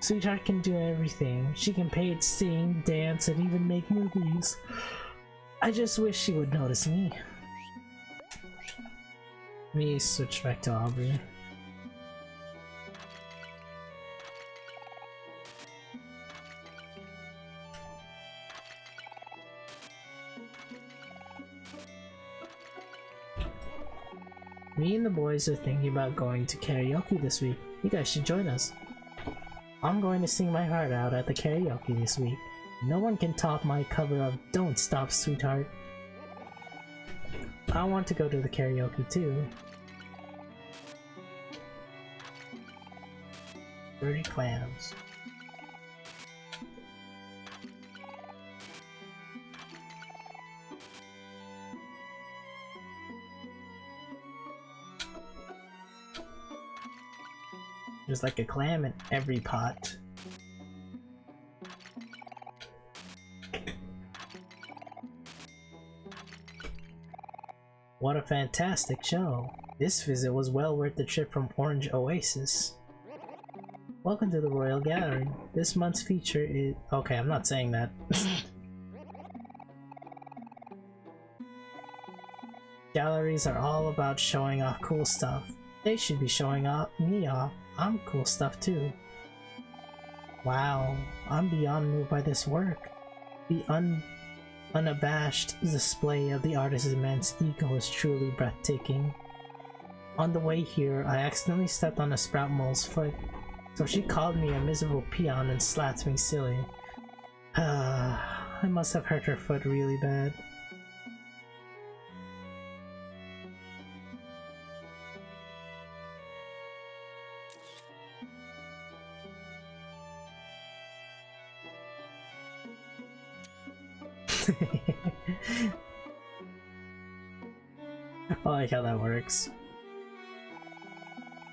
Sweetheart can do everything. She can paint, sing, dance, and even make movies. I just wish she would notice me. Let me switch back to Aubrey. Me and the boys are thinking about going to karaoke this week. You guys should join us. I'm going to sing my heart out at the karaoke this week. No one can top my cover of Don't Stop Sweetheart. I want to go to the karaoke too. 30 clams. There's like a clam in every pot. What a fantastic show. This visit was well worth the trip from Orange Oasis. Welcome to the Royal Gallery. This month's feature is... Okay, I'm not saying that. Galleries are all about showing off cool stuff. They should be showing me off. I'm cool stuff too. Wow, I'm beyond moved by this work. The unabashed display of the artist's immense ego is truly breathtaking. On the way here, I accidentally stepped on a sprout mole's foot, so she called me a miserable peon and slapped me silly. I must have hurt her foot really bad. I like how that works.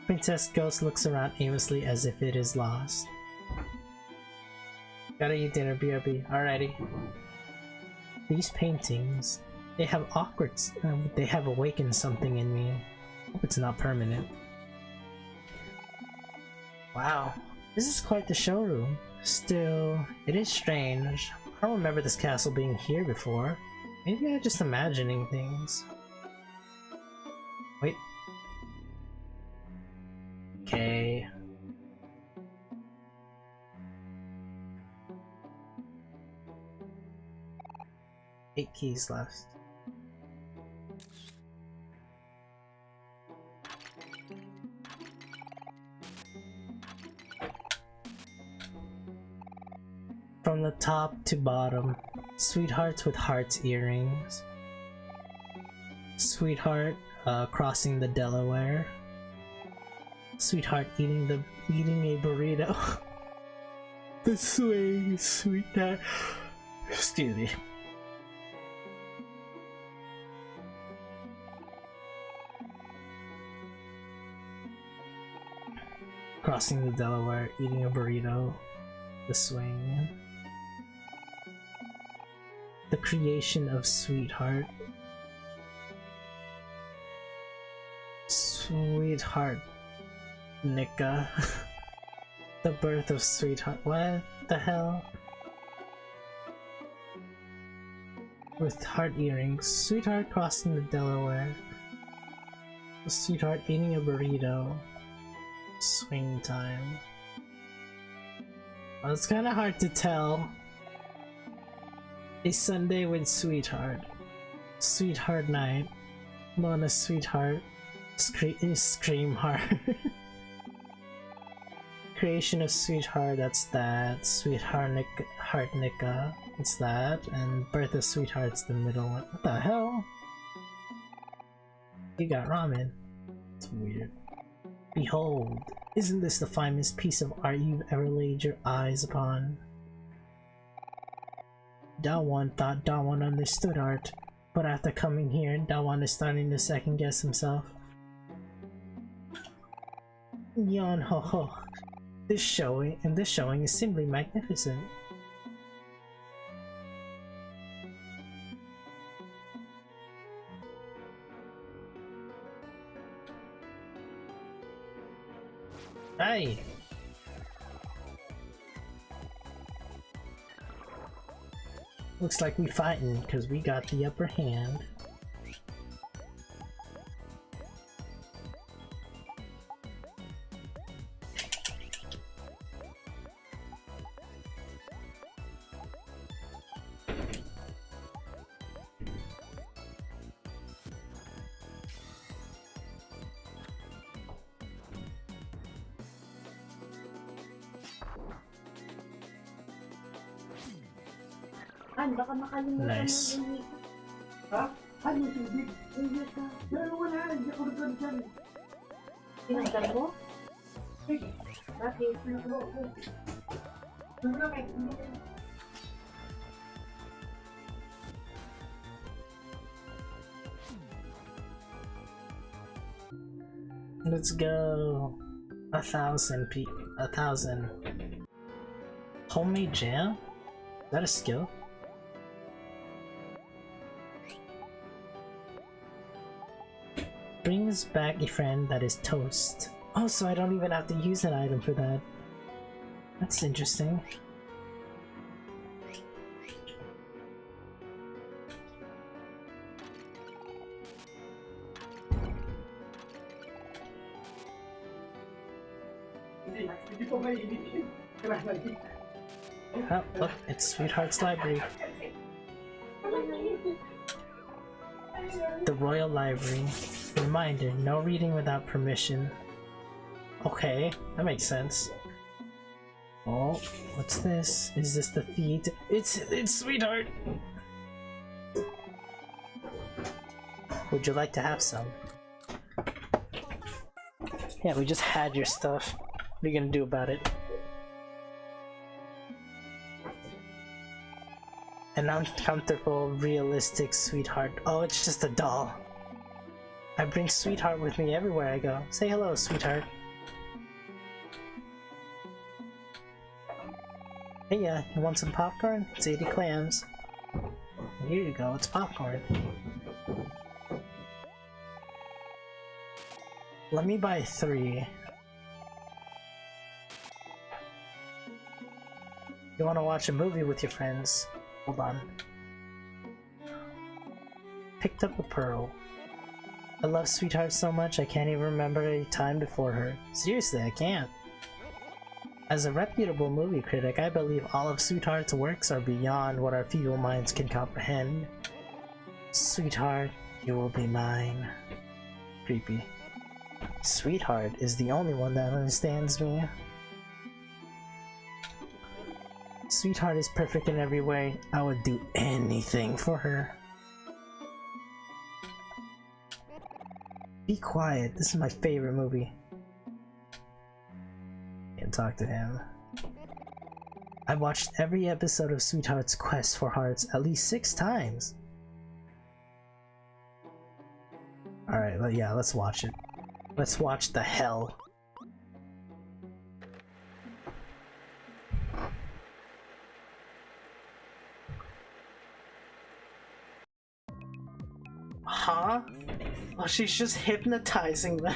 Princess Ghost looks around aimlessly as if it is lost. Gotta eat dinner, BRB. Alrighty. These paintings, they have they have awakened something in me. Hope it's not permanent. Wow, this is quite the showroom. Still, it is strange. I don't remember this castle being here before. Maybe I'm just imagining things. Wait. Okay. Eight keys left. From the top to bottom, Sweethearts with hearts earrings. Sweetheart crossing the Delaware. Sweetheart eating a burrito. The swing, Sweetheart. Excuse me. Crossing the Delaware, eating a burrito. The swing. The creation of Sweetheart. Sweetheart Nika. The birth of Sweetheart. What the hell? With heart earrings. Sweetheart crossing the Delaware. Sweetheart eating a burrito. Swing time. Well, it's kind of hard to tell. A Sunday with Sweetheart. Sweetheart night. Mona Sweetheart. Scream Heart. Creation of Sweetheart, that's that. Sweetheart Nika, it's that. And Birth of Sweetheart's the middle one. What the hell? You got ramen. It's weird. Behold, isn't this the finest piece of art you've ever laid your eyes upon? Dawan thought Dawan understood art, but after coming here, Dawan is starting to second guess himself. Yon ho ho. This showing is simply magnificent. Hey! Looks like we fighting because we got the upper hand. Baka makalimutan Nice. mo yung ha? Ano tubig? Hindi ka. Pero wala, hindi ako nagkan dyan. Pinagkan mo? Sige. Bakit? Pinagkan mo. Let's go. 1,000 1,000. Homemade jam? Is that a skill? Brings back a friend that is toast. Oh, so I don't even have to use an item for that. That's interesting. Oh, look, it's Sweetheart's Library. The Royal Library. Reminder, no reading without permission. Okay, that makes sense. Oh, what's this? Is this the feed? It's Sweetheart! Would you like to have some? Yeah, we just had your stuff. What are you gonna do about it? An uncomfortable, realistic Sweetheart. Oh, it's just a doll. I bring Sweetheart with me everywhere I go. Say hello, Sweetheart. Hey, you want some popcorn? It's 80 clams. Here you go, it's popcorn. Let me buy 3. You wanna watch a movie with your friends? Hold on. Picked up a pearl. I love Sweetheart so much I can't even remember a time before her. Seriously, I can't. As a reputable movie critic, I believe all of Sweetheart's works are beyond what our feeble minds can comprehend. Sweetheart, you will be mine. Creepy. Sweetheart is the only one that understands me. Sweetheart is perfect in every way. I would do anything for her. Be quiet. This is my favorite movie. Can't talk to him. I've watched every episode of Sweetheart's Quest for Hearts at least 6 times. Alright, yeah, let's watch it. Let's watch the hell. Huh? Oh, she's just hypnotizing them.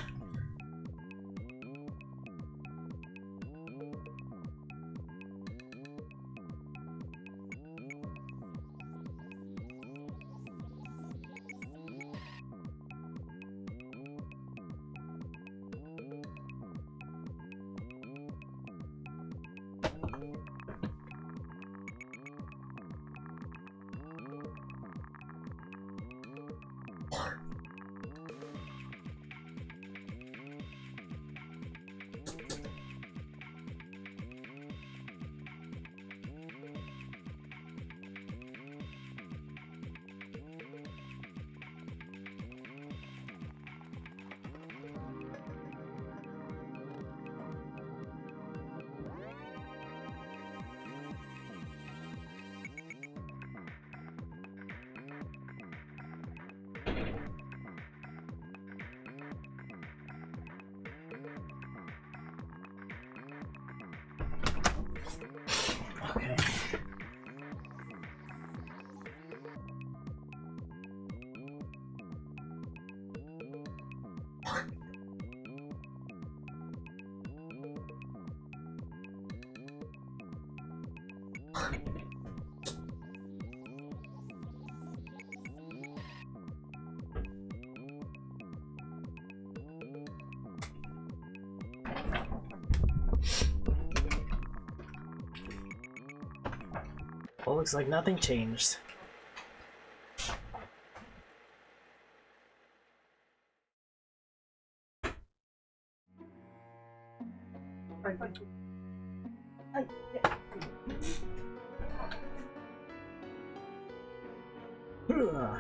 looks like nothing changed. Ugh.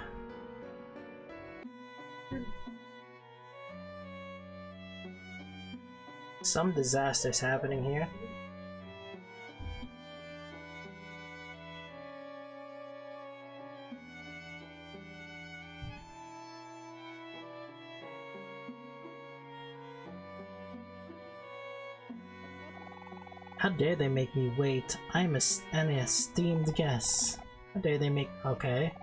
Some disasters happening here. How dare they make me wait? I'm an esteemed guest. How dare they make— okay.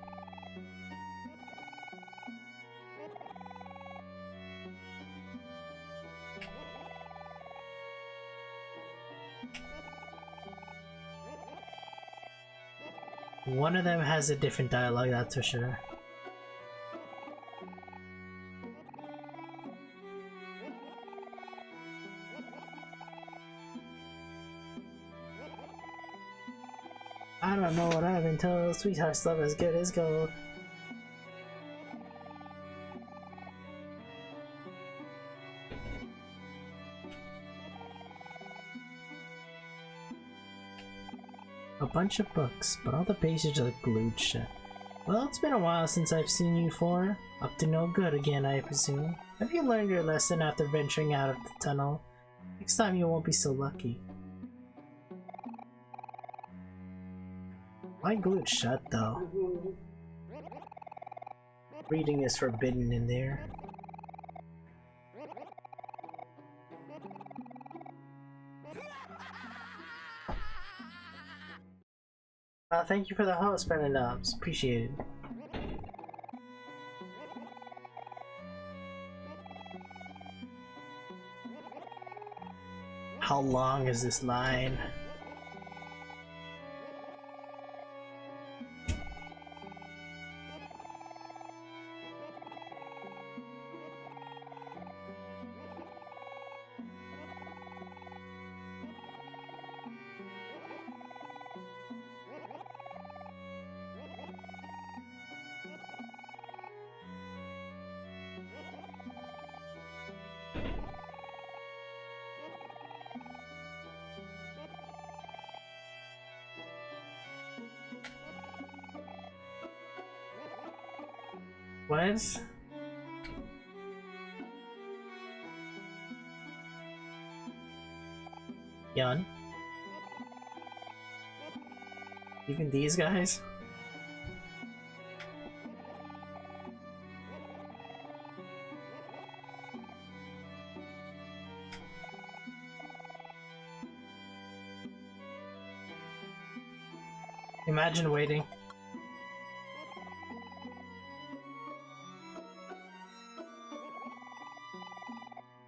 One of them has a different dialogue, that's for sure. I don't know what I've been told. Sweetheart's love as good as gold. A bunch of books, but all the pages are glued shut. Well, it's been a while since I've seen you four. Up to no good again, I presume. Have you learned your lesson after venturing out of the tunnel? Next time you won't be so lucky. Why glued shut, though? Reading is forbidden in there. Thank you for the host, Brennan Knobs. Appreciate it. How long is this line? What? Yun? Even these guys? Imagine waiting.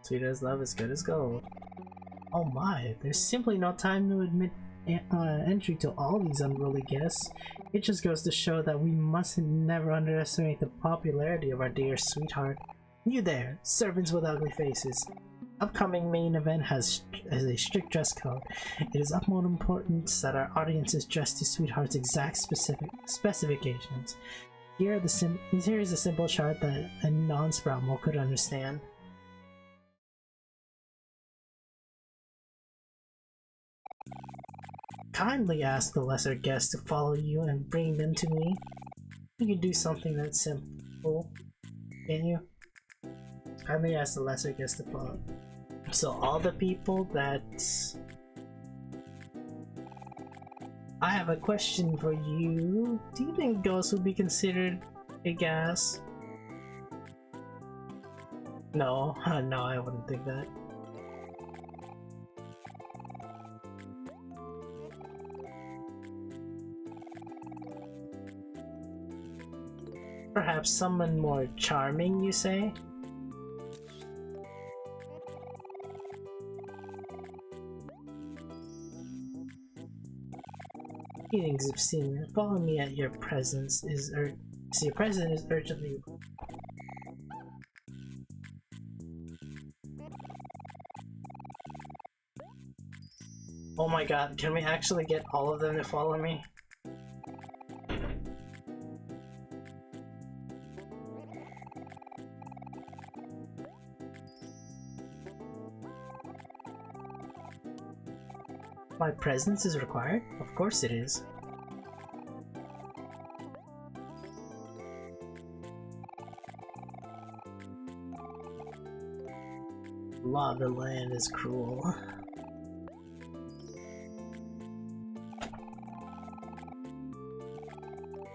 Sweet as love, as good as gold. Oh my, there's simply no time to admit entry to all these unruly guests. It just goes to show that we must never underestimate the popularity of our dear sweetheart. You there, servants with ugly faces. Upcoming main event has a strict dress code. It is of utmost importance that our audience is dressed to sweetheart's exact specifications. Here is a simple chart that a non-Sproutmo could understand. Kindly ask the lesser guests to follow you and bring them to me. You can do something that simple, can you? Kindly ask the lesser guests to follow. So all the people that... I have a question for you. Do you think ghosts would be considered a gas? No, no, I wouldn't think that. Perhaps someone more charming, you say? Greetings, obscene. Follow me at your presence is your presence is urgently. Oh my god, can we actually get all of them to follow me? My presence is required? Of course it is. Law of the land is cruel.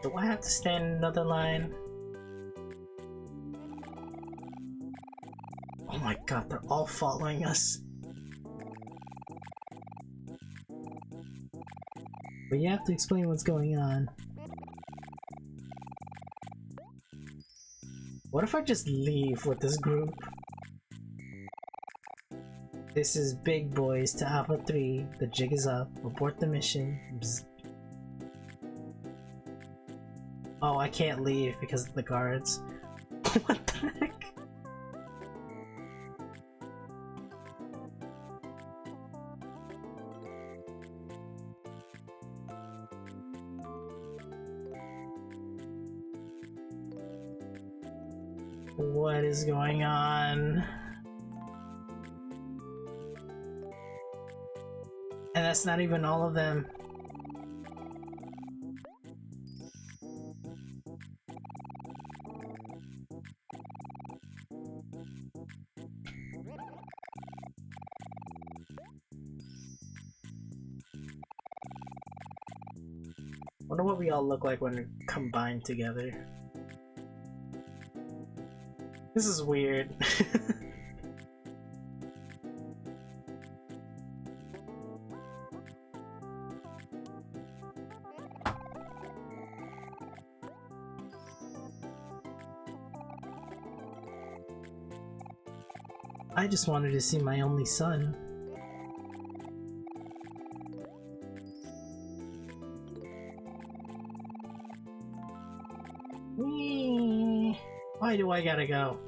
Do I have to stand in another line? Oh my god, they're all following us. But you have to explain what's going on. What if I just leave with this group? This is Big Boys to Alpha 3. The jig is up. Abort the mission. Bzz. Oh, I can't leave because of the guards. What the heck? What is going on? And that's not even all of them. Wonder what we all look like when we're combined together. This is weird. I just wanted to see my only son. Whee! Why do I gotta go?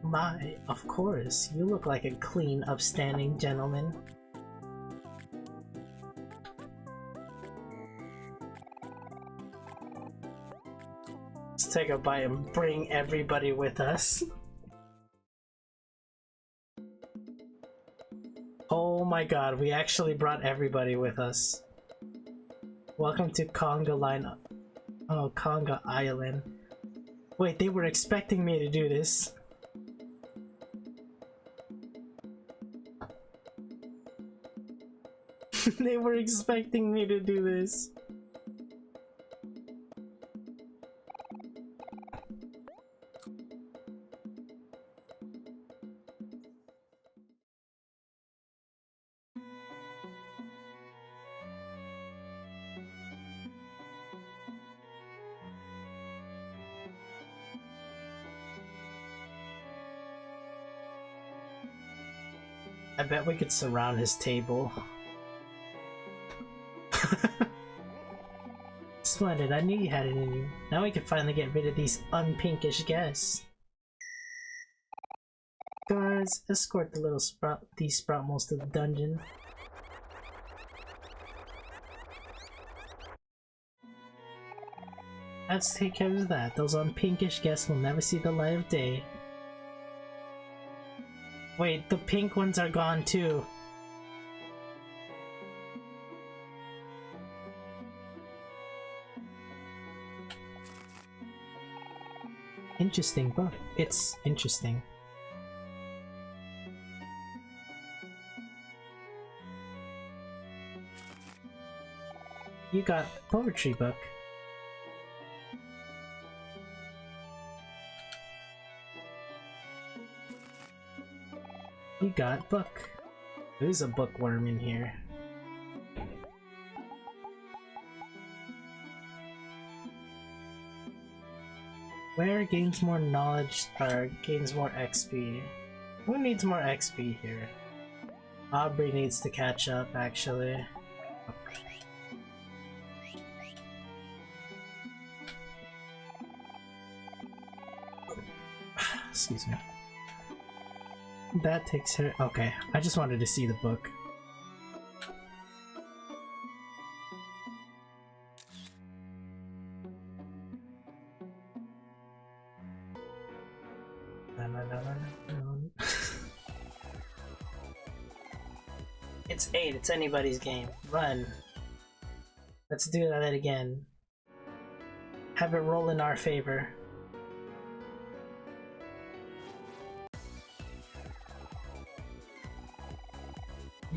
My, of course, you look like a clean, upstanding gentleman. Let's take a bite and bring everybody with us. Oh my god, we actually brought everybody with us. Welcome to Conga Line. Oh, Conga Island. Wait, they were expecting me to do this. They were expecting me to do this. I bet we could surround his table. Splendid, I knew you had it in you. Now we can finally get rid of these unpinkish guests. Guards, escort the little these sproutmoles to the dungeon. Let's take care of that. Those unpinkish guests will never see the light of day. Wait, the pink ones are gone too. Interesting book. It's interesting. You got poetry book. You got book. There's a bookworm in here. Where gains more knowledge or gains more XP? Who needs more XP here? Aubrey needs to catch up, actually. Excuse me. That takes her. Okay, I just wanted to see the book. It's 8, it's anybody's game. Run. Let's do that again. Have it roll in our favor.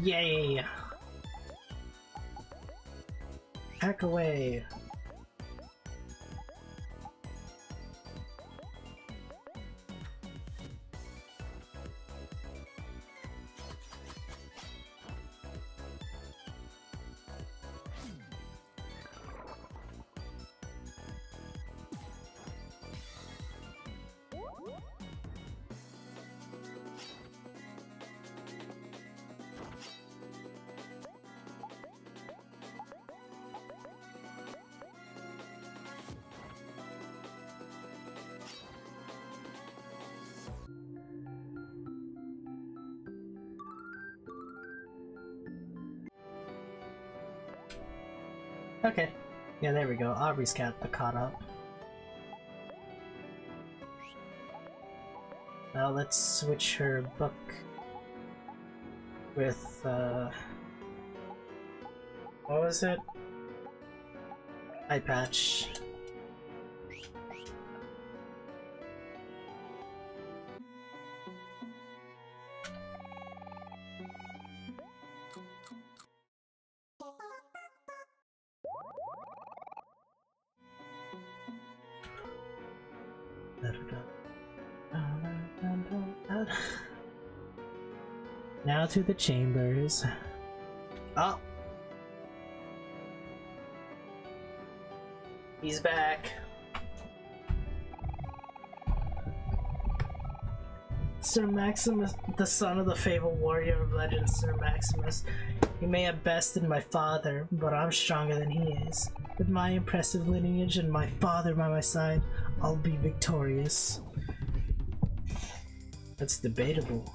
Yay! Hack away. Okay. Yeah, there we go. Aubrey's got the caught up. Now let's switch her book with, what was it? Eye patch. Now to the chambers. Oh! He's back. Sir Maximus, the son of the fabled warrior of legend, Sir Maximus. He may have bested my father, but I'm stronger than he is. With my impressive lineage and my father by my side, I'll be victorious. That's debatable.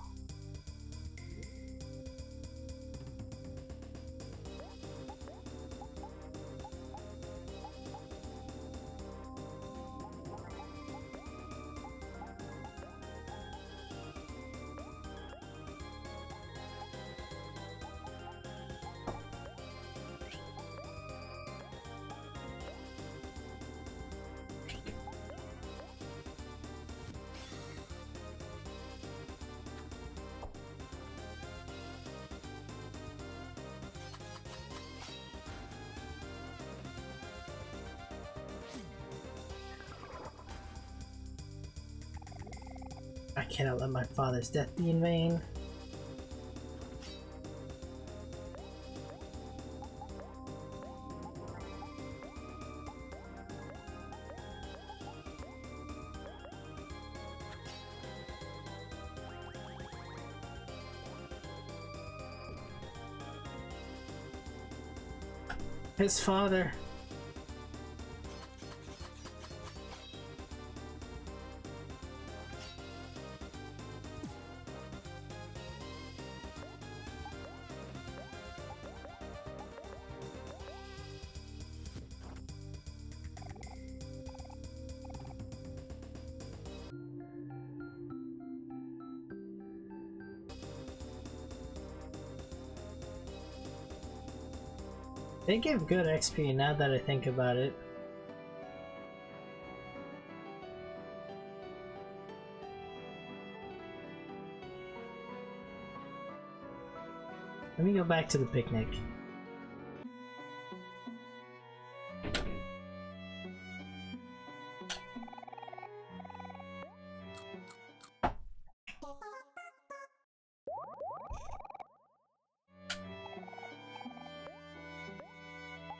I cannot let my father's death be in vain. His father. They give good XP now that I think about it. Let me go back to the picnic.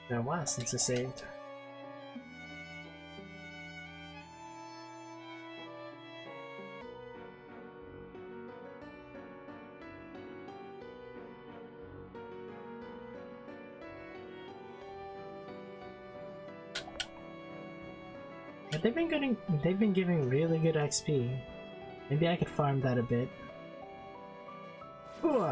Been a while since I saved. But they've been giving really good XP. Maybe I could farm that a bit. Ooh.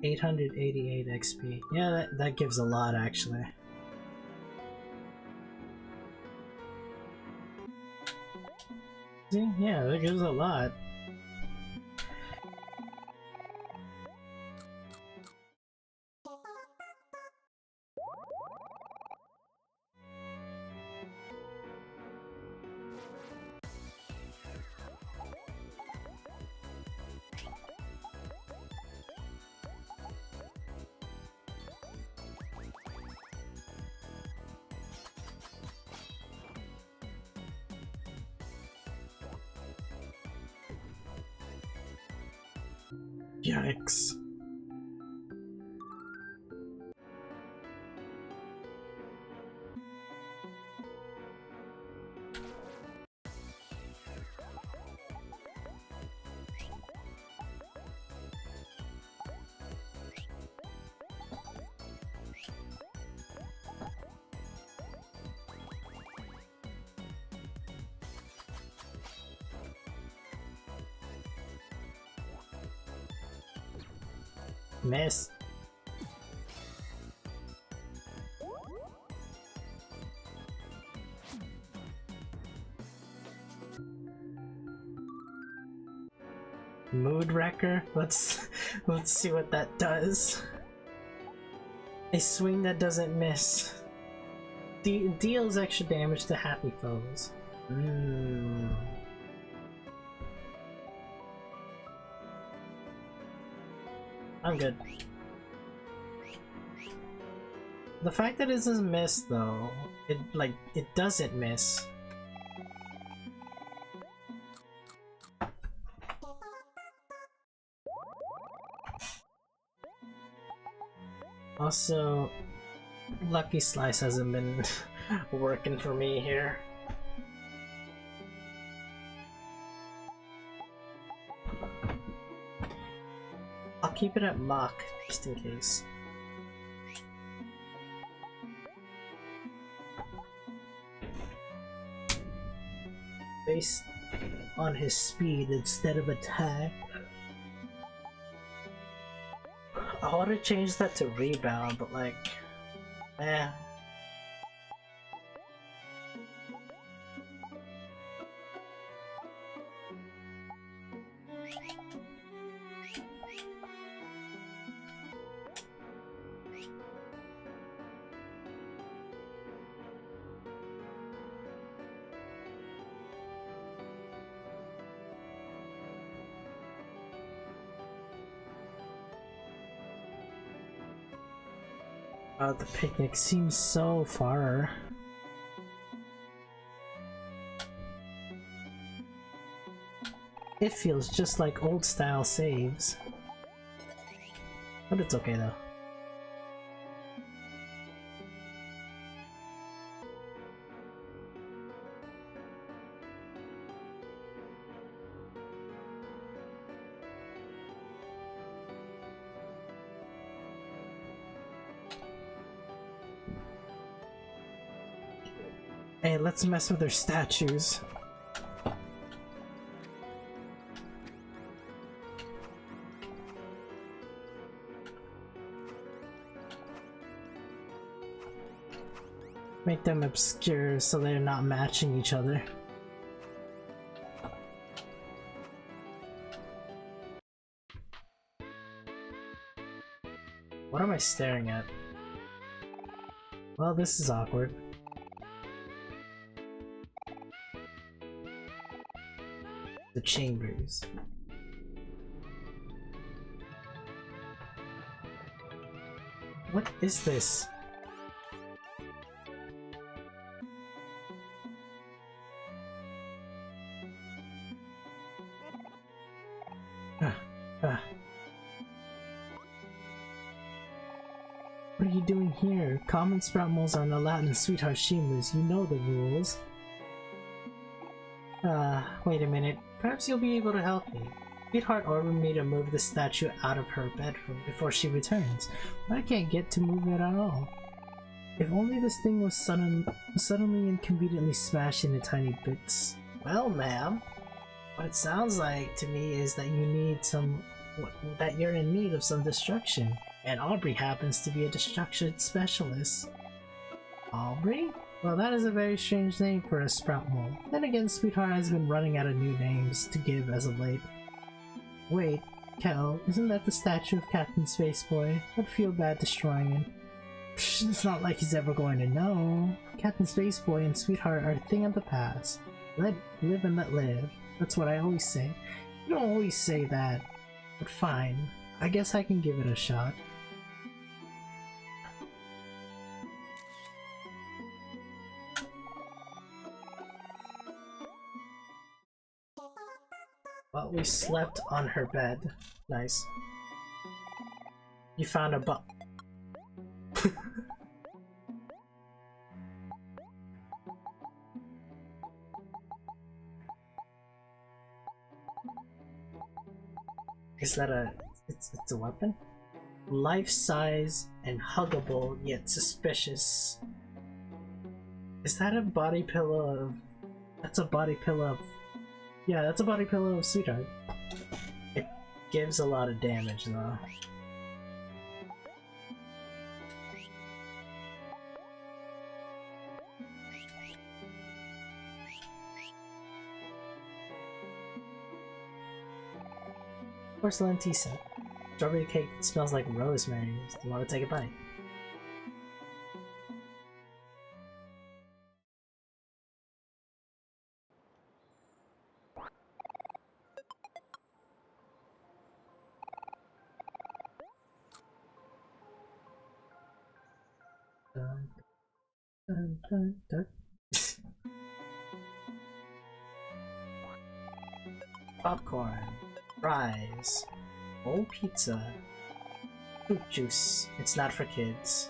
888 XP. Yeah, that gives a lot actually. See? Yeah, that gives a lot. Yikes. Miss. Mood Wrecker? Let's see what that does. A swing that doesn't miss. Deals extra damage to happy foes. I'm good. The fact that it doesn't miss though, it doesn't miss. Also, Lucky Slice hasn't been working for me here. I'll keep it at Mach, just in case. Based on his speed instead of attack. I want to change that to rebound, but like, eh. The picnic seems so far. It feels just like old style saves. But it's okay though. Hey, let's mess with their statues. Make them obscure so they're not matching each other. What am I staring at? Well, this is awkward. The chambers. What is this? What are you doing here? Common sprout moles are the Latin sweetheart Shimus. You know the rules. Wait a minute. Perhaps you'll be able to help me. Sweetheart ordered me to move the statue out of her bedroom before she returns, but I can't get to move it at all. If only this thing was suddenly and conveniently smashed into tiny bits. Well, ma'am, what it sounds like to me is that that you're in need of some destruction, and Aubrey happens to be a destruction specialist. Aubrey? Well, that is a very strange name for a sprout mole. Then again, Sweetheart has been running out of new names to give as of late. Wait, Kel, isn't that the statue of Captain Spaceboy? I'd feel bad destroying him. Psh, it's not like he's ever going to know. Captain Spaceboy and Sweetheart are a thing of the past. Let live and let live. That's what I always say. You don't always say that. But fine, I guess I can give it a shot. Well, we slept on her bed. Nice. You found a Is that it's a weapon? Life-size and huggable, yet suspicious. Is that a body pillow of... That's a body pillow of... Yeah, that's a body pillow of Sweetheart. It gives a lot of damage though. Porcelain tea set. Strawberry cake smells like rosemary. Do you want to take a bite? Dun, dun, dun, dun. Popcorn, fries, whole pizza, fruit juice. It's not for kids.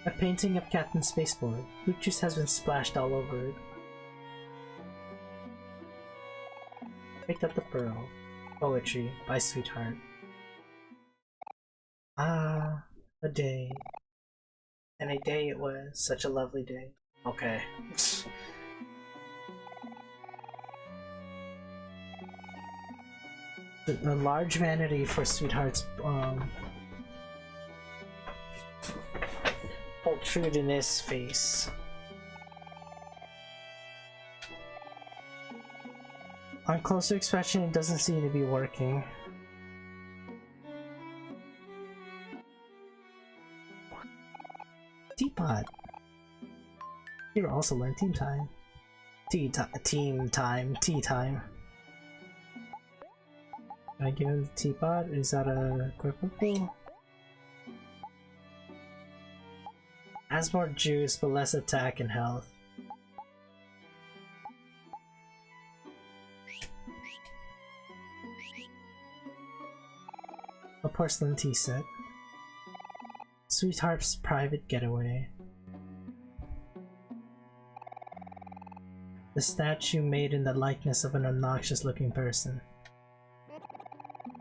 A painting of Captain Spaceboy. Fruit juice has been splashed all over it. Picked up the pearl. Poetry by Sweetheart. Ah, a day. And a day it was. Such a lovely day. Okay. A large vanity for Sweetheart's protrude-in-his face. On closer inspection, it doesn't seem to be working. Teapot. Here also learn team time. Tea time. Can I give him the teapot? Is that a equipable? Has more juice but less attack and health. A porcelain tea set. Sweetheart's private getaway. The statue made in the likeness of an obnoxious looking person.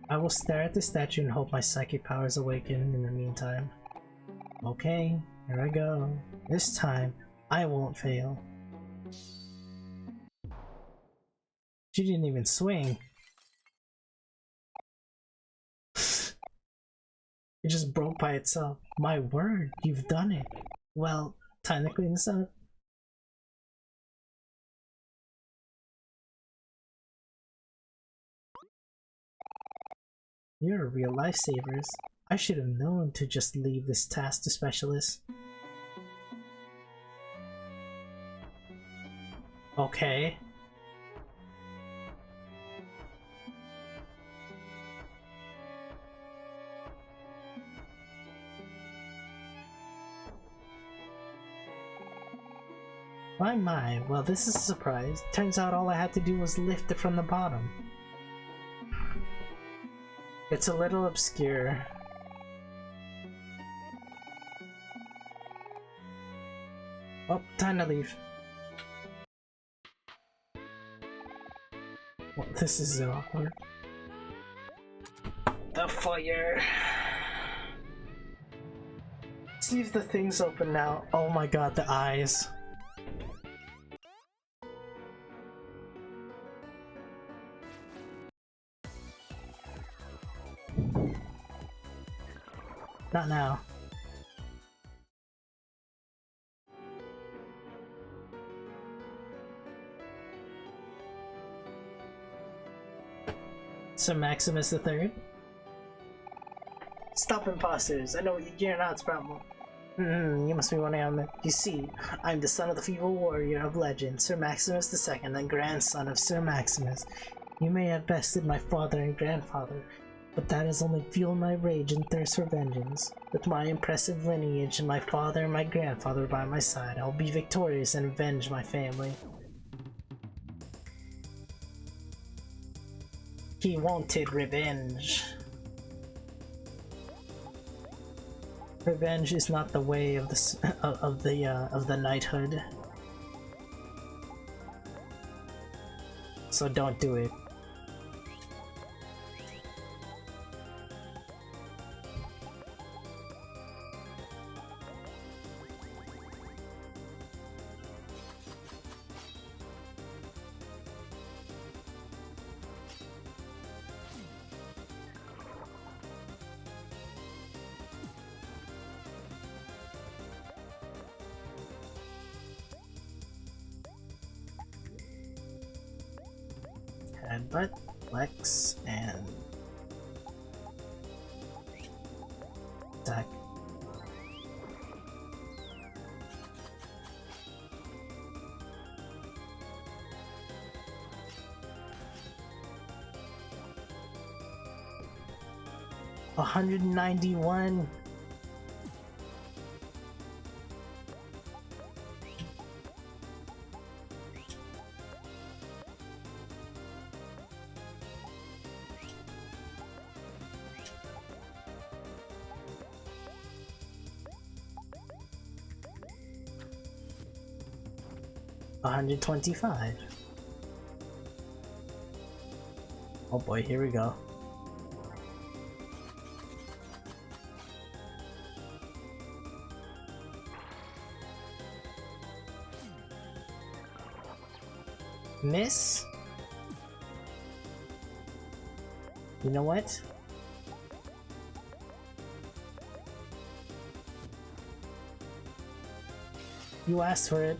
I will stare at the statue and hope my psychic powers awaken in the meantime. Okay, here I go. This time, I won't fail. She didn't even swing. It just broke by itself. My word, you've done it. Well, time to clean this up. You're a real lifesavers. I should have known to just leave this task to specialists. Okay. My, well this is a surprise. Turns out all I had to do was lift it from the bottom. It's a little obscure. Oh, time to leave. Well, this is so awkward. The fire. See if the thing's open now. Oh my god, the eyes. Not now. Sir Maximus the Third? Stop imposters! I know you're not Sproutmo. You must be wondering how you see, I'm the son of the feeble warrior of legend, Sir Maximus II, and grandson of Sir Maximus. You may have bested my father and grandfather, but that has only fueled my rage and thirst for vengeance. With my impressive lineage and my father and my grandfather by my side, I'll be victorious and avenge my family. He wanted revenge. Revenge is not the way of the knighthood. So don't do it. Headbutt, flex, and attack. $191. $125. Oh boy, here we go. Miss? You know what? You asked for it.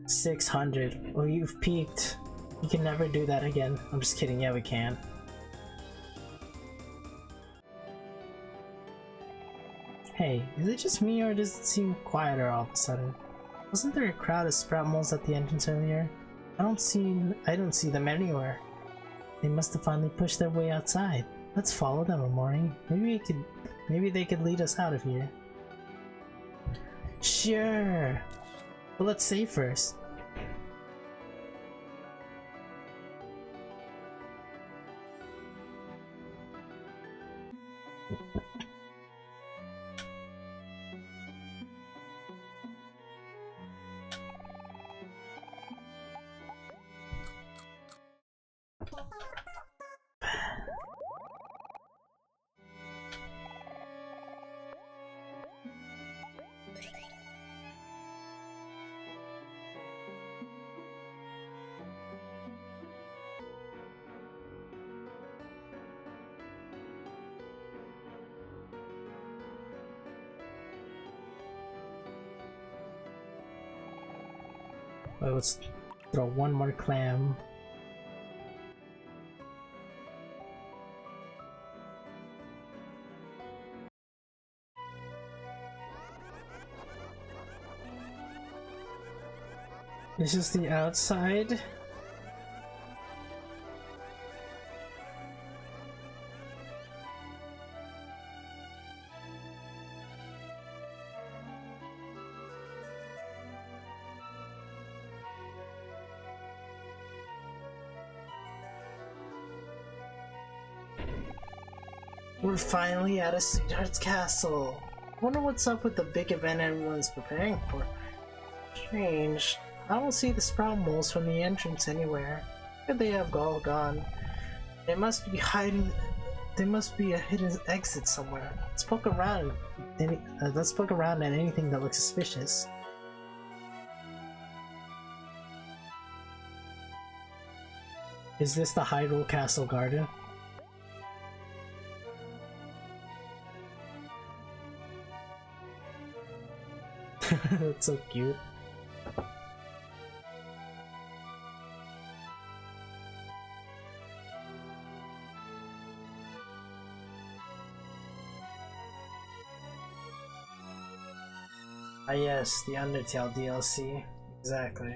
$600. Well, you've peaked. You can never do that again. I'm just kidding. Yeah, we can. Hey, is it just me or does it seem quieter all of a sudden? Wasn't there a crowd of sprout moles at the entrance earlier? I don't see them anywhere. They must have finally pushed their way outside. Let's follow them, Omori. Maybe they could lead us out of here. Sure. But let's save first. let's throw one more clam. This is the outside. We're finally at a Sweetheart's Castle. Wonder what's up with the big event everyone's preparing for. Strange. I don't see the sprout moles from the entrance anywhere. Where'd they have all gone? They must be hiding. There must be a hidden exit somewhere. Let's poke around. Let's poke around at anything that looks suspicious. Is this the Hyrule Castle Garden? That's so cute. Ah yes, the Undertale DLC. Exactly.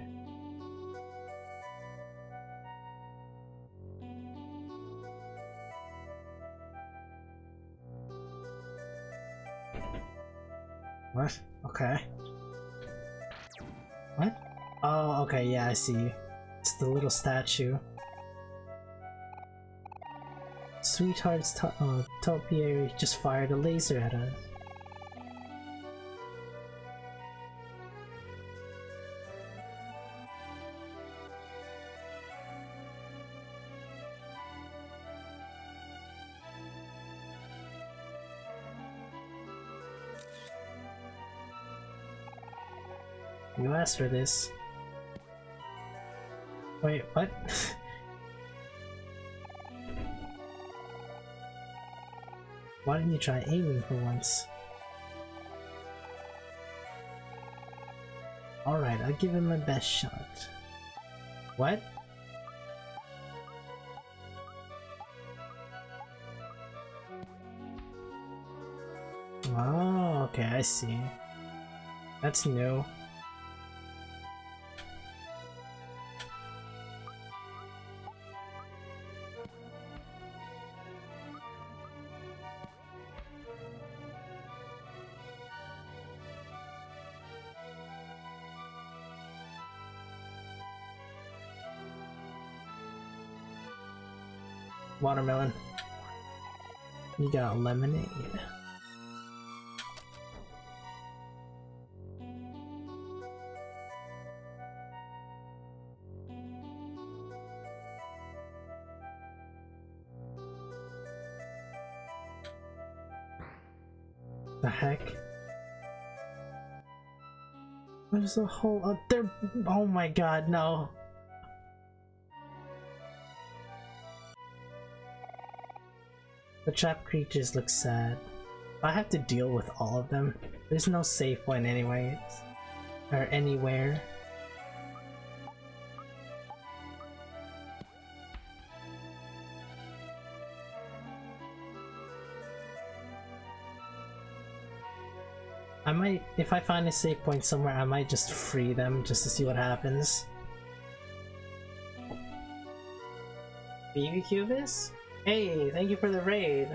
What? Okay. What? Oh, okay, yeah, I see. It's the little statue. Sweetheart's topiary just fired a laser at us. You asked for this. Wait, what? Why didn't you try aiming for once? Alright, I'll give it my best shot. What? Oh, okay, I see. That's new. Watermelon. You got lemonade. The heck? There's a hole up there. Oh my god, no. The trapped creatures look sad. I have to deal with all of them. There's no safe point anyways. Or anywhere. I might, if I find a safe point somewhere, I might just free them just to see what happens. BB Cubis? Hey, thank you for the raid.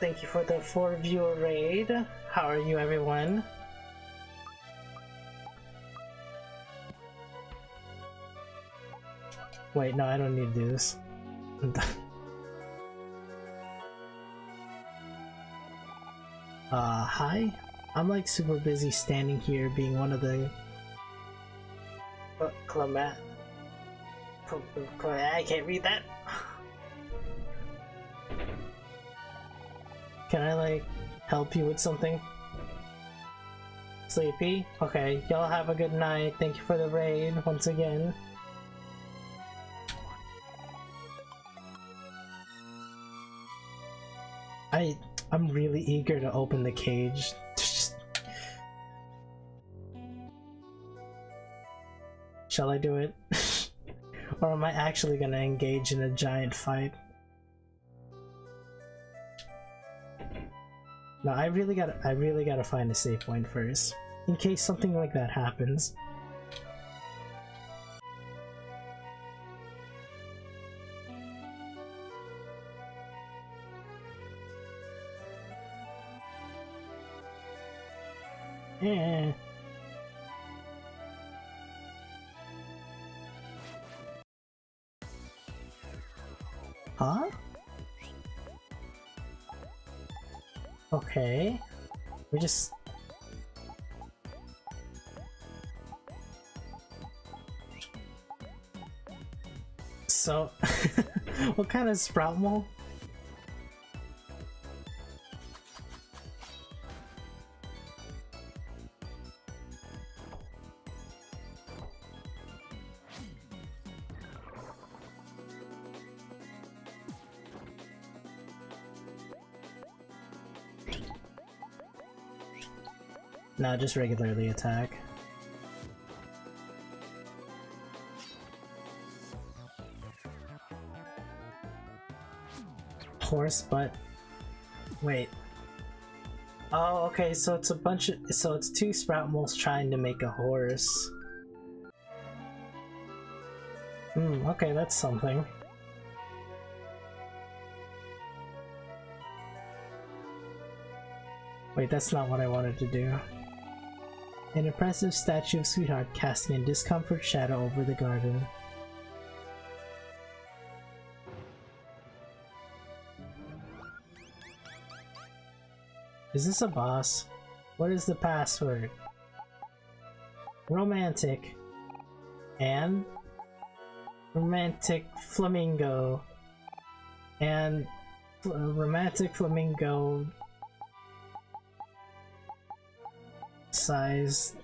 Thank you for the 4-viewer raid. How are you, everyone? Wait, no, I don't need to do this. Hi? I'm like super busy standing here being one of the... I can't read that. Can I like help you with something? Sleepy? Okay, y'all have a good night. Thank you for the raid once again. I'm really eager to open the cage. Shall I do it? Or am I actually gonna engage in a giant fight? No, I really gotta find a save point first. In case something like that happens. Eh. Huh? Okay. We just... So... what kind of sprout mole? No, just regularly attack. Horse butt. Wait. Oh, okay, so it's a bunch of. So it's two sprout moles trying to make a horse. Okay, that's something. Wait, that's not what I wanted to do. An impressive statue of Sweetheart casting a discomfort shadow over the garden. Is this a boss? What is the password? Romantic. And? Romantic flamingo. And romantic flamingo size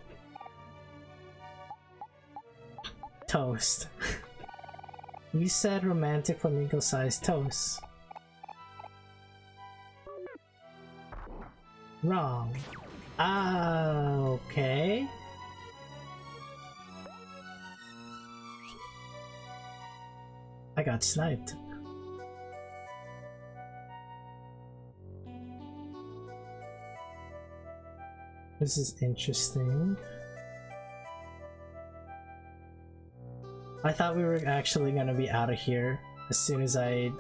toast. You said romantic flamingo size toast. Wrong. Ah, okay. I got sniped. This is interesting. I thought we were actually gonna be out of here as soon as I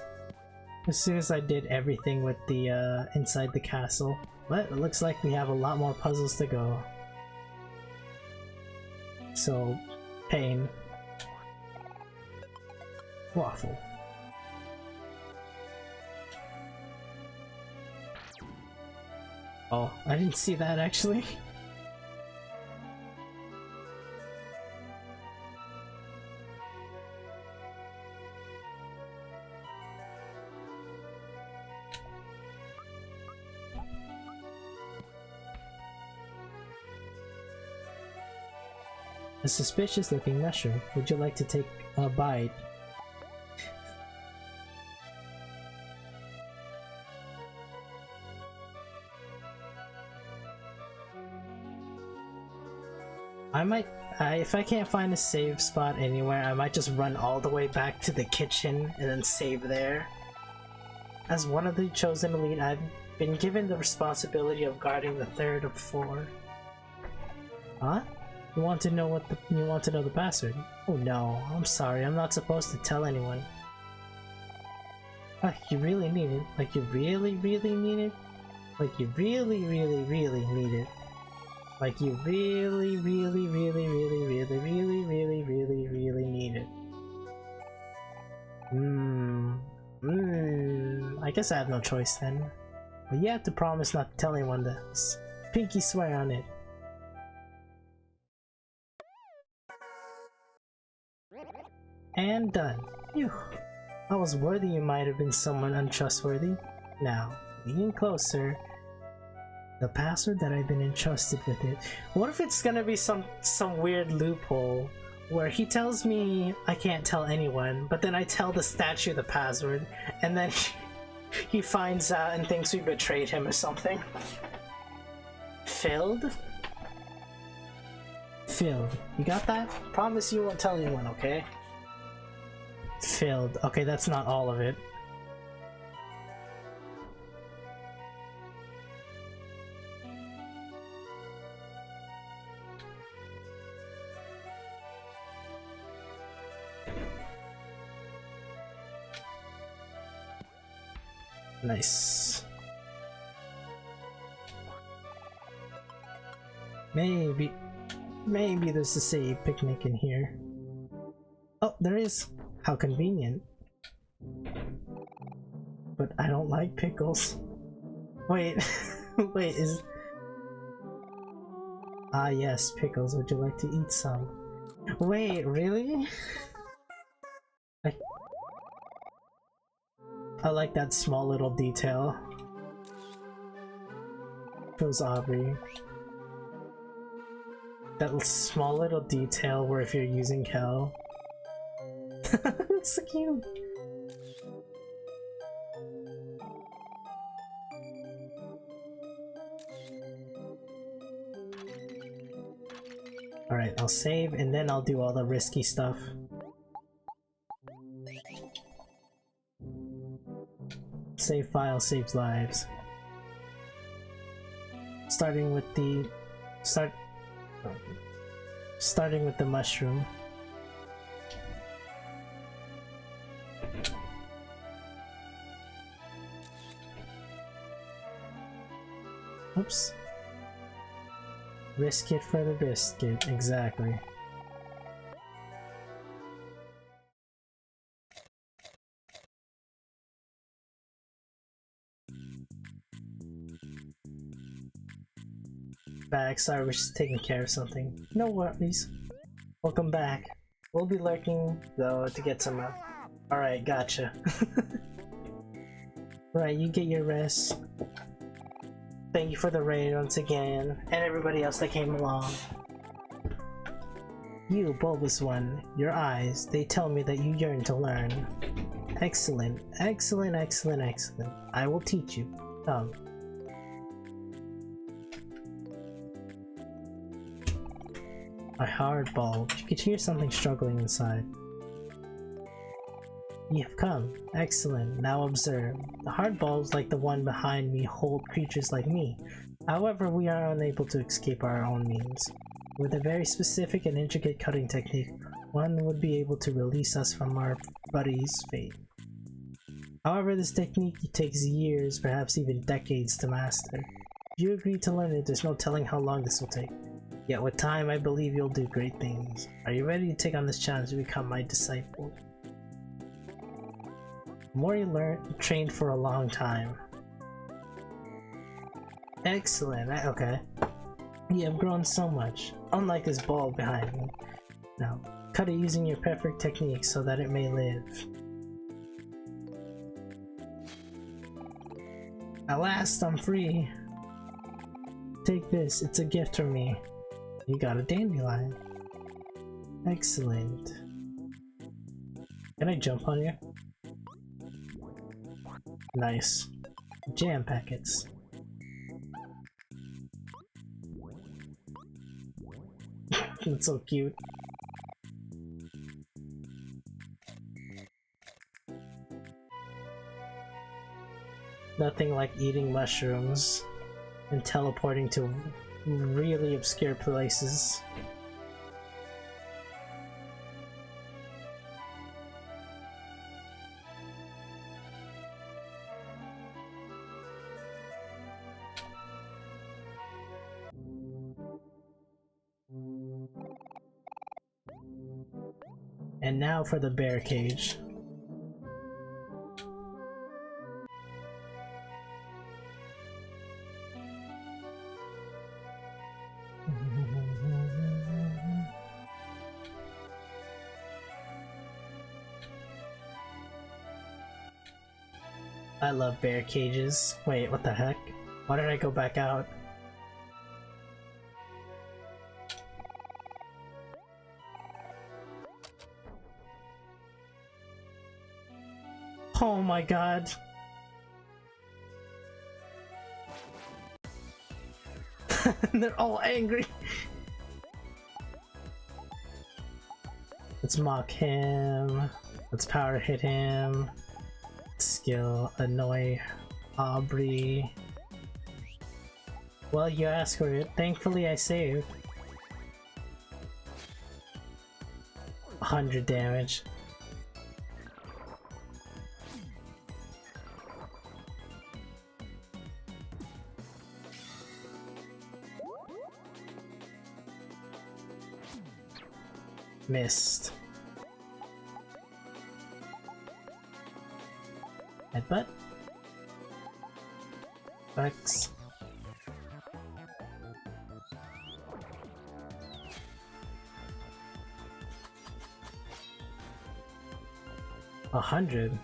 did everything with the inside the castle. But it looks like we have a lot more puzzles to go. So, pain. Waffle. Oh, I didn't see that actually. A suspicious looking mushroom. Would you like to take a bite? If I can't find a save spot anywhere, I might just run all the way back to the kitchen and then save there. As one of the chosen elite, I've been given the responsibility of guarding the third of four. Huh? You want to know the password? Oh no, I'm sorry, I'm not supposed to tell anyone. You really need it? Like you really need it? Like you really need it? Like you really need it? I guess I have no choice then. But you have to promise not to tell anyone this. Pinky swear on it. And done. Phew. I was worried you might have been someone untrustworthy. Now, leaning closer, the password that I've been entrusted with it. What if it's gonna be some weird loophole where he tells me I can't tell anyone, but then I tell the statue the password, and then he finds out and thinks we betrayed him or something? Filled? Filled. You got that? Promise you won't tell anyone, okay? Filled. Okay, that's not all of it. Nice. Maybe there's a safe picnic in here. Oh, there is. How convenient. But I don't like pickles. Wait, wait, is... Ah yes, pickles, would you like to eat some? Wait, really? I like that small little detail. Shows Aubrey. That small little detail where if you're using Kel. It's so cute. Alright, I'll save and then I'll do all the risky stuff. Save file saves lives. Starting with the mushroom. Oops. Risk it for the biscuit, exactly. Back, sorry, we're just taking care of something. No worries. Welcome back. We'll be lurking, though, to get some Alright, gotcha. Right, you get your rest. Thank you for the raid once again, and everybody else that came along. You, bulbous one, your eyes, they tell me that you yearn to learn. Excellent, excellent, excellent, excellent. I will teach you. Come. A hard bulb. You could hear something struggling inside. You have come. Excellent. Now observe. The hard bulbs like the one behind me hold creatures like me. However, we are unable to escape our own means. With a very specific and intricate cutting technique, one would be able to release us from our buddy's fate. However, this technique takes years, perhaps even decades to master. If you agree to learn it, there's no telling how long this will take. Yet with time, I believe you'll do great things. Are you ready to take on this challenge to become my disciple? The more you learn, you trained for a long time. Excellent, okay. You have grown so much, unlike this bulb behind me. Now, cut it using your perfect technique so that it may live. At last, I'm free. Take this, it's a gift from me. You got a dandelion. Excellent. Can I jump on you? Nice. Jam packets. That's so cute. Nothing like eating mushrooms and teleporting to really obscure places. And now for the bear cage. I love bear cages. Wait, what the heck? Why did I go back out? Oh my god. They're all angry. Let's mock him. Let's power hit him. Skill annoy Aubrey. Well, you asked for it. Thankfully, I saved. 100 damage. Missed. Headbutt. X. A 100.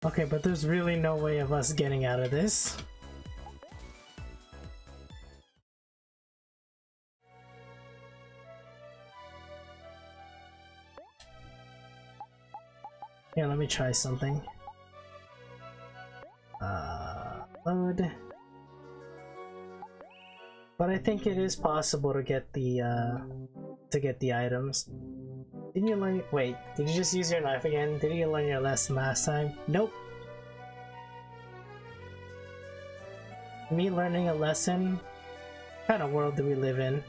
Okay, but there's really no way of us getting out of this. Here, let me try something. Load. But I think it is possible to get the items. Didn't you learn? Wait, did you just use your knife again? Did you learn your lesson last time? Nope. Me learning a lesson? What kind of world do we live in?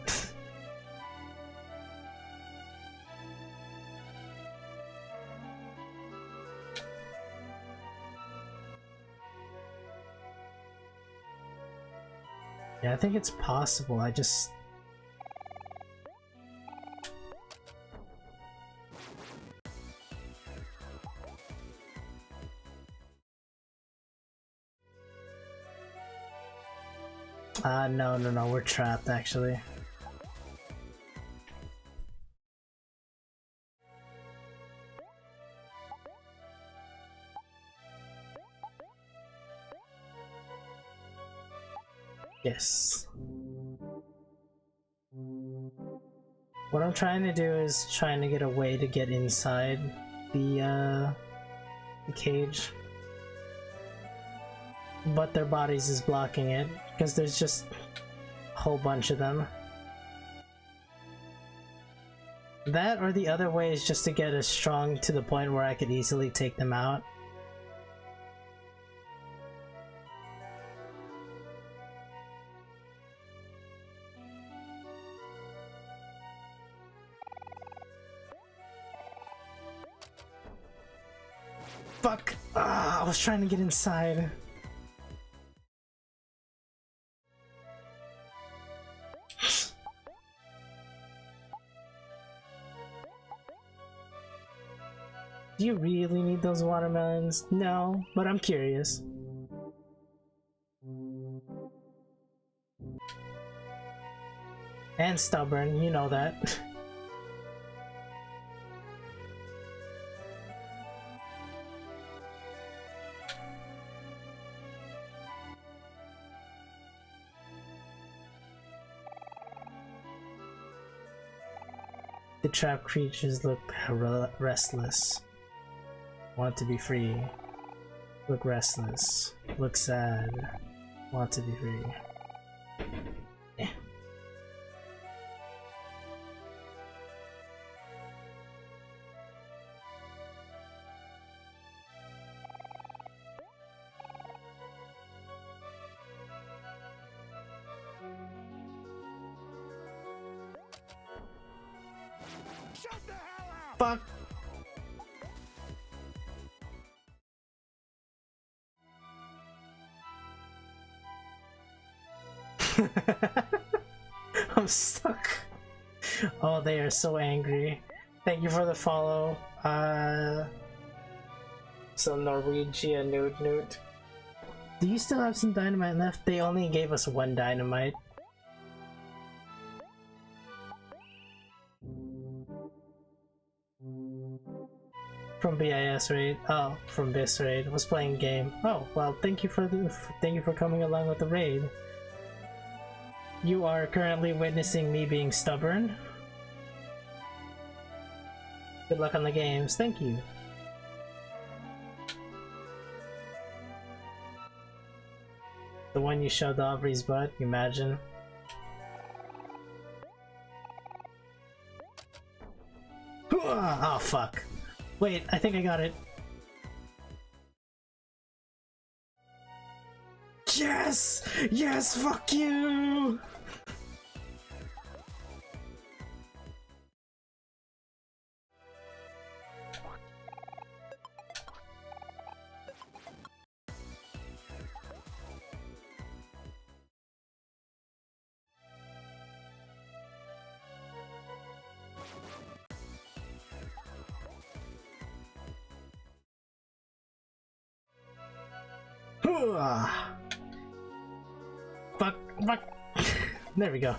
Yeah, I think it's possible. I just... no, we're trapped actually. Yes. What I'm trying to do is trying to get a way to get inside the cage. But their bodies is blocking it, because there's just a whole bunch of them. That or the other way is just to get us strong to the point where I could easily take them out. Fuck! Ah, I was trying to get inside. Do you really need those watermelons? No, but I'm curious. And stubborn, you know that. The trapped creatures look restless. Want to be free. Look restless. Look sad. Want to be free. Eh. Shut the hell up! Fuck! I'm stuck. Oh, they are so angry. Thank you for the follow. Some Norwegian Newt. Do you still have some dynamite left? They only gave us one dynamite. From BIS raid. Oh, from BIS raid. Was playing game. Oh, well, thank you for coming along with the raid. You are currently witnessing me being stubborn. Good luck on the games. Thank you. The one you showed Aubrey's butt, imagine. Oh fuck. Wait, I think I got it. Yes! Yes, fuck you! Fuck, fuck. There we go.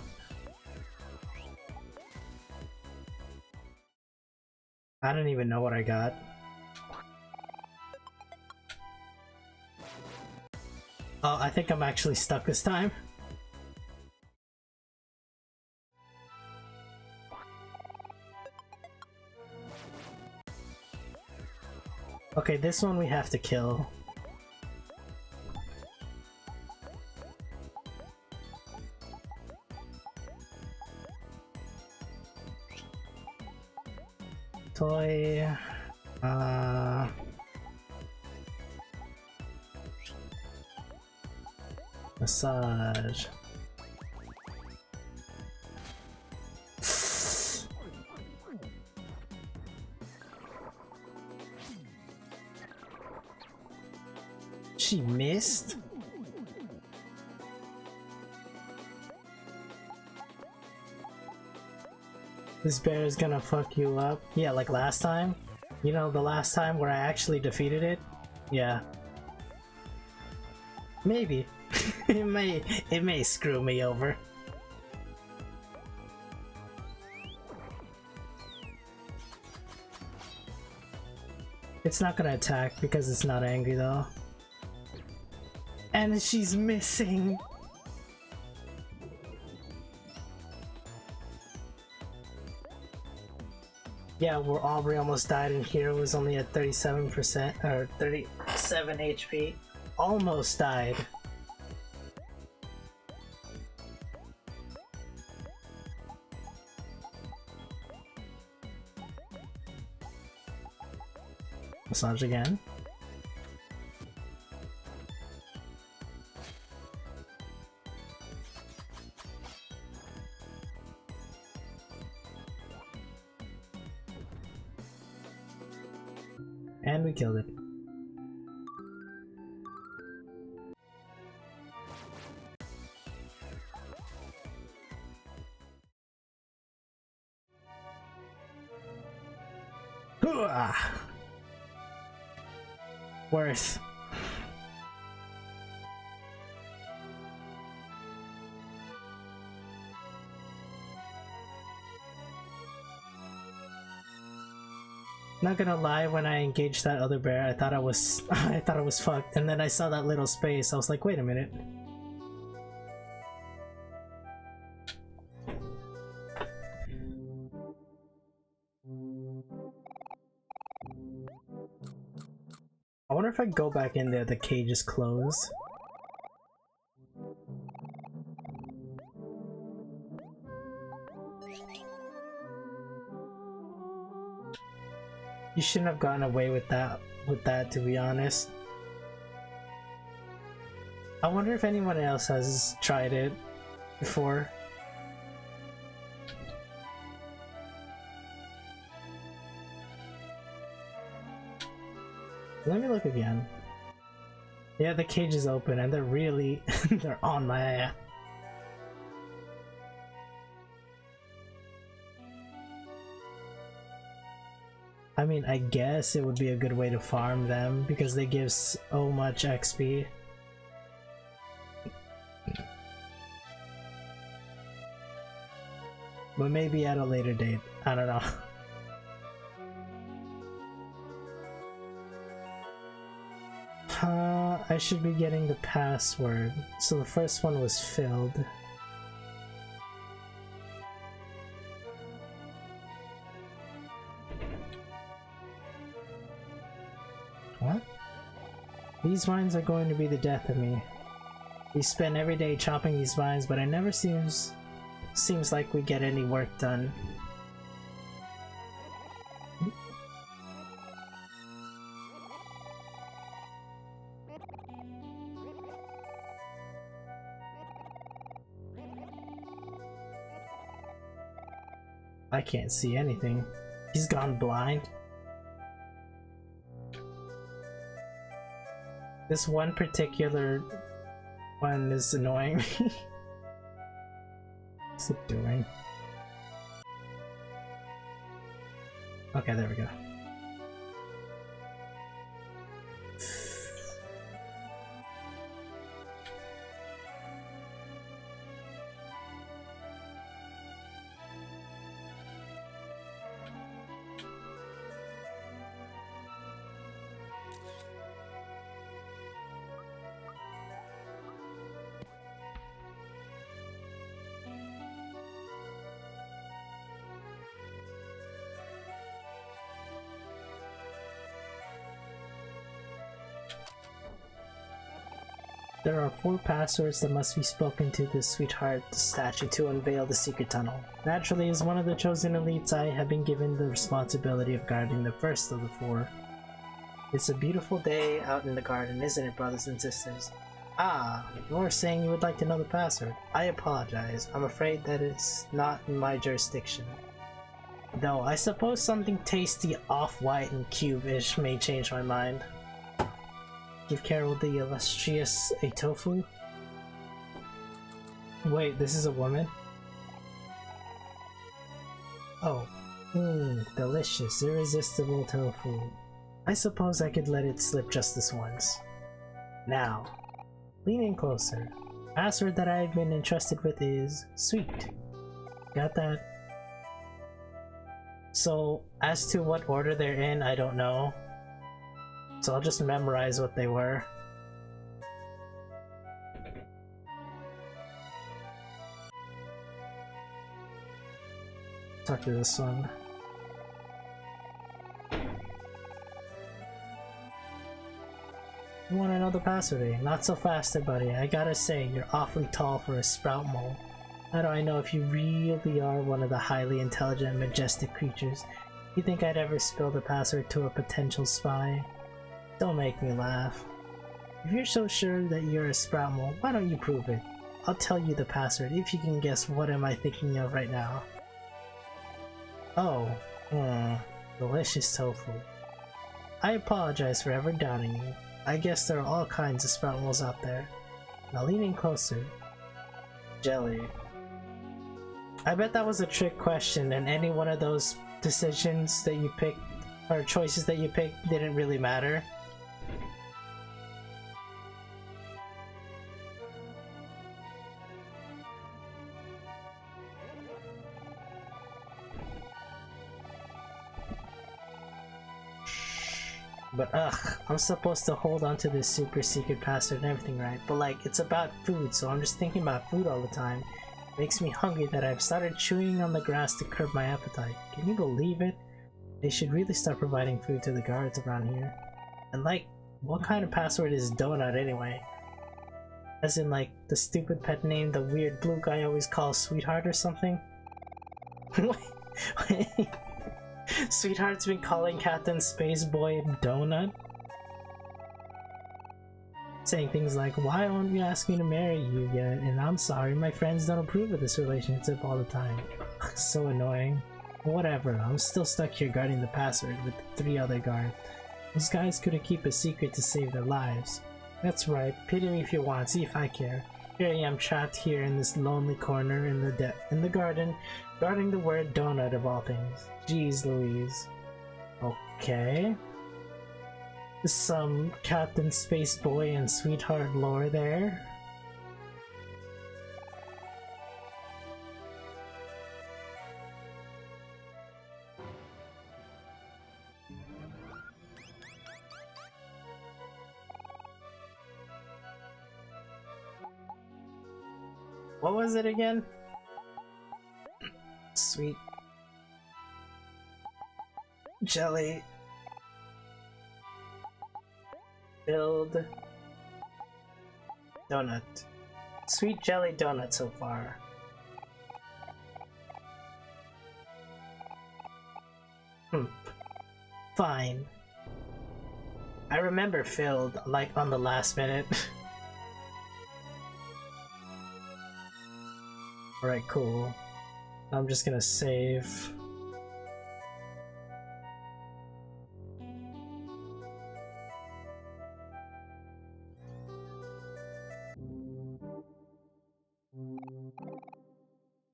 I don't even know what I got. Oh, I think I'm actually stuck this time. Okay, this one we have to kill. Toy, massage. She missed? This bear is gonna fuck you up. Yeah, like last time. You know, the last time where I actually defeated it? Yeah. Maybe. it may screw me over. It's not gonna attack because it's not angry though. And she's missing! Yeah, where Aubrey almost died and here was only at 37% or 37 HP. Almost died. Massage again. And we killed it. Hooah! Worth. Not gonna lie, when I engaged that other bear, I thought I was fucked, and then I saw that little space. I was like, wait a minute. I wonder if I go back in there, the cage is closed. You shouldn't have gotten away with that, to be honest. I wonder if anyone else has tried it before. Let me look again. Yeah, the cage is open and they're really they're on my ass. I mean, I guess it would be a good way to farm them because they give so much XP. But maybe at a later date. I don't know. I should be getting the password. So the first one was filled. What? These vines are going to be the death of me. We spend every day chopping these vines, but it never seems like we get any work done. I can't see anything. He's gone blind. This one particular one is annoying me. What's it doing? Okay, there we go. There are 4 passwords that must be spoken to the sweetheart statue to unveil the secret tunnel. Naturally, as one of the chosen elites, I have been given the responsibility of guarding the first of the 4. It's a beautiful day out in the garden, isn't it, brothers and sisters? Ah, you were saying you would like to know the password. I apologize. I'm afraid that it's not in my jurisdiction. Though, I suppose something tasty, off-white, and cube-ish may change my mind. Give Carol the illustrious a tofu? Wait, this is a woman? Oh. Delicious, irresistible tofu. I suppose I could let it slip just this once. Now, lean in closer. Password that I've been entrusted with is sweet. Got that? So, as to what order they're in, I don't know. So I'll just memorize what they were. Talk to this one. You want to know the password, eh? Not so fast, buddy. I gotta say, you're awfully tall for a sprout mole. How do I know if you really are one of the highly intelligent and majestic creatures? You think I'd ever spill the password to a potential spy? Don't make me laugh. If you're so sure that you're a sprout mole, why don't you prove it? I'll tell you the password if you can guess what am I thinking of right now. Oh, delicious tofu. I apologize for ever doubting you. I guess there are all kinds of sprout moles out there. Now lean in closer. Jelly. I bet that was a trick question and any one of those decisions that you picked, or choices that you picked, didn't really matter. But I'm supposed to hold on to this super secret password and everything, right? But like, it's about food, so I'm just thinking about food all the time. It makes me hungry that I've started chewing on the grass to curb my appetite. Can you believe it? They should really start providing food to the guards around here. And like, what kind of password is Donut anyway? As in like, the stupid pet name the weird blue guy always calls Sweetheart or something? Wait. Sweetheart's been calling Captain Spaceboy Donut? Saying things like, why won't you ask me to marry you yet? And I'm sorry, my friends don't approve of this relationship all the time. So annoying. Whatever, I'm still stuck here guarding the password with the 3 other guards. Those guys couldn't keep a secret to save their lives. That's right, pity me if you want, see if I care. Here I am trapped here in this lonely corner in the garden, guarding the word donut of all things. Jeez Louise. Okay. Some Captain Spaceboy and Sweetheart lore there. What was it again? Sweet jelly filled donut. Sweet jelly donut so far. Fine. I remember filled, like, on the last minute. Alright, cool. I'm just gonna save.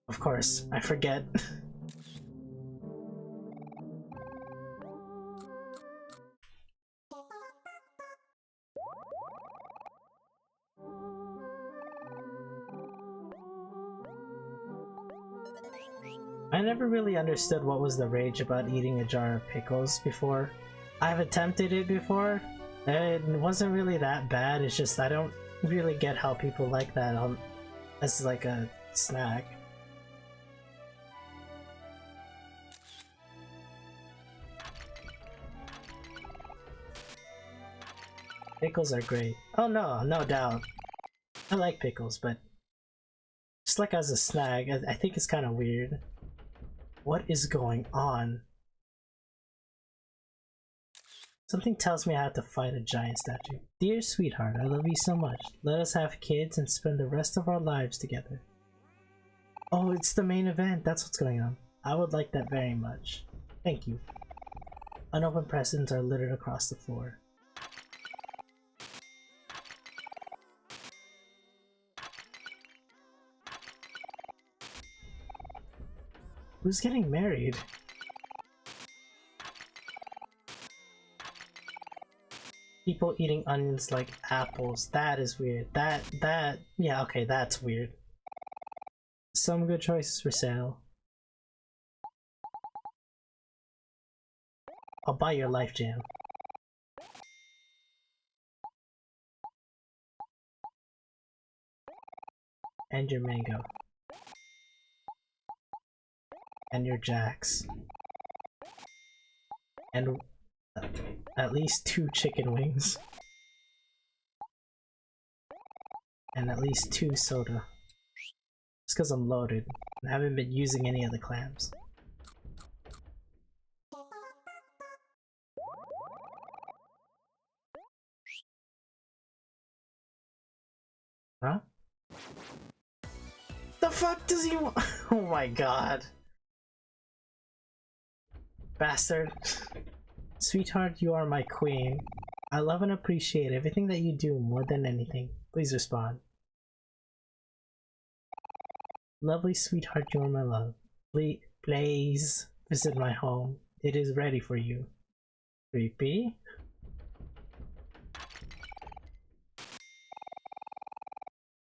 Of course, I forget. I never really understood what was the rage about eating a jar of pickles before. I've attempted it before. It wasn't really that bad, it's just I don't really get how people like that as like a snack. Pickles are great. Oh no, no doubt. I like pickles, but just like as a snack, I think it's kind of weird. What is going on? Something tells me I have to fight a giant statue. Dear sweetheart, I love you so much. Let us have kids and spend the rest of our lives together. Oh, it's the main event. That's what's going on. I would like that very much. Thank you. Unopened presents are littered across the floor. Who's getting married? People eating onions like apples. That is weird. Yeah, okay, that's weird. Some good choices for sale. I'll buy your life jam. And your mango. And your jacks. And at least 2 chicken wings. And at least 2 soda. Just because I'm loaded. I haven't been using any of the clams. Huh? The fuck does he want? Oh my god. Bastard. Sweetheart, you are my queen. I love and appreciate everything that you do more than anything. Please respond. Lovely sweetheart, you are my love. Please visit my home. It is ready for you. Creepy.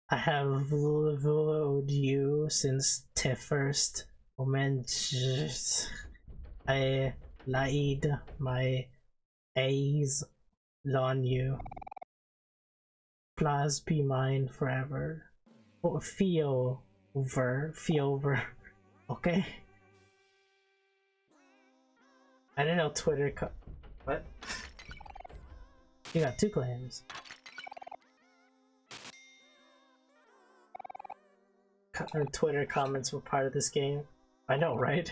I have loved you since the first moment I laid my eyes on you. Please be mine forever. Oh, feel over. Okay? I didn't know Twitter what? You got 2 claims. Twitter comments were part of this game. I know, right?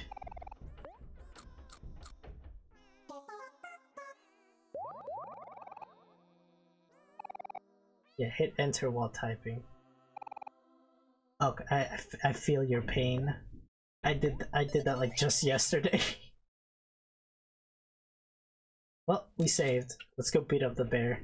Yeah, hit enter while typing. Okay, I feel your pain. I did that like just yesterday. Well, we saved. Let's go beat up the bear.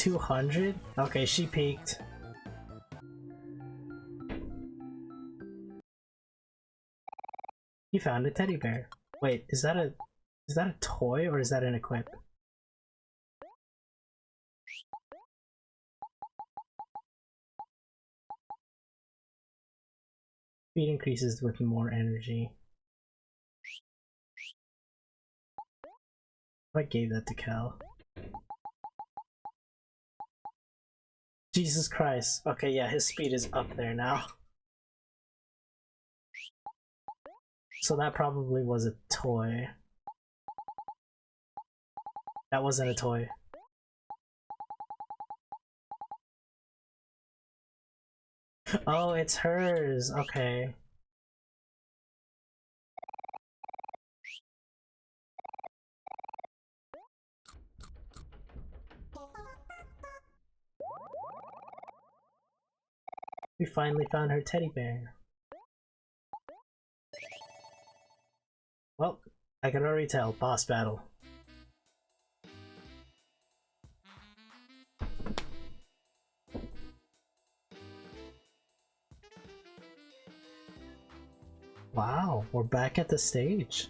200? Okay, she peaked. You found a teddy bear. Wait, is that a toy or is that an equip? Speed increases with more energy. I gave that to Cal. Jesus Christ. Okay, yeah, his speed is up there now. So that probably was a toy. That wasn't a toy. Oh, it's hers. Okay. We finally found her teddy bear. Well, I can already tell. Boss battle. Wow, we're back at the stage.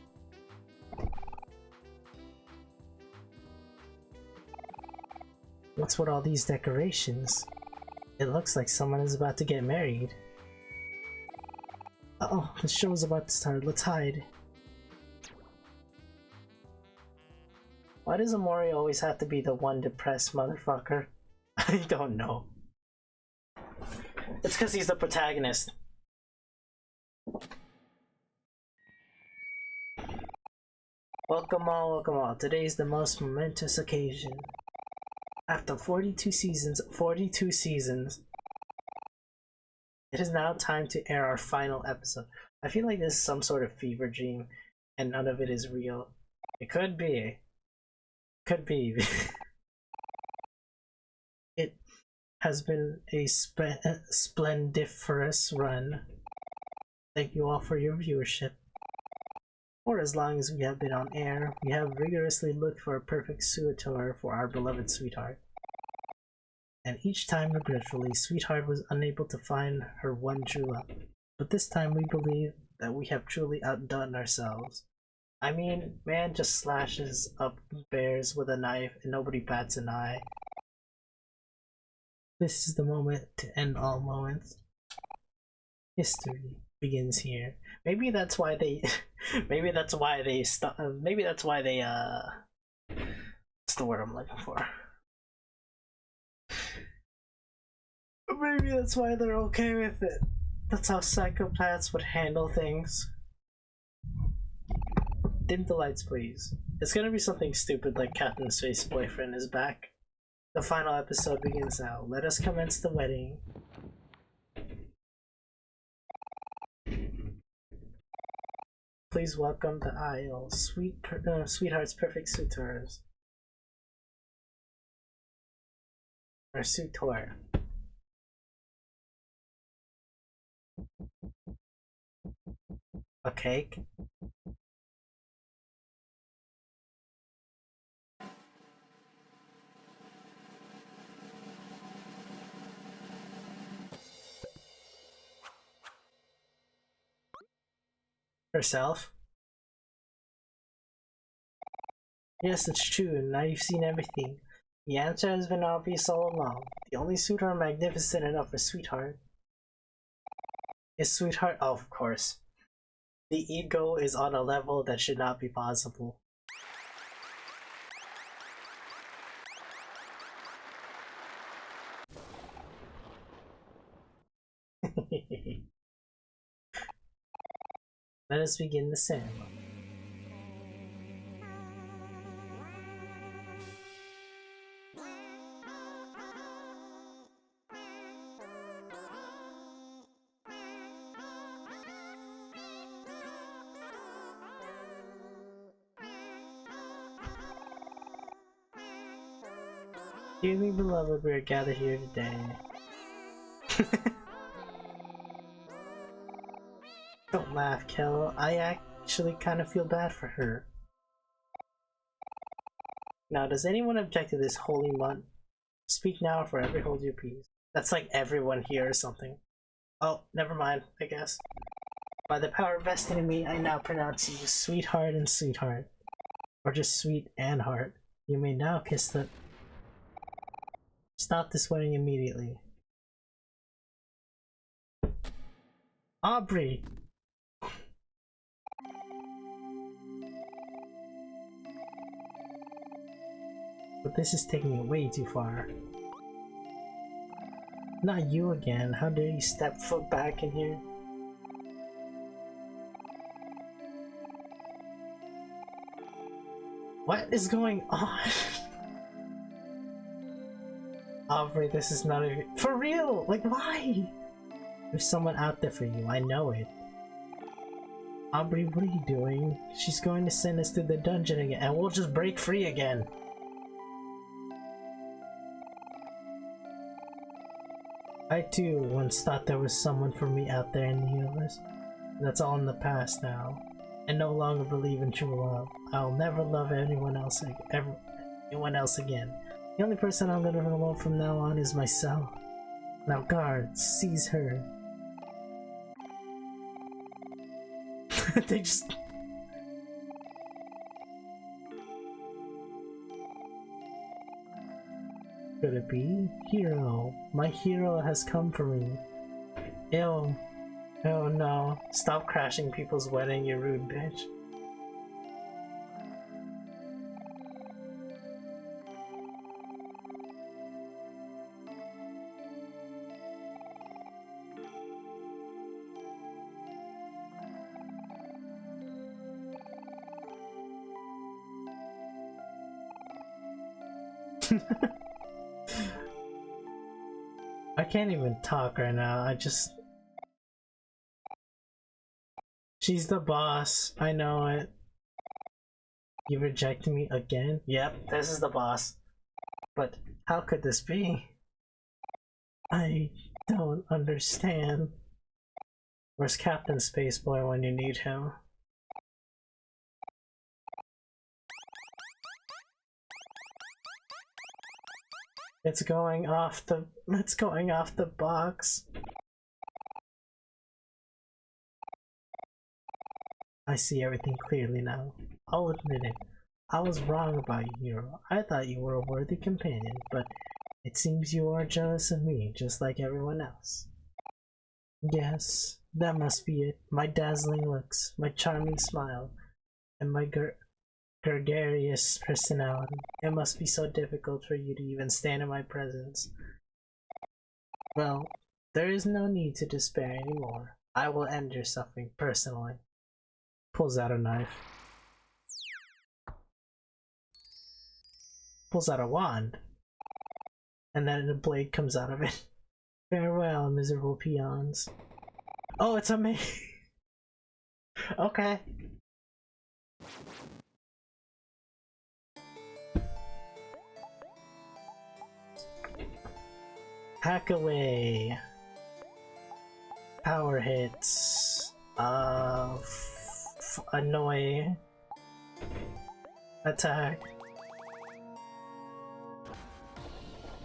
What's with all these decorations? It looks like someone is about to get married. Uh-oh, the show's about to start. Let's hide. Why does omO always have to be the one depressed motherfucker? I don't know. It's because he's the protagonist. Welcome all. Today is the most momentous occasion. After 42 seasons, it is now time to air our final episode. I feel like this is some sort of fever dream, and none of it is real. It could be. Could be. It has been a splendiferous run. Thank you all for your viewership. For as long as we have been on air, we have rigorously looked for a perfect suitor for our beloved sweetheart. And each time, regretfully, sweetheart was unable to find her one true love. But this time we believe that we have truly outdone ourselves. I mean, man just slashes up bears with a knife and nobody bats an eye. This is the moment to end all moments. History begins here. Maybe that's why they maybe that's why they what's the word I'm looking for? Maybe that's why they're okay with it. That's how psychopaths would handle things. Dim the lights, please. It's gonna be something stupid like Captain Space Boyfriend is back. The final episode begins now. Let us commence the wedding. Please welcome the aisle, sweetheart's perfect suitors. Or suitor. A cake? Herself? Yes, it's true, and now you've seen everything. The answer has been obvious all along. The only suitor magnificent enough for sweetheart is sweetheart. Oh, of course. The ego is on a level that should not be possible. Let us begin the ceremony. Dearly beloved, we are gathered here today. Don't laugh, Kel. I actually kind of feel bad for her. Now, does anyone object to this holy Speak now or forever hold your peace. That's like everyone here or something. Oh, never mind, I guess. By the power vested in me, I now pronounce you sweetheart and sweetheart. Or just sweet and heart. You may now kiss the... Stop this wedding immediately. Aubrey! But this is taking it way too far. Not you again. How dare you step foot back in here? What is going on? Aubrey, this is not a... For real! Like, why? There's someone out there for you, I know it. Aubrey, what are you doing? She's going to send us to the dungeon again, and we'll just break free again. I too once thought there was someone for me out there in the universe. That's all in the past now. I no longer believe in true love. I'll never love anyone else again. The only person I'm gonna love from now on is myself. Now guards, seize her. They just... Could it be? Hero. My hero has come for me. Ew. Oh no. Stop crashing people's wedding, you rude bitch. I can't even talk right now, I just... She's the boss, I know it. You rejected me again? Yep, this is the boss. But how could this be? I don't understand. Where's Captain Spaceboy when you need him? It's going off the box. I see everything clearly now. I'll admit it. I was wrong about you, Hero. I thought you were a worthy companion, but it seems you are jealous of me, just like everyone else. Yes, that must be it. My dazzling looks, my charming smile, and my gregarious personality. It must be so difficult for you to even stand in my presence. Well, there is no need to despair anymore. I will end your suffering personally. Pulls out a knife. Pulls out a wand. And then a blade comes out of it. Farewell, miserable peons. Oh, it's a me. Okay. Hack away. Power hits. Annoy. Attack.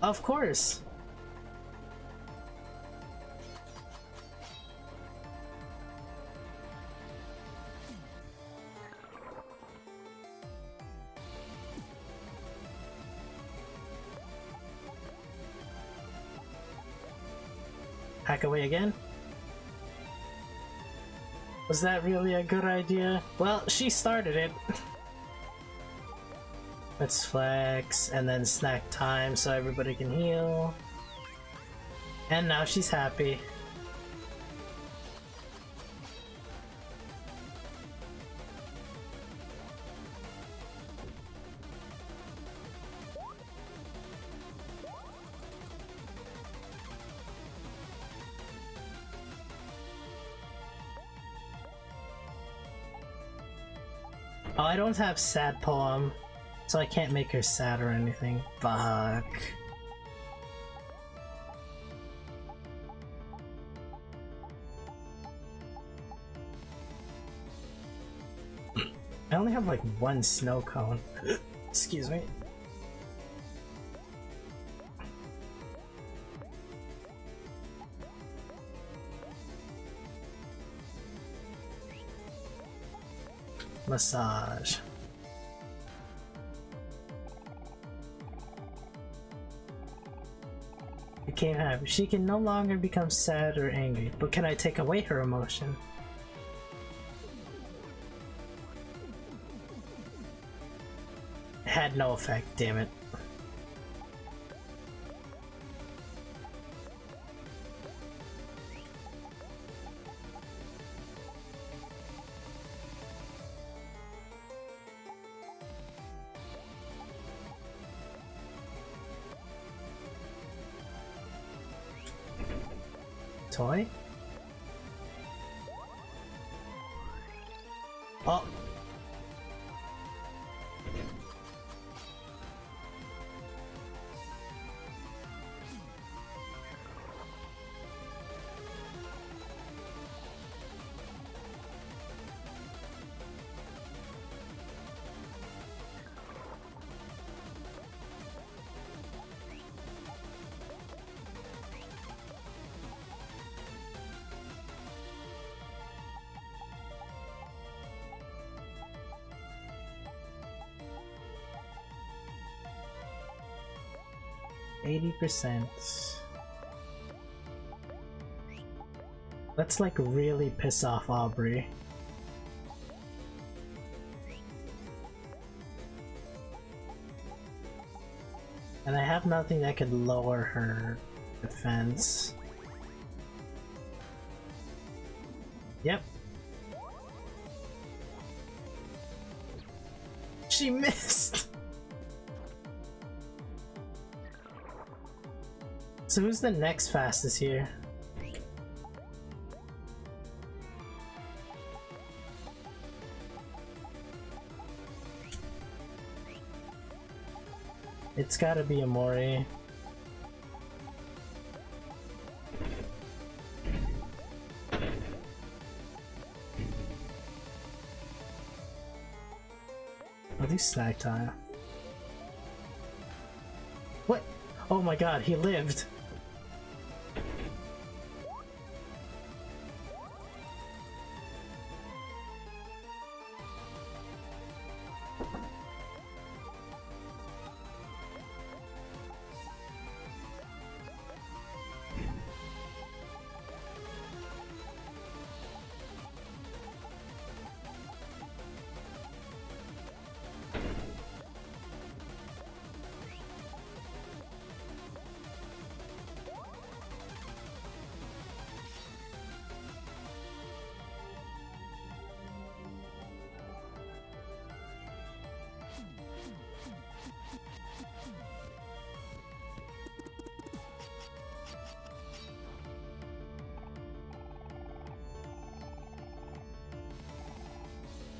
Of course. Hack away again? Was that really a good idea? Well, she started it. Let's flex, and then snack time so everybody can heal. And now she's happy. Oh, I don't have sad poem, so I can't make her sad or anything. Fuck. I only have like one snow cone. Excuse me. Massage. Became happy. She can no longer become sad or angry, but can I take away her emotion? It had no effect, damn it. Toy? Oh! 80%. Let's like really piss off Aubrey. And I have nothing that could lower her defense. Yep. She missed! So who's the next fastest here? It's gotta be Amori. Oh, these snack time. What? Oh my god, he lived!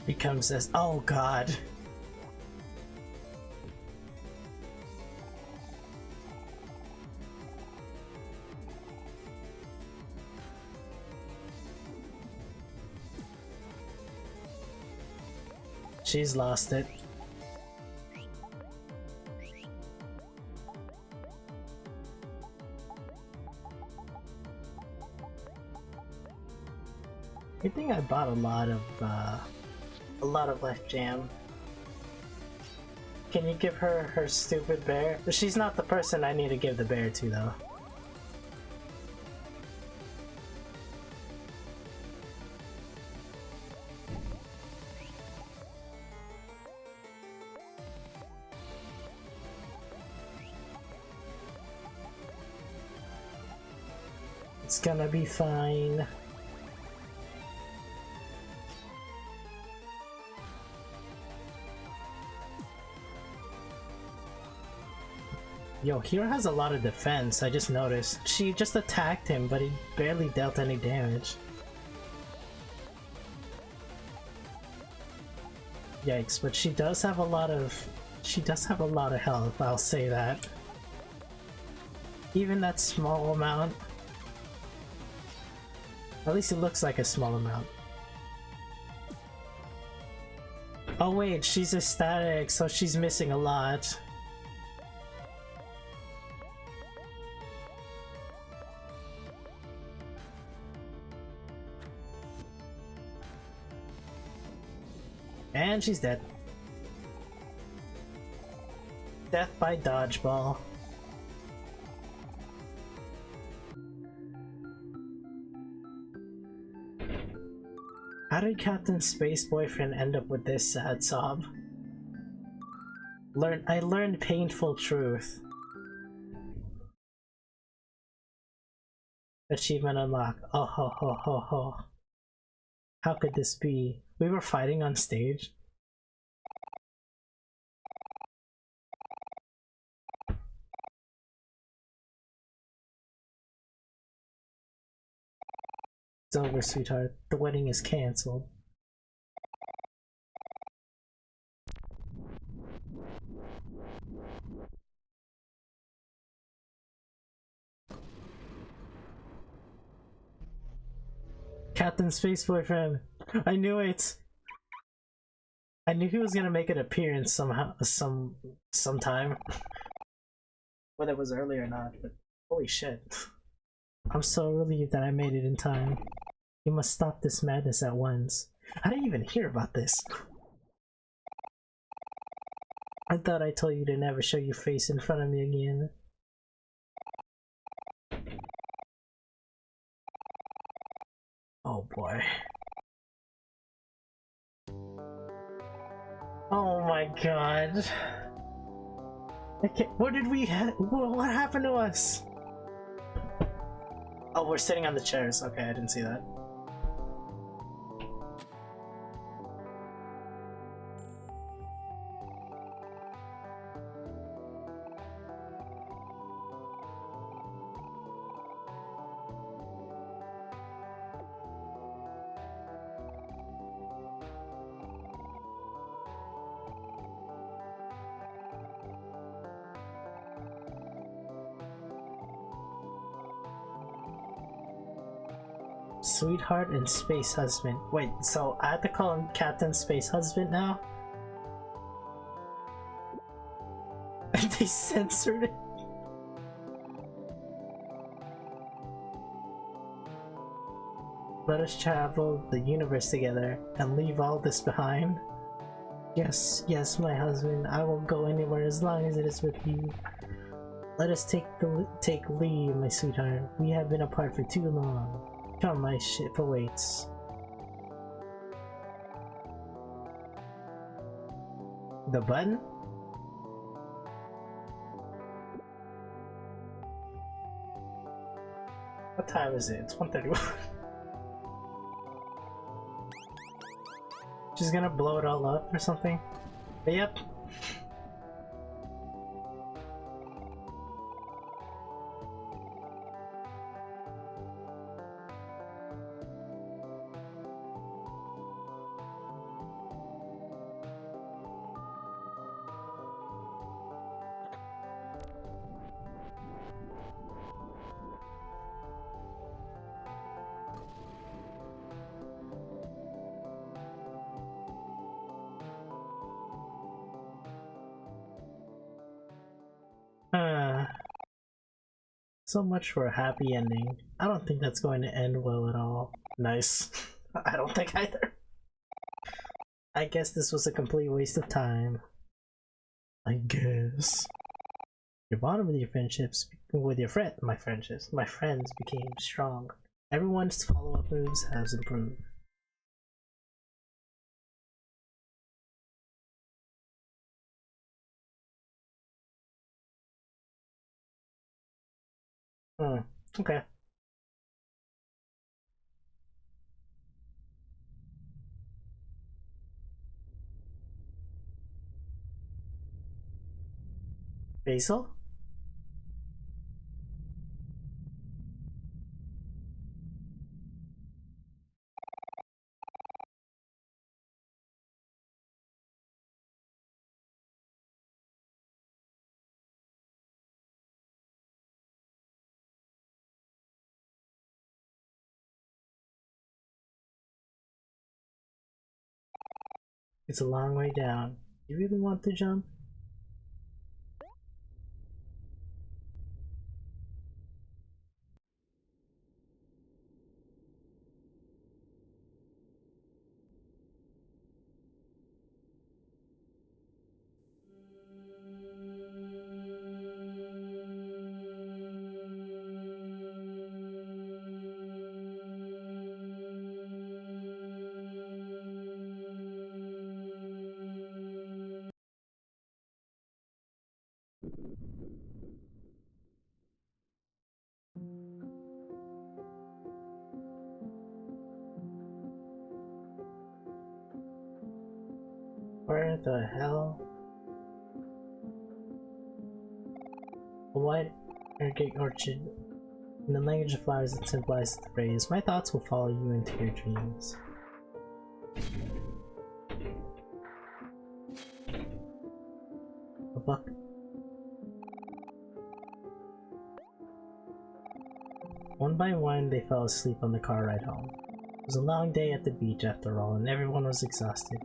Becomes this. Oh god. She's lost it. I think I bought a lot of left jam. Can you give her her stupid bear? She's not the person I need to give the bear to though. It's gonna be fine. Yo, Hero has a lot of defense, I just noticed. She just attacked him, but he barely dealt any damage. Yikes, but she does have a lot of health, I'll say that. Even that small amount. At least it looks like a small amount. Oh wait, she's ecstatic, so she's missing a lot. And she's dead. Death by dodgeball. How did Captain Space Boyfriend end up with this sad sob? I learned painful truth. Achievement unlocked. Oh ho ho ho ho. How could this be? We were fighting on stage? It's over, sweetheart. The wedding is cancelled. Captain Space Boyfriend! I knew it! I knew he was gonna make an appearance somehow, sometime. Whether it was early or not, but holy shit. I'm so relieved that I made it in time. You must stop this madness at once. I didn't even hear about this. I thought I told you to never show your face in front of me again. Oh boy. Oh my god. Okay, what did we what happened to us? Oh, we're sitting on the chairs. Okay, I didn't see that. Sweetheart and Space Husband. Wait, so I have to call him Captain Space Husband now? They censored it? Let us travel the universe together and leave all this behind. Yes, yes, my husband. I won't go anywhere as long as it is with you. Let us take leave, my sweetheart. We have been apart for too long. Come, my ship awaits. The button? What time is it? It's 1:31. She's gonna blow it all up or something? But yep. So much for a happy ending. I don't think that's going to end well at all. Nice. I don't think either. I guess this was a complete waste of time. I guess. Your bond with your friendships, my friends became strong. Everyone's follow-up moves has improved. Okay. Basil? It's a long way down. You really want to jump? Where the hell? A white irrigate orchard. In the language of flowers, it symbolizes the phrase, "My thoughts will follow you into your dreams." A book. One by one, they fell asleep on the car ride home. It was a long day at the beach after all, and everyone was exhausted.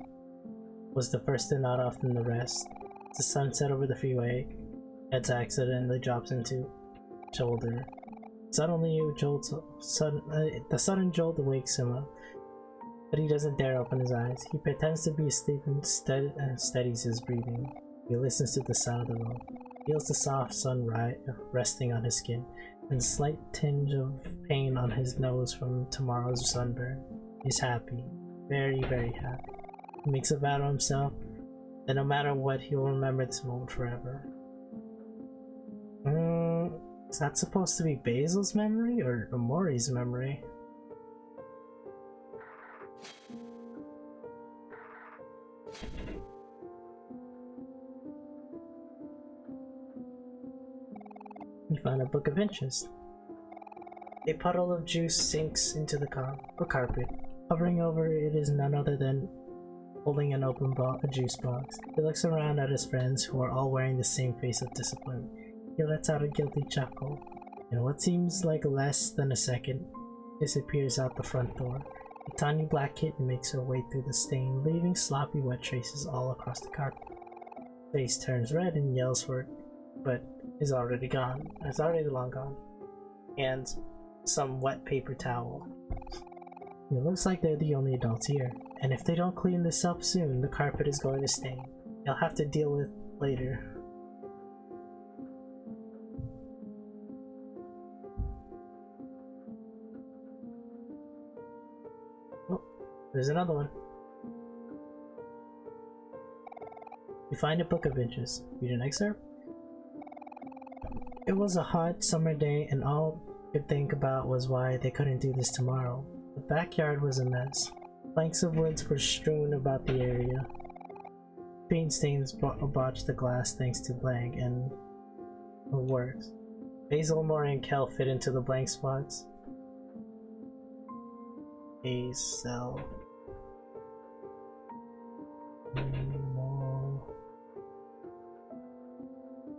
Was the first to nod off than the rest. As the sun set over the freeway, Ed's accidentally drops into shoulder. Suddenly, the sudden jolt wakes him up, but he doesn't dare open his eyes. He pretends to be asleep and steadies his breathing. He listens to the sound of the road, feels the soft sun resting on his skin, and the slight tinge of pain on his nose from tomorrow's sunburn. He's happy, very, very happy. He makes a vow to himself that no matter what, he will remember this moment forever. Is that supposed to be Basil's memory or Omori's memory? You find a book of interest. A puddle of juice sinks into the carpet. Hovering over it is none other than holding an open a juice box. He looks around at his friends, who are all wearing the same face of disappointment. He lets out a guilty chuckle, and what seems like less than a second, disappears out the front door. A tiny black kitten makes her way through the stain, leaving sloppy wet traces all across the carpet. Face turns red and yells for it, but is already gone. It's already long gone. And some wet paper towel. It looks like they're the only adults here, and if they don't clean this up soon, the carpet is going to stain. They'll have to deal with later. Oh, there's another one. You find a book of interest. Read an excerpt. It was a hot summer day, and all I could think about was why they couldn't do this tomorrow. The backyard was a mess. Planks of woods were strewn about the area. Paint stains botched the glass thanks to blank and the works. Basil, Mori, and Kel fit into the blank spots. Basil.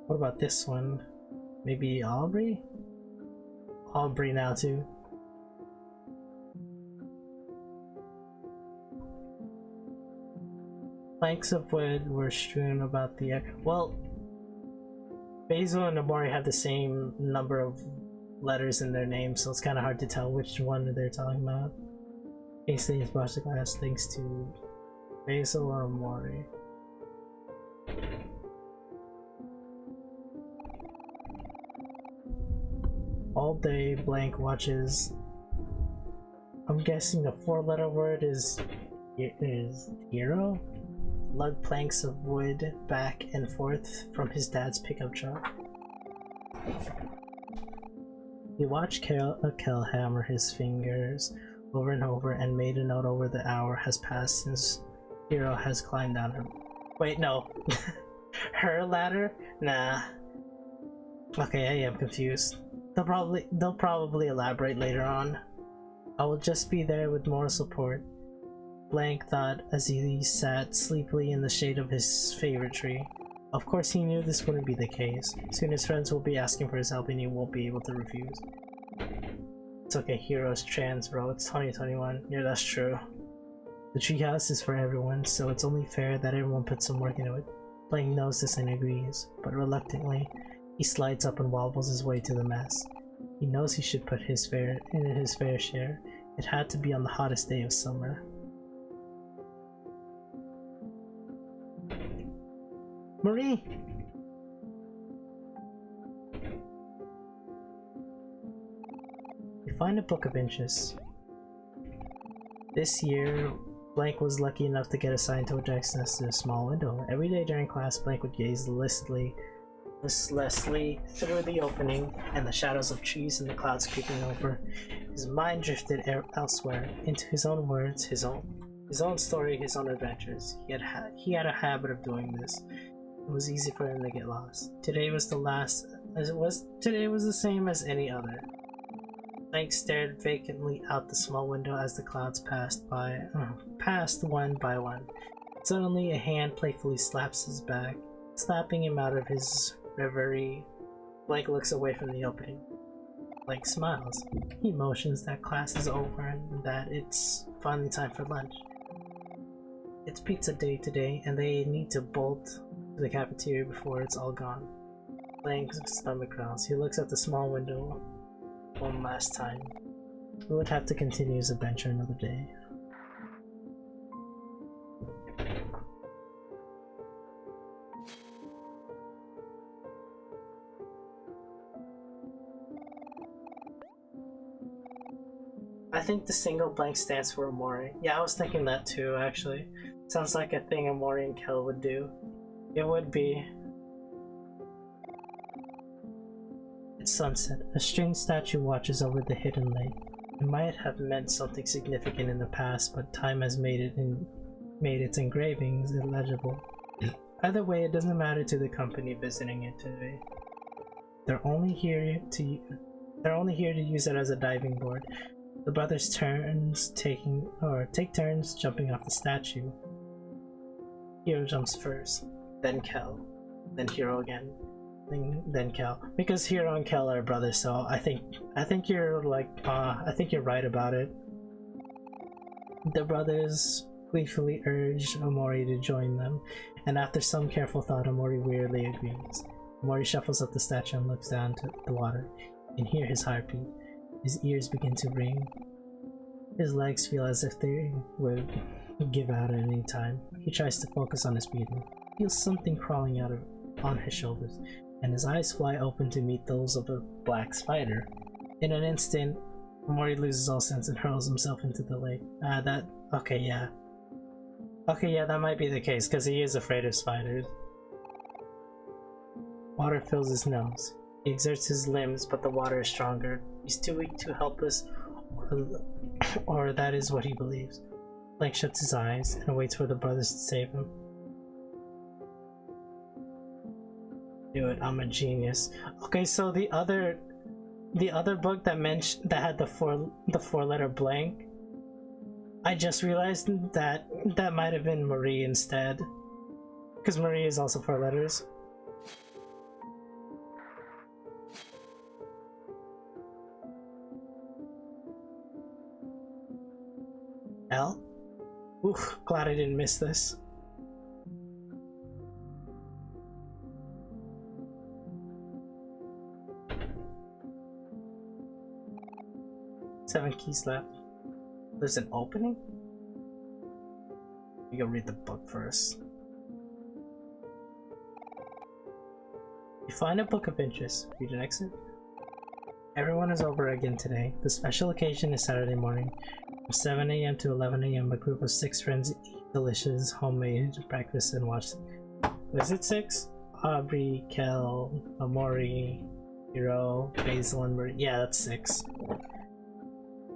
What about this one? Maybe Aubrey? Aubrey now too. Planks of wood were strewn about the air. Well, Basil and Omori have the same number of letters in their names, so it's kind of hard to tell which one they're talking about. Hastings botched the glass thanks to Basil or Omori. All day, blank watches. I'm guessing the 4-letter word is hero? Lug planks of wood back and forth from his dad's pickup truck. He watched Kel hammer his fingers over and over and made a note over the hour has passed since Hero has climbed down her. Wait, no. Her ladder? Nah. Okay, I am confused. They'll probably elaborate later on. I will just be there with moral support. Blank thought as he sat sleepily in the shade of his favorite tree. Of course he knew this wouldn't be the case. Soon his friends will be asking for his help and he won't be able to refuse. It's okay, Hero's trans, bro. It's 2021. Yeah, that's true. The treehouse is for everyone, so it's only fair that everyone puts some work into it. Blank knows this and agrees, but reluctantly, he slides up and wobbles his way to the mess. He knows he should put his fair share. It had to be on the hottest day of summer. Marie! You find a book of interest. This year, Blank was lucky enough to get assigned to access to a small window. Every day during class, Blank would gaze listlessly through the opening and the shadows of trees and the clouds creeping over. His mind drifted elsewhere, into his own words, his own His own story, his own adventures. He had a habit of doing this. It was easy for him to get lost. Today was the same as any other. Blank stared vacantly out the small window as the clouds passed one by one. Suddenly, a hand playfully slaps his back, slapping him out of his reverie. Blank looks away from the opening. Blank smiles. He motions that class is over and that it's finally time for lunch. It's pizza day today, and they need to bolt to the cafeteria before it's all gone. Blank's stomach growls. He looks at the small window one last time. He would have to continue his adventure another day. I think the single blank stands for Omori. Yeah, I was thinking that too, actually. Sounds like a thing Omori and Kel would do. It would be. It's sunset. A strange statue watches over the hidden lake. It might have meant something significant in the past, but time has made its engravings illegible. Either way, it doesn't matter to the company visiting it today. They're only here to use it as a diving board. The brothers take turns jumping off the statue. Hiro jumps first, then Kel, then Hiro again, then Kel. Because Hiro and Kel are brothers, so I think you're right about it. The brothers gleefully urge Omori to join them, and after some careful thought, Omori weirdly agrees. Omori shuffles up the statue and looks down to the water. You can hear his heartbeat. His ears begin to ring. His legs feel as if they would give out at any time. He tries to focus on his breathing. He feels something crawling on his shoulders, and his eyes fly open to meet those of a black spider. In an instant, Omori loses all sense and hurls himself into the lake. That might be the case, because he is afraid of spiders. Water fills his nose. He exerts his limbs, but the water is stronger. He's too weak to help us, or that is what he believes. Blank shuts his eyes and waits for the brothers to save him. Do it, I'm a genius. Okay, so the other book that had the four-letter blank, I just realized that might have been Marie instead, because Marie is also 4 letters. L? Oof, glad I didn't miss this. Seven keys left. There's an opening? We go read the book first. You find a book of interest. Read an exit. Everyone is over again today. The special occasion is Saturday morning. From 7 a.m. to 11 a.m. a group of 6 friends eat delicious homemade breakfast and watch. Was it 6? Aubrey, Kel, Omori, Hiro, Basil, and Marie. Yeah, that's 6.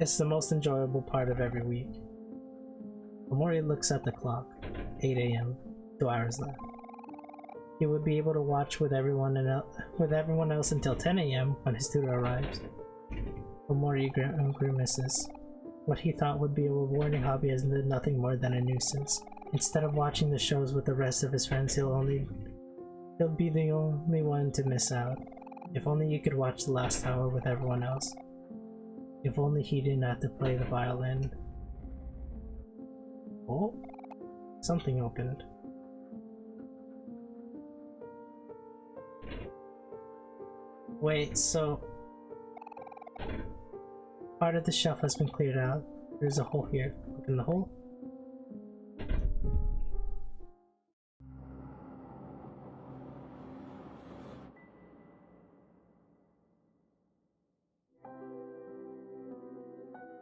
It's the most enjoyable part of every week. Omori looks at the clock. 8 a.m. 2 hours left. He would be able to watch with everyone else until 10 a.m. when his tutor arrives. Omori grimaces. What he thought would be a rewarding hobby has been nothing more than a nuisance. Instead of watching the shows with the rest of his friends, he'll be the only one to miss out. If only you could watch the last hour with everyone else. If only he didn't have to play the violin. Oh, something opened. Wait, so part of the shelf has been cleared out. There's a hole here. Look in the hole.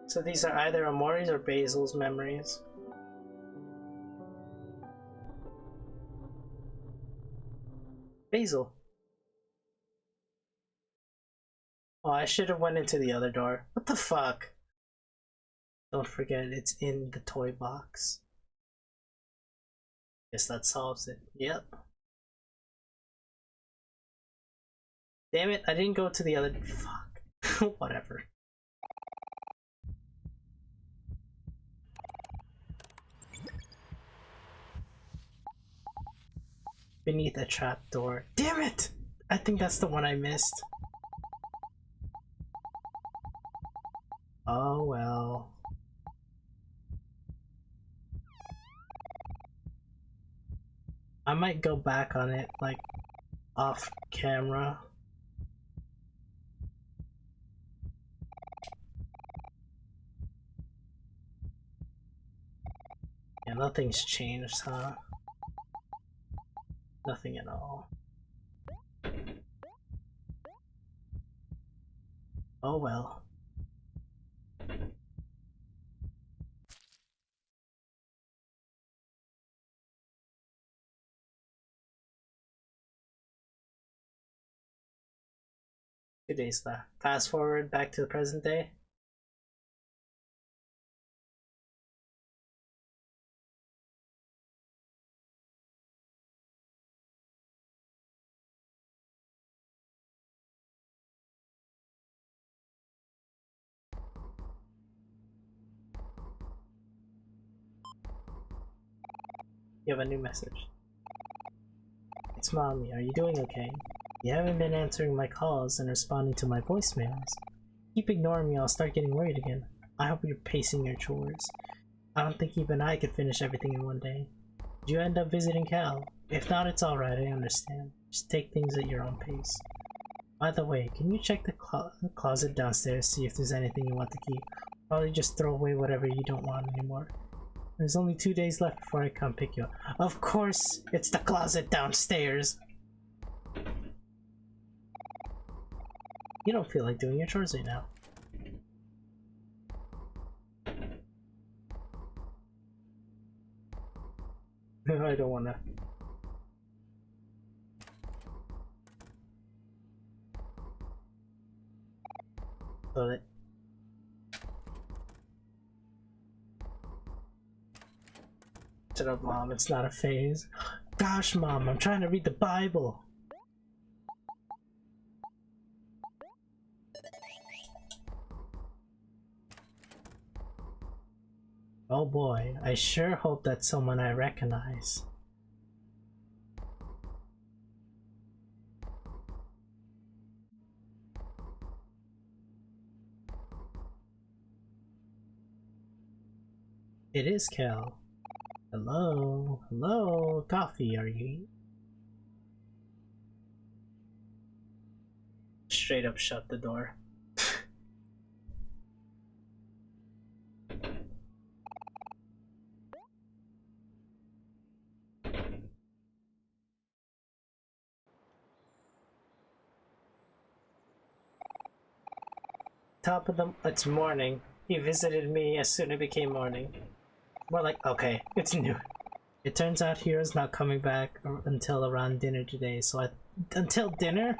So these are either Omori's or Basil's memories. Basil. Oh, I should have went into the other door. What the fuck? Don't forget, it's in the toy box. Guess that solves it. Yep. Damn it, I didn't go to the other. Fuck. Whatever. Beneath a trapdoor. Damn it! I think that's the one I missed. Oh well. I might go back on it, like, off camera. Yeah, nothing's changed, huh? Nothing at all. Oh well. Two days left. Fast forward back to the present day. You have a new message. It's Mommy, are you doing okay? You haven't been answering my calls and responding to my voicemails. Keep ignoring me, I'll start getting worried again. I hope you're pacing your chores. I don't think even I could finish everything in one day. Did you end up visiting Cal? If not, it's alright, I understand. Just take things at your own pace. By the way, can you check the closet downstairs, see if there's anything you want to keep? Probably just throw away whatever you don't want anymore. There's only 2 days left before I come pick you up. Of course, it's the closet downstairs. You don't feel like doing your chores right now. I don't wanna. So that. Shut up, Mom, it's not a phase. Gosh, Mom, I'm trying to read the Bible. Oh boy, I sure hope that's someone I recognize. It is Cal. Hello? Hello? Coffee, are you? Straight up shut the door. Top of the... It's morning. He visited me as soon as it became morning. More like, okay, it's new. It turns out Hero's not coming back until around dinner today, so until dinner?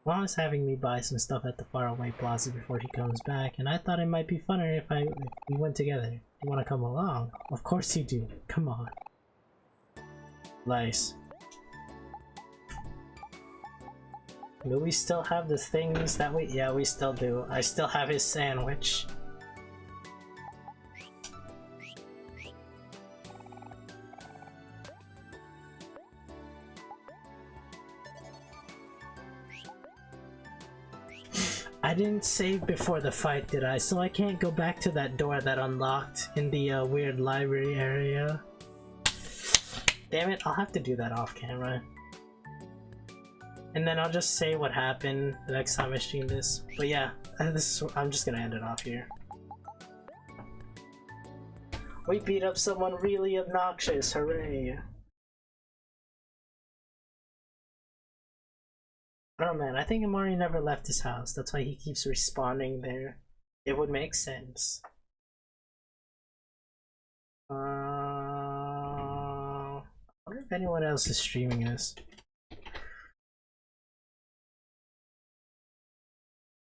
Mom is having me buy some stuff at the faraway plaza before he comes back, and I thought it might be funner if we went together. You wanna come along? Of course you do. Come on. Nice. Do we still have the things that we... Yeah, we still do. I still have his sandwich. I didn't save before the fight, did I? So I can't go back to that door that unlocked in the weird library area. Damn it, I'll have to do that off camera. And then I'll just say what happened the next time I stream this. But yeah, I'm just gonna end it off here. We beat up someone really obnoxious, hooray! Oh man, I think Amari never left his house. That's why he keeps respawning there. It would make sense. I wonder if anyone else is streaming this.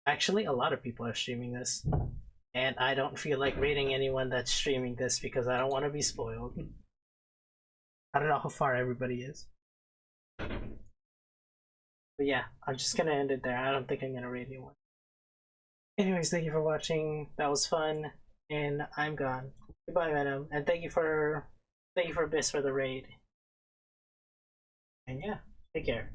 Actually, a lot of people are streaming this. And I don't feel like rating anyone that's streaming this because I don't want to be spoiled. I don't know how far everybody is. But yeah, I'm just gonna end it there. I don't think I'm gonna rate anyone. Anyways, thank you for watching. That was fun. And I'm gone. Goodbye, Venom. And thank you for Abyss for the raid. And yeah, take care.